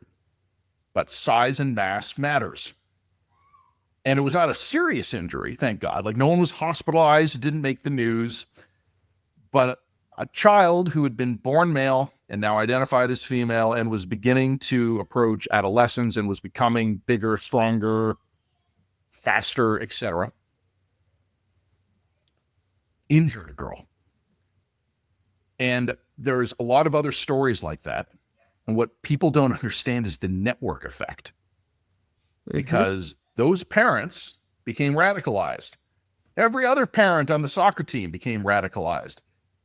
but size and mass matters. And it was not a serious injury, thank God. Like no one was hospitalized, it didn't make the news. But a child who had been born male and now identified as female and was beginning to approach adolescence and was becoming bigger, stronger, faster, etc., injured a girl. And there's a lot of other stories like that. And what people don't understand is the network effect. Because those parents became radicalized. Every other parent on the soccer team became radicalized.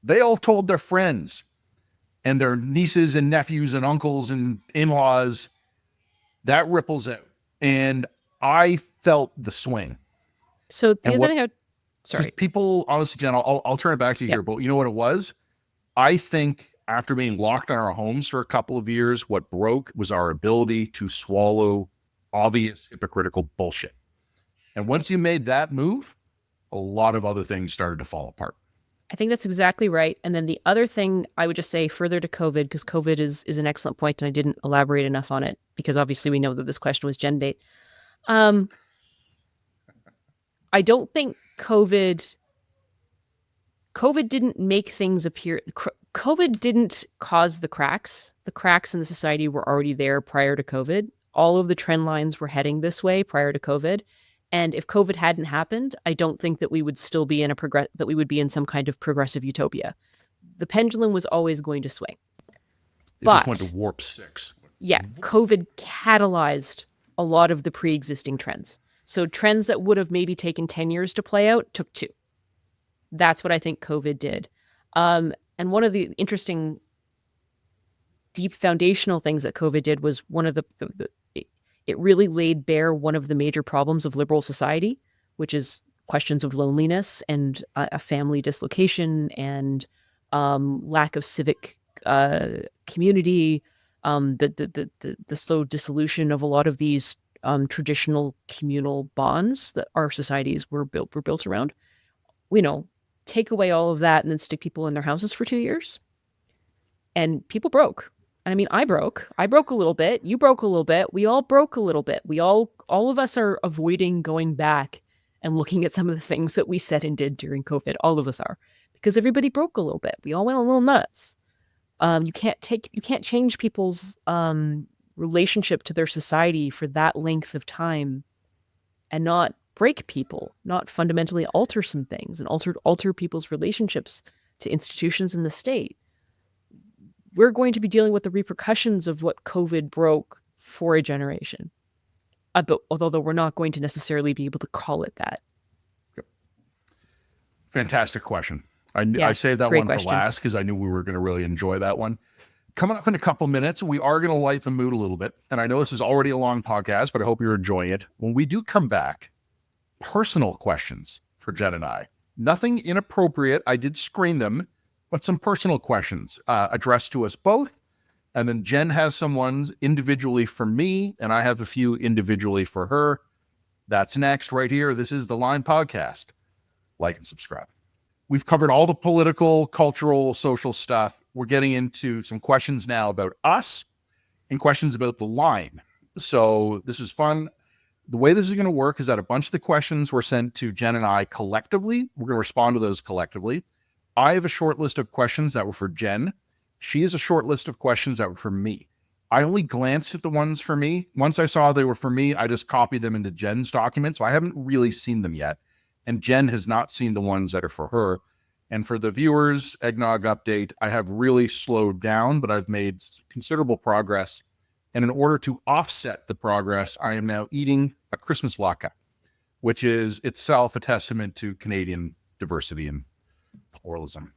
They all told their friends and their nieces and nephews and uncles and in-laws. That ripples out. And I felt the swing. So the other thing sorry. People, honestly, Jen, I'll turn it back to you here, but you know what it was? I think after being locked in our homes for a couple of years, what broke was our ability to swallow obvious hypocritical bullshit. And once you made that move, a lot of other things started to fall apart. I think that's exactly right. And then the other thing I would just say further to COVID, because COVID is an excellent point and I didn't elaborate enough on it because obviously we know that this question was gen bait. I don't think COVID didn't make things appear. COVID didn't cause the cracks. The cracks in the society were already there prior to COVID. All of the trend lines were heading this way prior to COVID. And if COVID hadn't happened, I don't think that we would still be in that we would be in some kind of progressive utopia. The pendulum was always going to swing. It just went to warp 6. Yeah, COVID catalyzed a lot of the pre-existing trends. So trends that would have maybe taken 10 years to play out took 2. That's what I think COVID did. And one of the interesting deep foundational things that COVID did was one of it really laid bare one of the major problems of liberal society, which is questions of loneliness and a family dislocation and lack of civic community, the slow dissolution of a lot of these traditional communal bonds that our societies were built around. Take away all of that and then stick people in their houses for 2 years, and people broke. I mean, I broke a little bit. You broke a little bit. We all broke a little bit. All of us are avoiding going back and looking at some of the things that we said and did during COVID. All of us are, because everybody broke a little bit. We all went a little nuts. You can't change people's relationship to their society for that length of time and not break people, not fundamentally alter some things and alter people's relationships to institutions in the state. We're going to be dealing with the repercussions of what COVID broke for a generation. But although we're not going to necessarily be able to call it that. Fantastic question. I saved that one for last because I knew we were going to really enjoy that one. Coming up in a couple minutes, we are going to light the mood a little bit. And I know this is already a long podcast, but I hope you're enjoying it. When we do come back, personal questions for Jen and I. Nothing inappropriate. I did screen them, but some personal questions addressed to us both. And then Jen has some ones individually for me, and I have a few individually for her. That's next right here. This is the Line Podcast. Like and subscribe. We've covered all the political, cultural, social stuff. We're getting into some questions now about us and questions about the line. So this is fun. The way this is going to work is that a bunch of the questions were sent to Jen and I collectively. We're going to respond to those collectively. I have a short list of questions that were for Jen. She has a short list of questions that were for me. I only glanced at the ones for me. Once I saw they were for me, I just copied them into Jen's document. So I haven't really seen them yet. And Jen has not seen the ones that are for her. And for the viewers, eggnog update, I have really slowed down, but I've made considerable progress. And in order to offset the progress, I am now eating a Christmas latke, which is itself a testament to Canadian diversity and pluralism.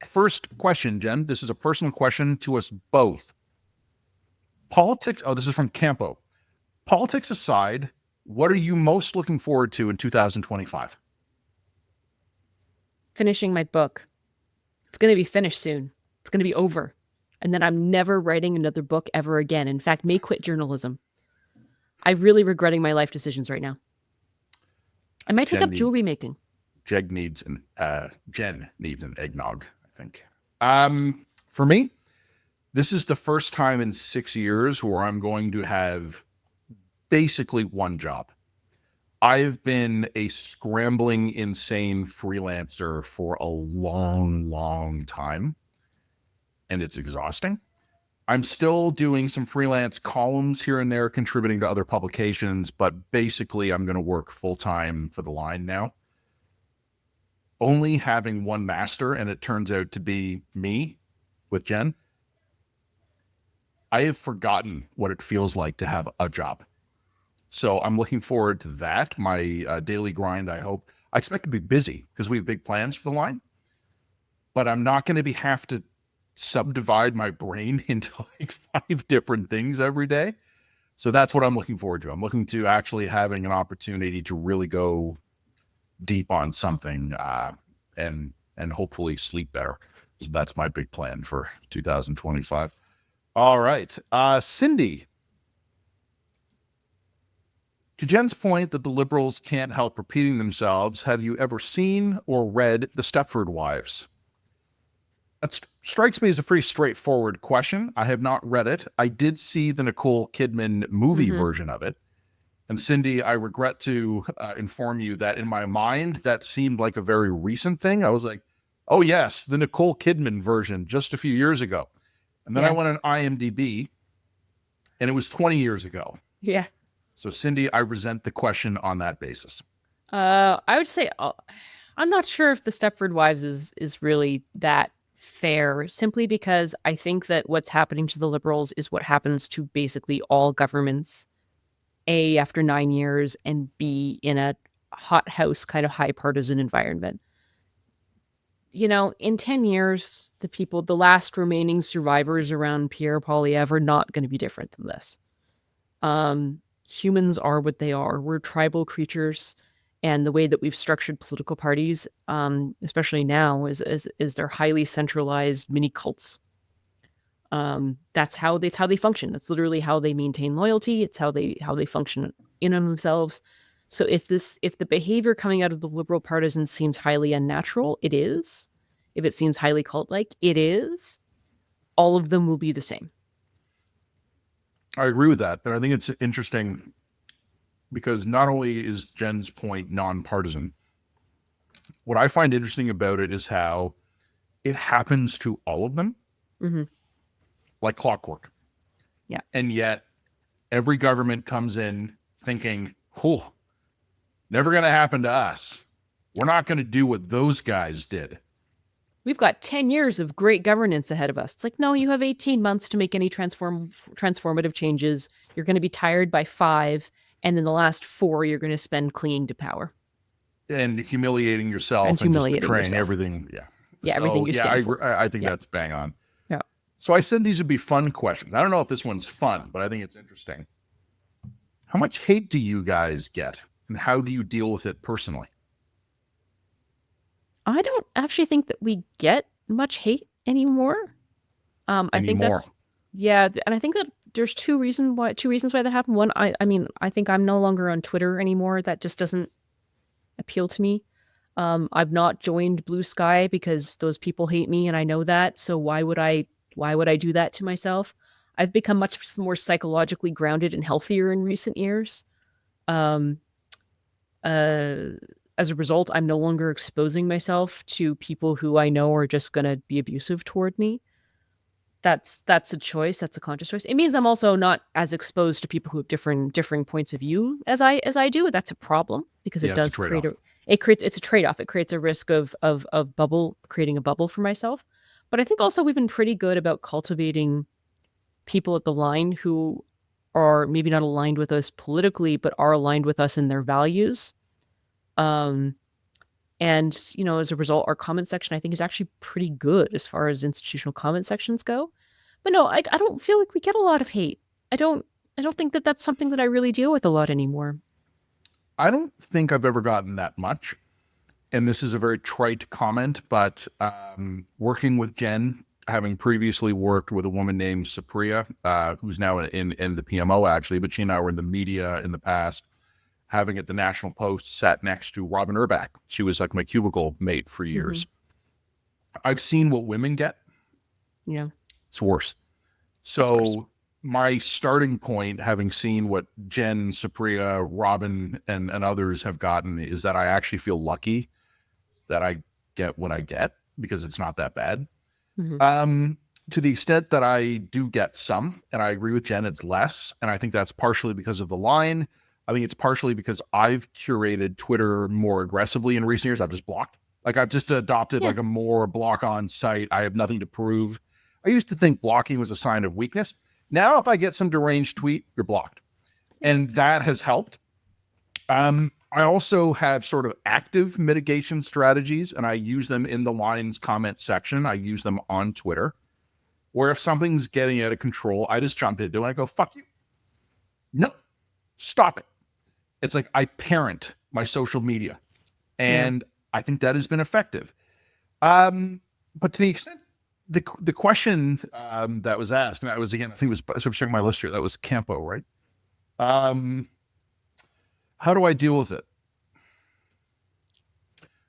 First question, Jen. This is a personal question to us both. Politics. Oh, this is from Campo. Politics aside, what are you most looking forward to in 2025? Finishing my book. It's going to be finished soon. It's going to be over. And then I'm never writing another book ever again. In fact, may quit journalism. I'm really regretting my life decisions right now. I might take up jewelry making. Jen needs an eggnog, I think. For me, this is the first time in 6 years where I'm going to have basically one job. I've been a scrambling, insane freelancer for a long, long time, and it's exhausting. I'm still doing some freelance columns here and there, contributing to other publications, but basically I'm going to work full-time for the Line now. Only having one master, and it turns out to be me with Jen, I have forgotten what it feels like to have a job. So I'm looking forward to that. My daily grind, I hope. I expect to be busy because we have big plans for the Line, but I'm not going to have to subdivide my brain into like 5 different things every day. So that's what I'm looking forward to. I'm looking to actually having an opportunity to really go deep on something and hopefully sleep better. So that's my big plan for 2025. All right. Cindy, to Jen's point that the Liberals can't help repeating themselves, have you ever seen or read The Stepford Wives? That strikes me as a pretty straightforward question. I have not read it. I did see the Nicole Kidman movie version of it. And Cindy, I regret to inform you that in my mind, that seemed like a very recent thing. I was like, oh yes, the Nicole Kidman version just a few years ago. And then I went on IMDb and it was 20 years ago. Yeah. So Cindy, I resent the question on that basis. I would say, I'm not sure if The Stepford Wives is really that fair, simply because I think that what's happening to the Liberals is what happens to basically all governments. A, after 9 years, and B, in a hothouse kind of high partisan environment. You know, in 10 years, the last remaining survivors around Pierre Poilievre are not going to be different than this. Humans are what they are. We're tribal creatures, And the way that we've structured political parties, especially now, is they're highly centralized mini cults. That's how they function. That's literally how they maintain loyalty. It's how they function in on themselves. So if the behavior coming out of the Liberal partisans seems highly unnatural, it is. If it seems highly cult-like, it is. All of them will be the same. I agree with that. But I think it's interesting because not only is Jen's point nonpartisan, what I find interesting about it is how it happens to all of them, like clockwork. Yeah. And yet every government comes in thinking, "Oh, never going to happen to us. We're not going to do what those guys did. We've got 10 years of great governance ahead of us." It's like, no, you have 18 months to make any transformative changes. You're going to be tired by 5. And then the last 4, you're going to spend clinging to power. And humiliating yourself and just betraying everything. Yeah. Yeah, everything you stand for. I think that's bang on. Yeah. So I said these would be fun questions. I don't know if this one's fun, but I think it's interesting. How much hate do you guys get? And how do you deal with it personally? I don't actually think that we get much hate anymore. I think that's, yeah. And I think that there's two reasons why that happened. One, I mean, I think I'm no longer on Twitter anymore. That just doesn't appeal to me. I've not joined Blue Sky because those people hate me and I know that. So why would I do that to myself? I've become much more psychologically grounded and healthier in recent years. As a result, I'm no longer exposing myself to people who I know are just going to be abusive toward me. That's a choice. That's a conscious choice. It means I'm also not as exposed to people who have differing points of view as I do. That's a problem because it does create it's a trade-off. It creates a risk of creating a bubble for myself. But I think also we've been pretty good about cultivating people at the line who are maybe not aligned with us politically, but are aligned with us in their values. And, as a result, our comment section, I think, is actually pretty good as far as institutional comment sections go. But no, I don't feel like we get a lot of hate. I don't think that that's something that I really deal with a lot anymore. I don't think I've ever gotten that much. And this is a very trite comment, but working with Jen, having previously worked with a woman named Supriya, who's now in the PMO actually, but she and I were in the media in the past, having at the National Post sat next to Robin Urbach. She was like my cubicle mate for years. I've seen what women get. Yeah. It's worse. So my starting point, having seen what Jen, Supriya, Robin, and others have gotten, is that I actually feel lucky that I get what I get because it's not that bad. To the extent that I do get some, and I agree with Jen, it's less. And I think that's partially because of the line. I think it's partially because I've curated Twitter more aggressively in recent years. I've just blocked. Like I've just adopted like a more block on site. I have nothing to prove. I used to think blocking was a sign of weakness. Now, if I get some deranged tweet, you're blocked. And that has helped. I also have sort of active mitigation strategies, and I use them in the Line's comment section. I use them on Twitter, where if something's getting out of control, I just jump into it and I go, "Fuck you. No, stop it." It's like I parent my social media, and I think that has been effective. But to the extent, the question that was asked, and that was, again, I think it was, so I'm checking my list here, that was Campo, right? How do I deal with it?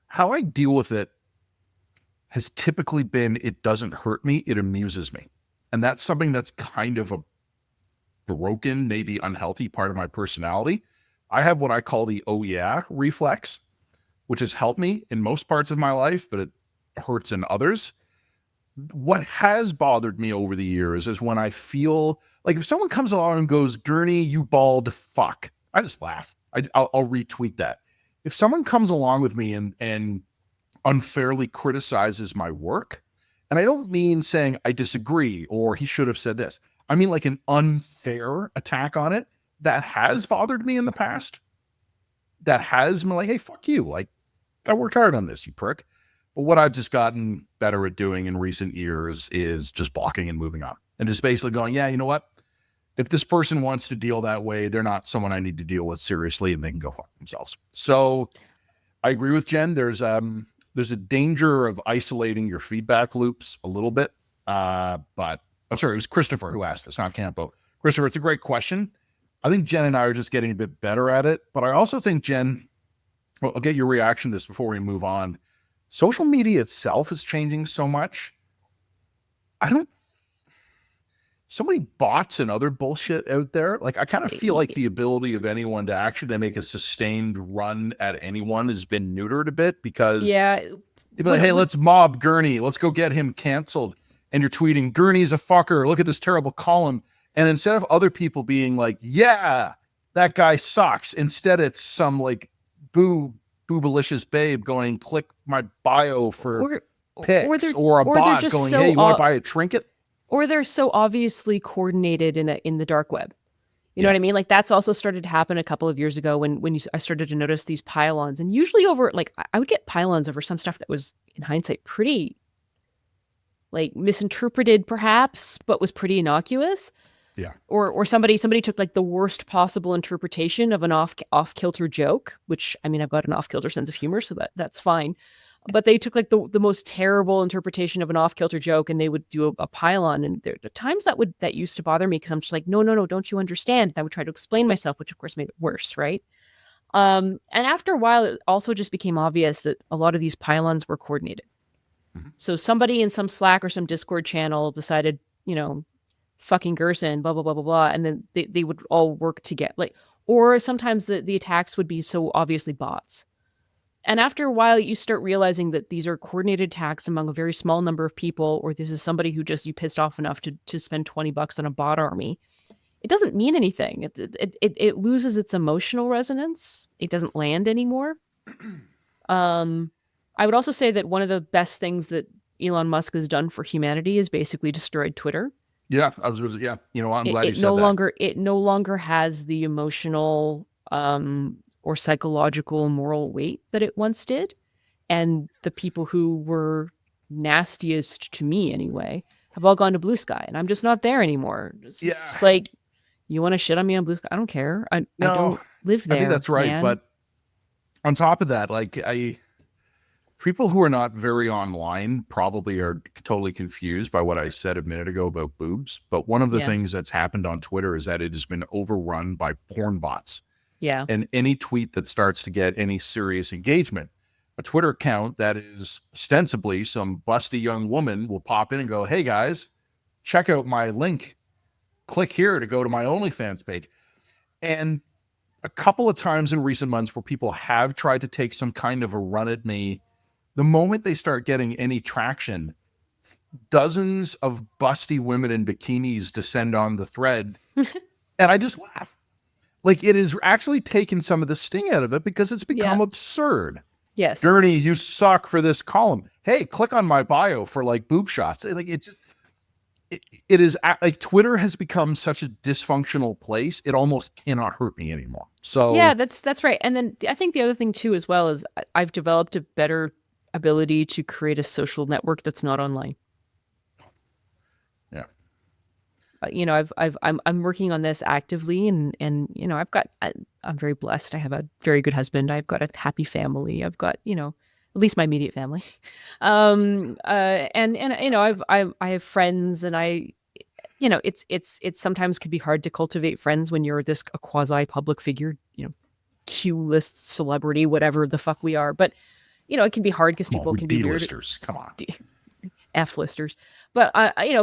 How I deal with it has typically been, it doesn't hurt me, it amuses me. And that's something that's kind of a broken, maybe unhealthy part of my personality. I have what I call the "oh yeah" reflex, which has helped me in most parts of my life, but it hurts in others. What has bothered me over the years is when I feel like if someone comes along and goes, "Gurney, you bald fuck," I just laugh. I'll retweet that. If someone comes along with me and unfairly criticizes my work, and I don't mean saying I disagree or he should have said this, I mean like an unfair attack on it, that has bothered me in the past. That has been like, "Hey, fuck you. Like, I worked hard on this, you prick." But what I've just gotten better at doing in recent years is just blocking and moving on. And just basically going, "Yeah, you know what? if this person wants to deal that way, they're not someone I need to deal with seriously, and they can go fuck themselves. So I agree with Jen. There's a danger of isolating your feedback loops a little bit. But I'm sorry, it was Christopher who asked this, not Campo. Christopher, it's a great question. I think Jen and I are just getting a bit better at it. But I also think, Jen, well, I'll get your reaction to this before we move on. Social media itself is changing so much. So many bots and other bullshit out there. Like, I kind of feel like the ability of anyone to actually make a sustained run at anyone has been neutered a bit, because they'd be like, hey, let's mob Gurney. Let's go get him canceled. And you're tweeting, Gurney's a fucker. Look at this terrible column. And instead of other people being like, yeah, that guy sucks, instead it's some like boobalicious babe going, click my bio for pics, or a bot going, hey, you want to buy a trinket? Or they're so obviously coordinated in the dark web. You know what I mean? Like, that's also started to happen a couple of years ago when I started to notice these pylons, and usually over, like, I would get pylons over some stuff that was in hindsight pretty like misinterpreted perhaps, but was pretty innocuous. Yeah. Or somebody took like the worst possible interpretation of an off kilter joke, which, I mean, I've got an off kilter sense of humor, so that's fine. But they took like the most terrible interpretation of an off kilter joke, and they would do a pylon. And there are times that used to bother me, because I'm just like, no, don't you understand? And I would try to explain myself, which of course made it worse, right? And after a while, it also just became obvious that a lot of these pylons were coordinated. Mm-hmm. So somebody in some Slack or some Discord channel decided, fucking Gerson, blah, blah, blah, blah, blah. And then they would all work together. Like, or sometimes the attacks would be so obviously bots. And after a while, you start realizing that these are coordinated attacks among a very small number of people, or this is somebody who just you pissed off enough to spend $20 on a bot army. It doesn't mean anything. It loses its emotional resonance. It doesn't land anymore. I would also say that one of the best things that Elon Musk has done for humanity is basically destroyed Twitter. Yeah, I'm glad you said that. It no longer has the emotional or psychological moral weight that it once did. And the people who were nastiest to me anyway have all gone to Blue Sky, and I'm just not there anymore. It's just like, you want to shit on me on Blue Sky? I don't care. I don't live there. I think that's right. Man. But on top of that, like, people who are not very online probably are totally confused by what I said a minute ago about boobs. But one of the things that's happened on Twitter is that it has been overrun by porn bots. Yeah. And any tweet that starts to get any serious engagement, a Twitter account that is ostensibly some busty young woman will pop in and go, hey guys, check out my link. Click here to go to my OnlyFans page. And a couple of times in recent months where people have tried to take some kind of a run at me, the moment they start getting any traction, dozens of busty women in bikinis descend on the thread. And I just laugh. Like, it has actually taken some of the sting out of it, because it's become absurd. Yes. Gurney, you suck for this column. Hey, click on my bio for like boob shots. Like, it is like, Twitter has become such a dysfunctional place. It almost cannot hurt me anymore. So yeah, that's right. And then I think the other thing too, as well, is I've developed a better ability to create a social network that's not online. Yeah. I'm working on this actively, and I'm very blessed. I have a very good husband. I've got a happy family. I've got, at least my immediate family. I have friends, and it's sometimes can be hard to cultivate friends when you're a quasi public figure, Q list celebrity, whatever the fuck we are. But it can be hard because people can be weird. D-listers. Come on. F-listers. But,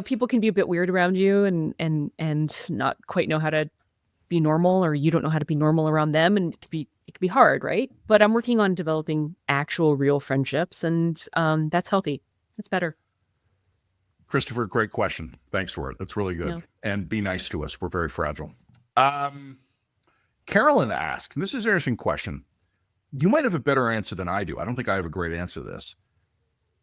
people can be a bit weird around you and not quite know how to be normal, or you don't know how to be normal around them. And it can be hard, right? But I'm working on developing actual real friendships, and that's healthy. That's better. Christopher, great question. Thanks for it. That's really good. No. And be nice to us. We're very fragile. Carolyn asks, and this is an interesting question. You might have a better answer than I do. I don't think I have a great answer to this.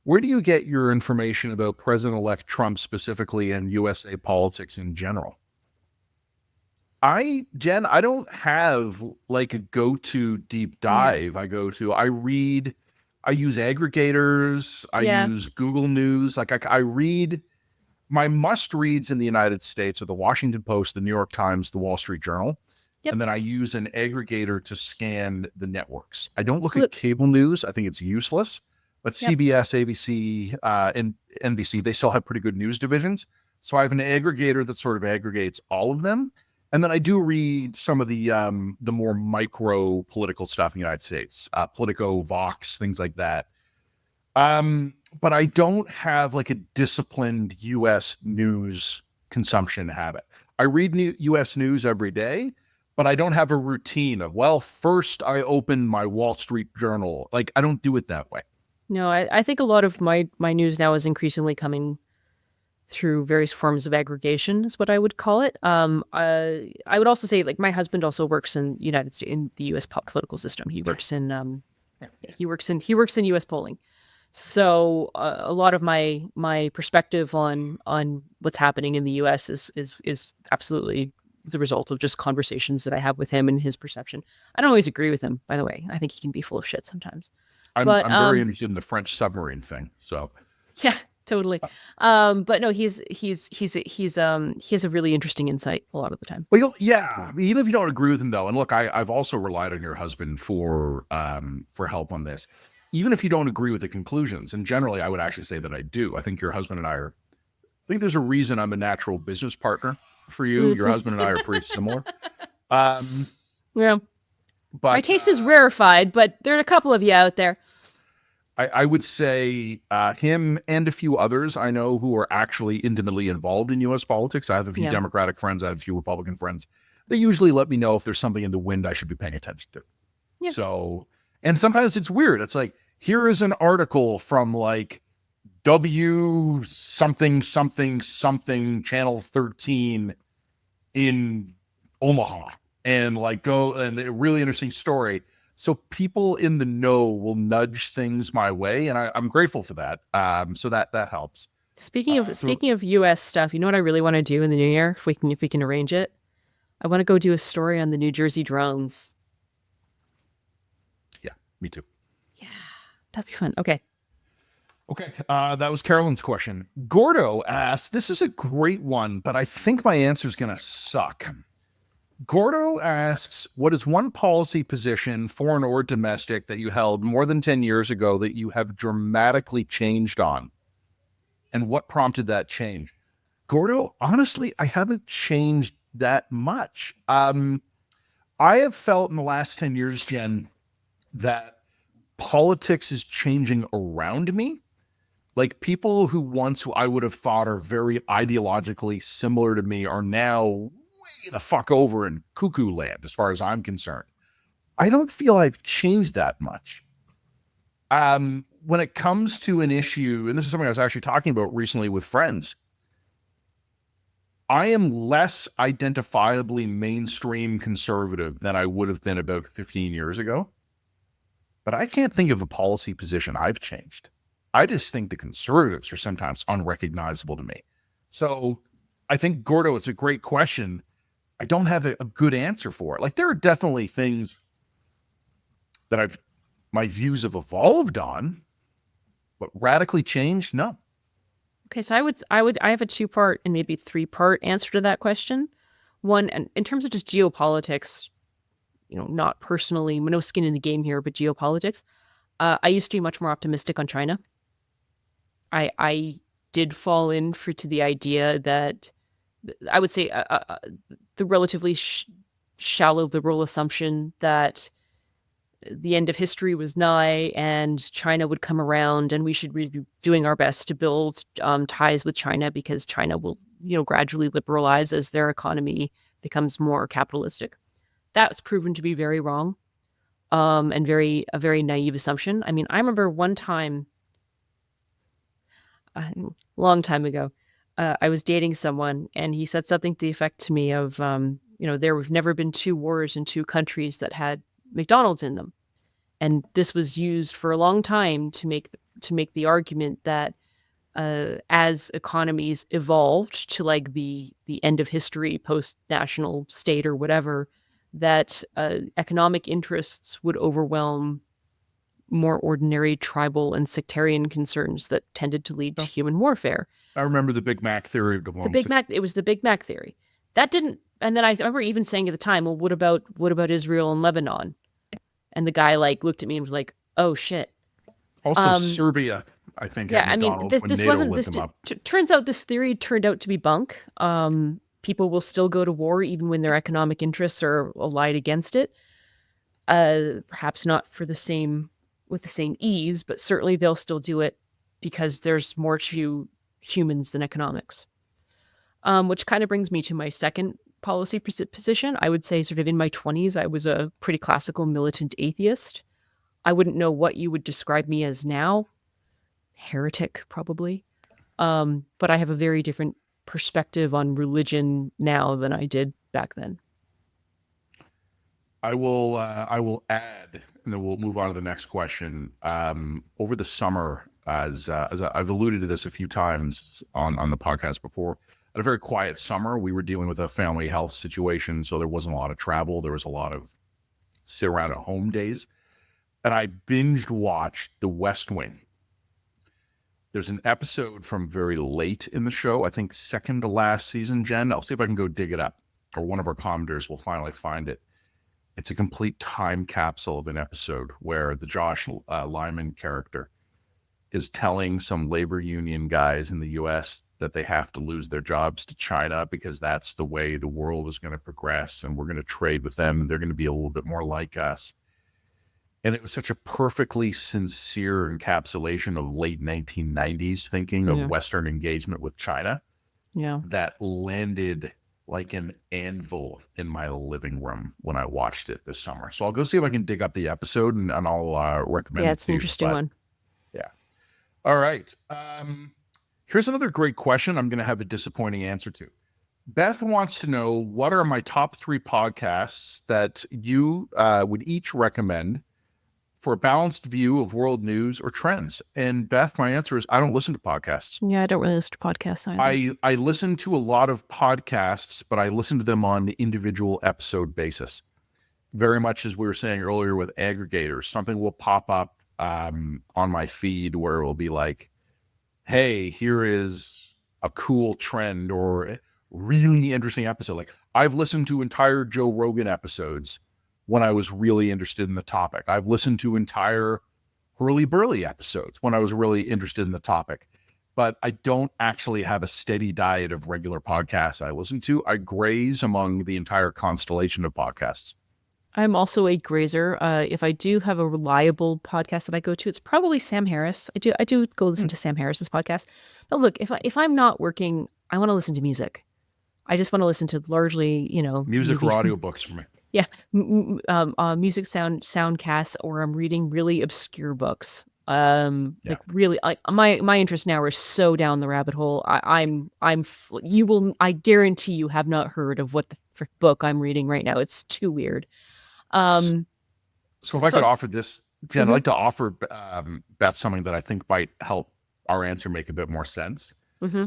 Where do you get your information about President-elect Trump specifically and USA politics in general? Jen, I don't have like a go-to deep dive. I use aggregators. I use Google News. Like, I read my must reads in the United States are the Washington Post, the New York Times, the Wall Street Journal. Yep. And then I use an aggregator to scan the networks. I don't look at cable news. I think it's useless. But CBS, ABC, and NBC, they still have pretty good news divisions. So I have an aggregator that sort of aggregates all of them. And then I do read some of the more micro political stuff in the United States, Politico, Vox, things like that. But I don't have like a disciplined U.S. news consumption habit. I read U.S. news every day, but I don't have a routine of, well, first I open my Wall Street Journal. Like, I don't do it that way. No, I think a lot of my news now is increasingly coming through various forms of aggregation, is what I would call it. I would also say, like, my husband also works in the U.S. political system. He works in he works in U.S. polling. So a lot of my perspective on what's happening in the U.S. is absolutely the result of just conversations that I have with him and his perception. I don't always agree with him, by the way. I think he can be full of shit sometimes. I'm very interested in the French submarine thing. So yeah, totally. But no, he has a really interesting insight a lot of the time. Well, yeah, even if you don't agree with him, though, and look, I've also relied on your husband for help on this. Even if you don't agree with the conclusions, and generally I would actually say that I do. I think your husband and I I think there's a reason I'm a natural business partner for you. Your husband and I are pretty similar. Yeah. But my taste is rarefied, but there are a couple of you out there. I would say him and a few others I know who are actually intimately involved in U.S. politics. I have a few Democratic friends. I have a few Republican friends. They usually let me know if there's something in the wind I should be paying attention to. Yeah. So, and sometimes it's weird. It's like, here is an article from like W something, something, something, channel 13 in Omaha, and like and a really interesting story. So people in the know will nudge things my way, and I'm grateful for that. So that helps. Speaking of U.S. stuff, you know what I really want to do in the new year, if we can arrange it? I want to go do a story on the New Jersey drones. Yeah, me too. Yeah, that'd be fun. Okay. That was Carolyn's question. Gordo asked, this is a great one, but I think my answer is going to suck. Gordo asks, what is one policy position, foreign or domestic, that you held more than 10 years ago that you have dramatically changed on? And what prompted that change? Gordo, honestly, I haven't changed that much. I have felt in the last 10 years, Jen, that politics is changing around me. Like, people who once I would have thought are very ideologically similar to me are now way the fuck over in cuckoo land, as far as I'm concerned. I don't feel I've changed that much. When it comes to an issue, and this is something I was actually talking about recently with friends, I am less identifiably mainstream conservative than I would have been about 15 years ago. But I can't think of a policy position I've changed. I just think the conservatives are sometimes unrecognizable to me. So I think, Gordo, it's a great question. I don't have a good answer for it. Like, there are definitely things that my views have evolved on, but radically changed, no. Okay, so I have a 2-part and maybe 3-part answer to that question. One, and in terms of just geopolitics, not personally, no skin in the game here, but geopolitics, I used to be much more optimistic on China. I did fall in to the idea that I would say the relatively shallow liberal assumption that the end of history was nigh and China would come around, and we should be doing our best to build ties with China, because China will, gradually liberalize as their economy becomes more capitalistic. That's proven to be very wrong, and a very naive assumption. I mean, I remember one time, a long time ago, I was dating someone, and he said something to the effect to me of, there have never been 2 wars in 2 countries that had McDonald's in them. And this was used for a long time to make the argument that as economies evolved to like the end of history, post-national state or whatever, that economic interests would overwhelm more ordinary tribal and sectarian concerns that tended to lead to human warfare. I remember the Big Mac theory of diplomacy. It was the Big Mac theory. That didn't, and then I remember even saying at the time, well, what about Israel and Lebanon? And the guy like looked at me and was like, oh shit. Also Serbia, I think, yeah, had McDonald's when this NATO wasn't, lit them up. Turns out this theory turned out to be bunk. People will still go to war even when their economic interests are allied against it. Perhaps not with the same ease, but certainly they'll still do it because there's more to humans than economics. Which kind of brings me to my second policy position. I would say sort of in my 20s, I was a pretty classical militant atheist. I wouldn't know what you would describe me as now. Heretic, probably. But I have a very different perspective on religion now than I did back then. I will add, and then we'll move on to the next question. Over the summer, as I've alluded to this a few times on the podcast before, at a very quiet summer, we were dealing with a family health situation, so there wasn't a lot of travel. There was a lot of sit around at home days. And I binged watched The West Wing. There's an episode from very late in the show, I think second to last season, Jen. I'll see if I can go dig it up, or one of our commenters will finally find it. It's a complete time capsule of an episode where the Josh Lyman character is telling some labor union guys in the U.S. that they have to lose their jobs to China because that's the way the world is going to progress, and we're going to trade with them. They're going to be a little bit more like us. And it was such a perfectly sincere encapsulation of late 1990s thinking of Western engagement with China that landed like an anvil in my living room when I watched it this summer. So I'll go see if I can dig up the episode and I'll recommend it. Yeah, it's an interesting one. Yeah. All right. Here's another great question I'm going to have a disappointing answer to. Beth wants to know, what are my top 3 podcasts that you would each recommend for a balanced view of world news or trends? And Beth, my answer is I don't listen to podcasts. Yeah, I don't really listen to podcasts either. I listen to a lot of podcasts, but I listen to them on the individual episode basis. Very much as we were saying earlier with aggregators, something will pop up on my feed where it will be like, hey, here is a cool trend or a really interesting episode. Like I've listened to entire Joe Rogan episodes when I was really interested in the topic. I've listened to entire Hurly Burly episodes when I was really interested in the topic. But I don't actually have a steady diet of regular podcasts I listen to. I graze among the entire constellation of podcasts. I'm also a grazer. If I do have a reliable podcast that I go to, it's probably Sam Harris. I do go listen to Sam Harris's podcast. But look, if I'm not working, I want to listen to music. I just want to listen to largely, music or audiobooks for me. Yeah, music soundcasts, or I'm reading really obscure books. Like really, my interests now are so down the rabbit hole. I guarantee you have not heard of what the frick book I'm reading right now. It's too weird. So if I could offer this, Jen, I'd like to offer Beth something that I think might help our answer make a bit more sense. Mm-hmm.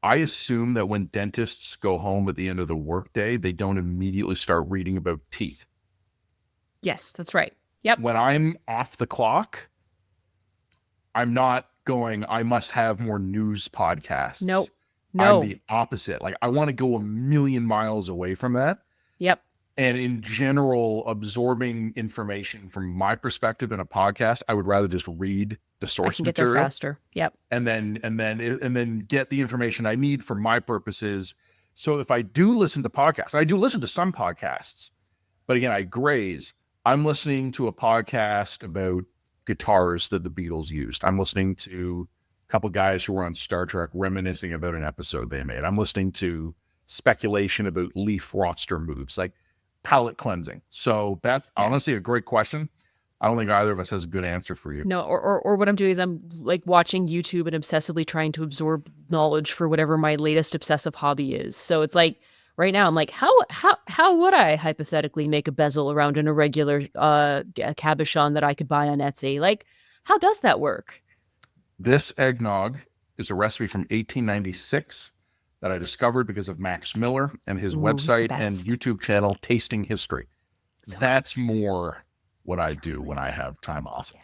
I assume that when dentists go home at the end of the workday, they don't immediately start reading about teeth. Yes, that's right. Yep. When I'm off the clock, I'm not going, I must have more news podcasts. No. I'm the opposite. Like I want to go a million miles away from that. Yep. And in general, absorbing information from my perspective in a podcast, I would rather just read the source material. Get there faster. Yep. And then get the information I need for my purposes. So if I do listen to podcasts, I do listen to some podcasts, but again, I graze. I'm listening to a podcast about guitars that the Beatles used. I'm listening to a couple guys who were on Star Trek reminiscing about an episode they made. I'm listening to speculation about Leaf roster moves, like palate cleansing. So Beth, honestly, a great question. I don't think either of us has a good answer for you. No, or what I'm doing is I'm like watching YouTube and obsessively trying to absorb knowledge for whatever my latest obsessive hobby is. So it's like right now I'm like, how would I hypothetically make a bezel around an irregular cabochon that I could buy on Etsy? Like, how does that work? This eggnog is a recipe from 1896 that I discovered because of Max Miller and his website and YouTube channel, Tasting History. So that's more what I do when I have time off. Yeah.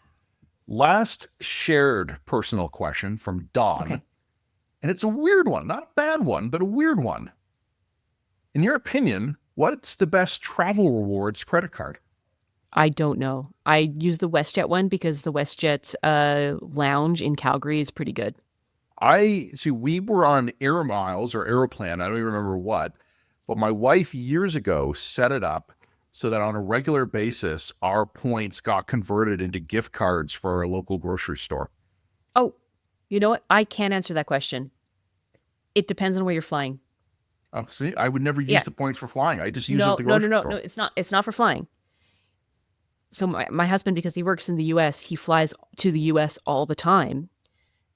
Last shared personal question from Dawn. And it's a weird one, not a bad one, but a weird one. In your opinion, what's the best travel rewards credit card? I don't know. I use the WestJet one because the WestJet lounge in Calgary is pretty good. We were on Air Miles or Aeroplan, I don't even remember what, but my wife years ago set it up so that on a regular basis, our points got converted into gift cards for our local grocery store. Oh, you know what? I can't answer that question. It depends on where you're flying. Oh, see, I would never use the points for flying. I just use it at the No, grocery store. no. It's not for flying. So my husband, because he works in the U.S., he flies to the U.S. all the time.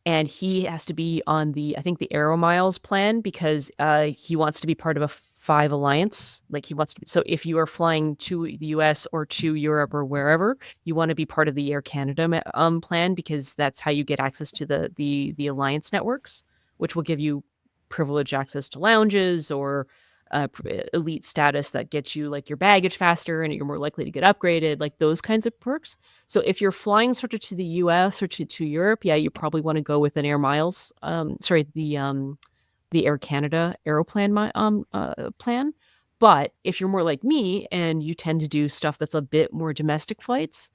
And he has to be on the Aero Miles plan because he wants to be part of a 5 alliance. Like he wants to. So if you are flying to the U.S. or to Europe or wherever, you want to be part of the Air Canada plan because that's how you get access to the alliance networks, which will give you privileged access to lounges or elite status that gets you like your baggage faster and you're more likely to get upgraded, like those kinds of perks. So if you're flying sort of to the US or to Europe, yeah, you probably want to go with an Air Miles, the Air Canada Aeroplan plan. But if you're more like me and you tend to do stuff that's a bit more domestic flights,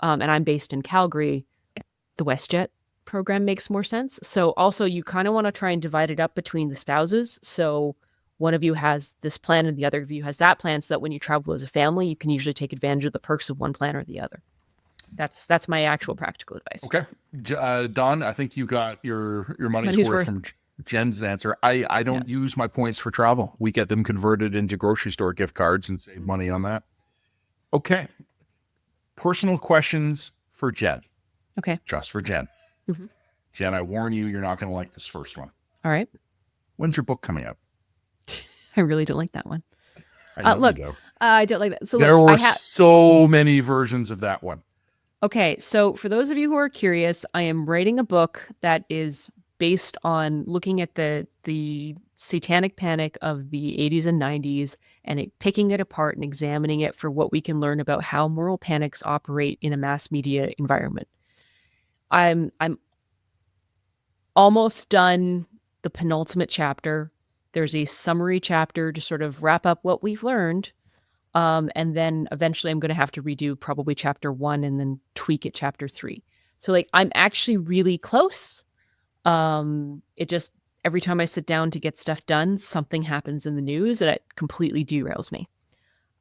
and I'm based in Calgary, the WestJet program makes more sense. So also you kind of want to try and divide it up between the spouses. So one of you has this plan and the other of you has that plan so that when you travel as a family, you can usually take advantage of the perks of one plan or the other. That's my actual practical advice. Okay. Don, I think you got your money's worth from Jen's answer. I don't use my points for travel. We get them converted into grocery store gift cards and save money on that. Okay. Personal questions for Jen. Okay. Just for Jen. Mm-hmm. Jen, I warn you, you're not going to like this first one. All right. When's your book coming out? I really don't like that one. Look, I don't like that. So there were so many versions of that one. Okay, so for those of you who are curious, I am writing a book that is based on looking at the satanic panic of the 80s and 90s and picking it apart and examining it for what we can learn about how moral panics operate in a mass media environment. I'm almost done the penultimate chapter. There's a summary chapter to sort of wrap up what we've learned. And then eventually I'm going to have to redo probably chapter 1 and then tweak it chapter 3. So like I'm actually really close. It just every time I sit down to get stuff done, something happens in the news and it completely derails me.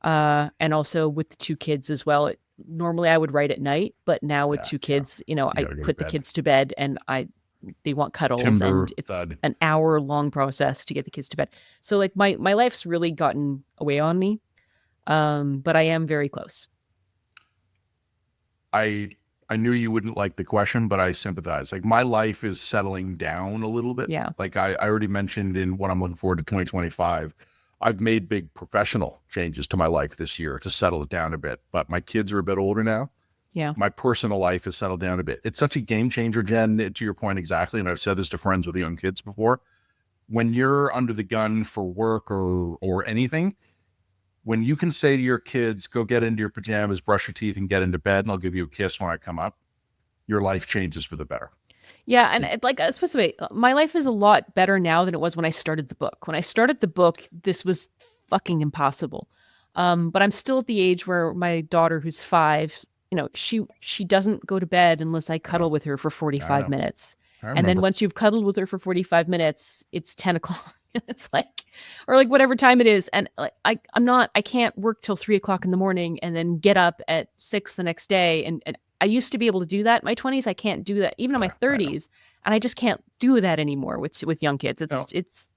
And also with the 2 kids as well. Normally I would write at night, but now with 2 kids, I put the kids to bed and they want cuddles and it's an hour-long process to get the kids to bed. So like my life's really gotten away on me. But I am very close. I knew you wouldn't like the question, but I sympathize. Like my life is settling down a little bit. Yeah. Like I already mentioned in what I'm looking forward to 2025, I've made big professional changes to my life this year to settle it down a bit, but my kids are a bit older now. Yeah. My personal life has settled down a bit. It's such a game changer, Jen, to your point exactly. And I've said this to friends with young kids before. When you're under the gun for work or anything, when you can say to your kids, go get into your pajamas, brush your teeth, and get into bed, and I'll give you a kiss when I come up, your life changes for the better. Yeah, and like especially my life is a lot better now than it was when I started the book. When I started the book, this was fucking impossible. But I'm still at the age where my daughter, who's 5, she doesn't go to bed unless I cuddle with her for 45 minutes. And then once you've cuddled with her for 45 minutes, it's 10 o'clock. It's like, or like whatever time it is. And like, I can't work till 3 o'clock in the morning and then get up at 6 the next day. And I used to be able to do that in my 20s. I can't do that even in my 30s. And I just can't do that anymore with young kids. It's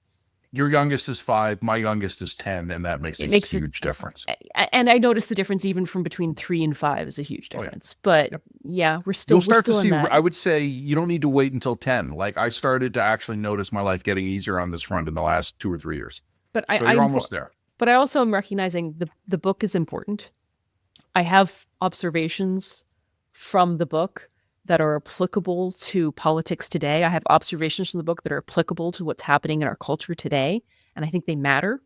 your youngest is 5, my youngest is 10, and that makes a huge difference. And I noticed the difference even from between 3 and 5 is a huge difference. But yeah, we're still. You'll start to see. I would say you don't need to wait until 10. Like I started to actually notice my life getting easier on this front in the last 2 or 3 years. But you're almost there. But I also am recognizing the book is important. I have observations from the book that are applicable to politics today. I have observations from the book that are applicable to what's happening in our culture today, and I think they matter.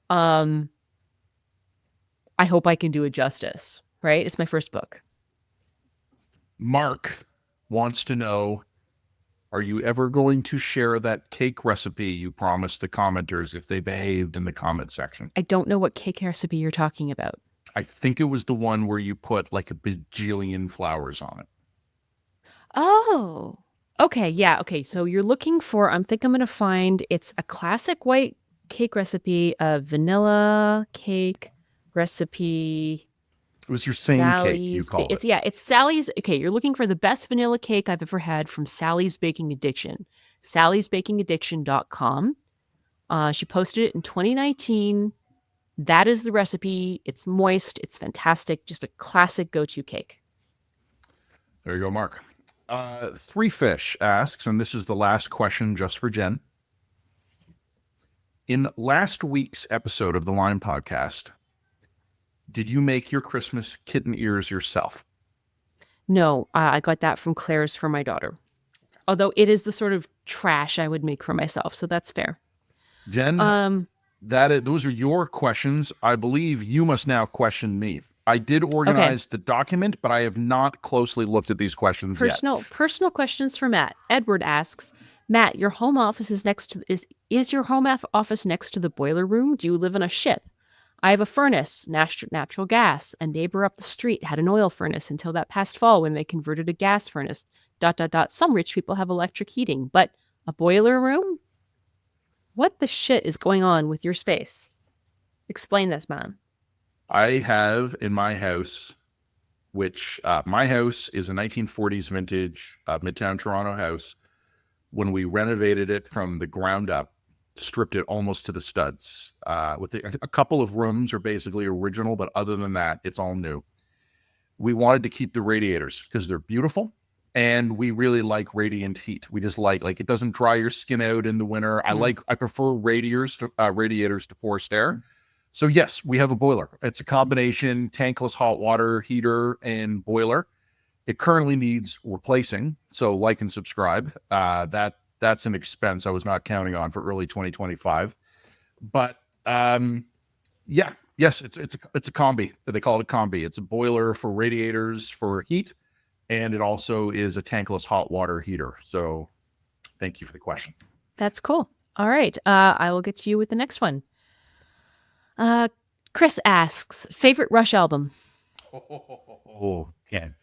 I hope I can do it justice, right? It's my first book. Mark wants to know, Are you ever going to share that cake recipe you promised the commenters if they behaved in the comment section? I don't know what cake recipe you're talking about. I think it was the one where you put like a bajillion flowers on it. Oh, okay. Yeah. Okay. So you're looking for, I'm going to find, it's a classic white cake recipe, a vanilla cake recipe. It was your same cake, you called it. It's Sally's. Okay. You're looking for the best vanilla cake I've ever had from Sally's Baking Addiction, sallysbakingaddiction.com. She posted it in 2019. That is the recipe. It's moist. It's fantastic. Just a classic go-to cake. There you go, Mark. Three Fish asks, and this is the last question just for Jen. In last week's episode of the Line Podcast, did you make your Christmas kitten ears yourself? No, I got that from Claire's for my daughter. Although it is the sort of trash I would make for myself, so that's fair. Jen, those are your questions. I believe you must now question me. I did organize the document, but I have not closely looked at these questions yet. Personal questions for Matt. Edward asks, Matt, your home office is your home office next to the boiler room? Do you live on a ship? I have a furnace, natural gas. A neighbor up the street had an oil furnace until that past fall when they converted a gas furnace. ... Some rich people have electric heating, but a boiler room? What the shit is going on with your space? Explain this, man. I have in my house, which my house is a 1940s vintage Midtown Toronto house. When we renovated it from the ground up, stripped it almost to the studs. With a couple of rooms are basically original, but other than that, it's all new. We wanted to keep the radiators because they're beautiful. And we really like radiant heat. We just like it doesn't dry your skin out in the winter. Mm. I prefer radiators to forced air. So yes, we have a boiler. It's a combination tankless hot water heater and boiler. It currently needs replacing. So like and subscribe. That's an expense I was not counting on for early 2025. But yes, it's a combi. They call it a combi. It's a boiler for radiators for heat. And it also is a tankless hot water heater. So thank you for the question. That's cool. All right. I will get to you with the next one. Chris asks, favorite Rush album? Ken.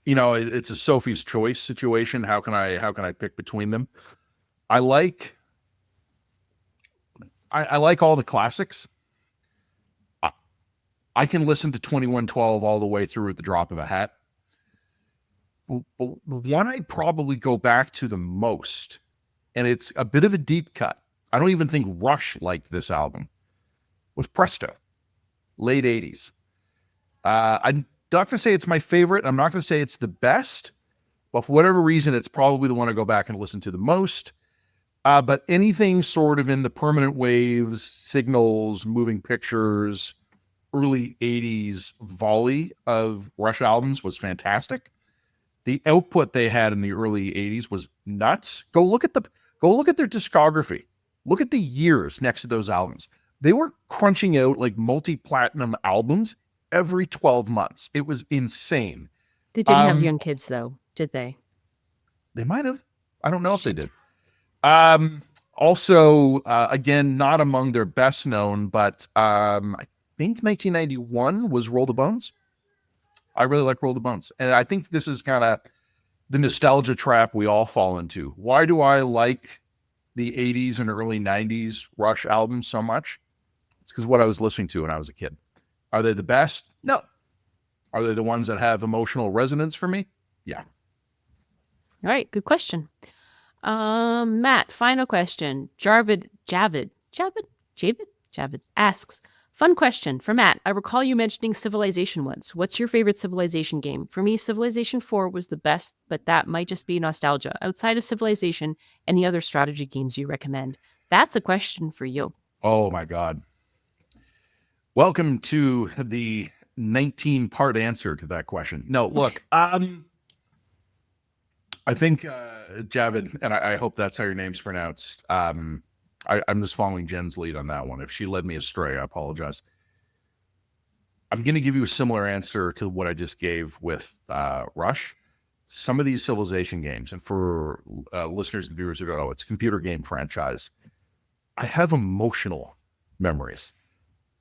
It's a Sophie's Choice situation. How can I pick between them? I like all the classics. I can listen to 2112 all the way through at the drop of a hat. But the one I'd probably go back to the most, and it's a bit of a deep cut. I don't even think Rush liked this album, was Presto, late 80s. I'm not going to say it's my favorite. I'm not going to say it's the best. But for whatever reason, it's probably the one I go back and listen to the most. But anything sort of in the Permanent Waves, Signals, Moving Pictures, early 80s volley of Rush albums was fantastic. The output they had in the early 80s was nuts. Go look at their discography. Look at the years next to those albums. They were crunching out like multi-platinum albums every 12 months. It was insane. They didn't have young kids though, did they? They might have. I don't know if they did. Also, again, not among their best known, but I think 1991 was Roll the Bones. I really like Roll the Bones. And I think this is kind of the nostalgia trap we all fall into. Why do I like the 80s and early 90s Rush albums so much? It's because what I was listening to when I was a kid. Are they the best? No. Are they the ones that have emotional resonance for me? Yeah. All right, good question. Matt, final question. Javid asks, fun question for Matt. I recall you mentioning Civilization once. What's your favorite Civilization game? For me, Civilization 4 was the best, but that might just be nostalgia. Outside of Civilization, any other strategy games you recommend? That's a question for you. Oh my God. Welcome to the 19-part answer to that question. No, look, I think Javid, and I hope that's how your name's pronounced. I'm just following Jen's lead on that one. If she led me astray, I apologize. I'm going to give you a similar answer to what I just gave with Rush. some of these Civilization games, and for listeners and viewers who don't know, it's a computer game franchise. I have emotional memories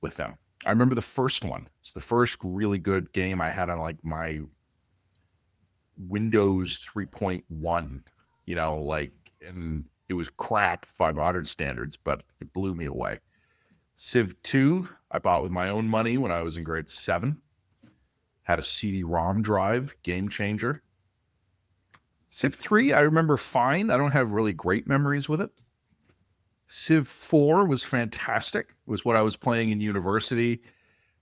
with them. I remember the first one. It's the first really good game I had on like my Windows 3.1, and it was crap by modern standards, but it blew me away. Civ 2, I bought with my own money when I was in grade 7. Had a CD-ROM drive, game changer. Civ 3, I remember fine. I don't have really great memories with it. Civ 4 was fantastic. It was what I was playing in university.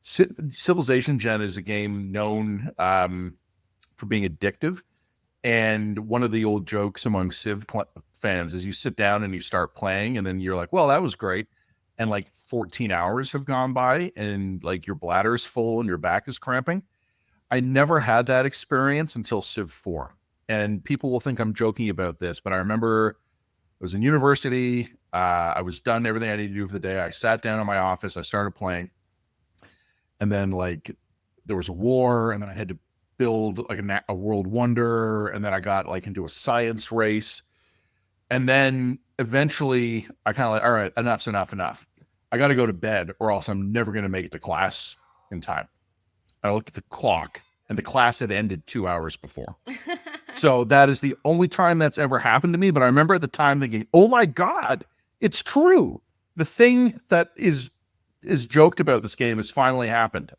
Civilization Gen is a game known for being addictive. And one of the old jokes among Civ fans is you sit down and you start playing, and then you're like, well, that was great. And like 14 hours have gone by, and like your bladder's full and your back is cramping. I never had that experience until Civ 4. And people will think I'm joking about this, but I remember I was in university. I was done everything I needed to do for the day. I sat down in my office. I started playing. And then like there was a war, and then I had to build like a world wonder. And then I got like into a science race. And then eventually I kind of like, all right, enough's enough. I got to go to bed or else I'm never going to make it to class in time. I looked at the clock and the class had ended 2 hours before. So that is the only time that's ever happened to me. But I remember at the time thinking, oh my God, it's true. The thing that is joked about this game has finally happened.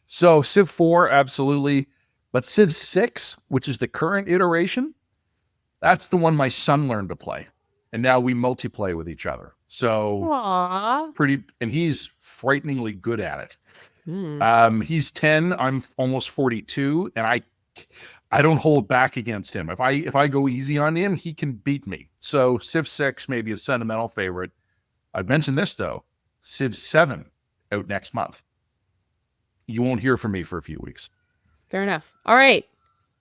So Civ 4, absolutely. But Civ 6, which is the current iteration, that's the one my son learned to play. And now we multiplay with each other. So Aww. And he's frighteningly good at it. He's 10, I'm almost 42, and I don't hold back against him. If I go easy on him, he can beat me. So Civ 6 may be a sentimental favorite. I'd mention this though, Civ 7 out next month. You won't hear from me for a few weeks. Fair enough. All right.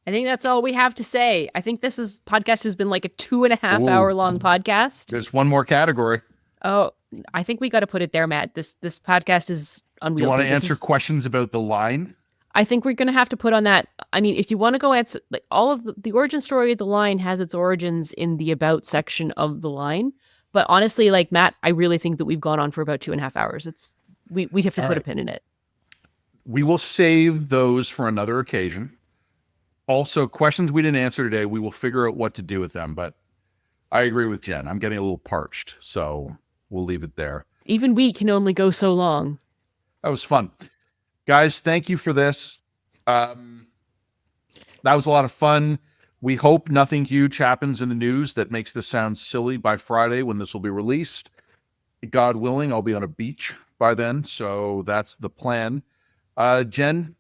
I think that's all we have to say. I think podcast has been like a 2.5 hour long podcast. There's one more category. Oh, I think we got to put it there, Matt. This podcast is unwieldy. You want to answer questions about the line? I think we're going to have to put on that. I mean, if you want to go answer, like all of the origin story of the line has its origins in the about section of the line. But honestly, like Matt, I really think that we've gone on for about 2.5 hours. We have to put a pin in it. We will save those for another occasion. Also, questions we didn't answer today, we will figure out what to do with them. But I agree with Jen. I'm getting a little parched, so we'll leave it there. Even we can only go so long. That was fun. Guys, thank you for this. That was a lot of fun. We hope nothing huge happens in the news that makes this sound silly by Friday when this will be released. God willing, I'll be on a beach by then, so that's the plan. Jen,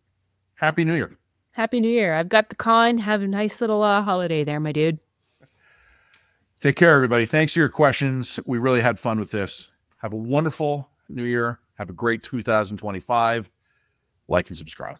Happy New Year. Happy New Year. I've got the con. Have a nice little holiday there, my dude. Take care, everybody. Thanks for your questions. We really had fun with this. Have a wonderful New Year. Have a great 2025. Like and subscribe.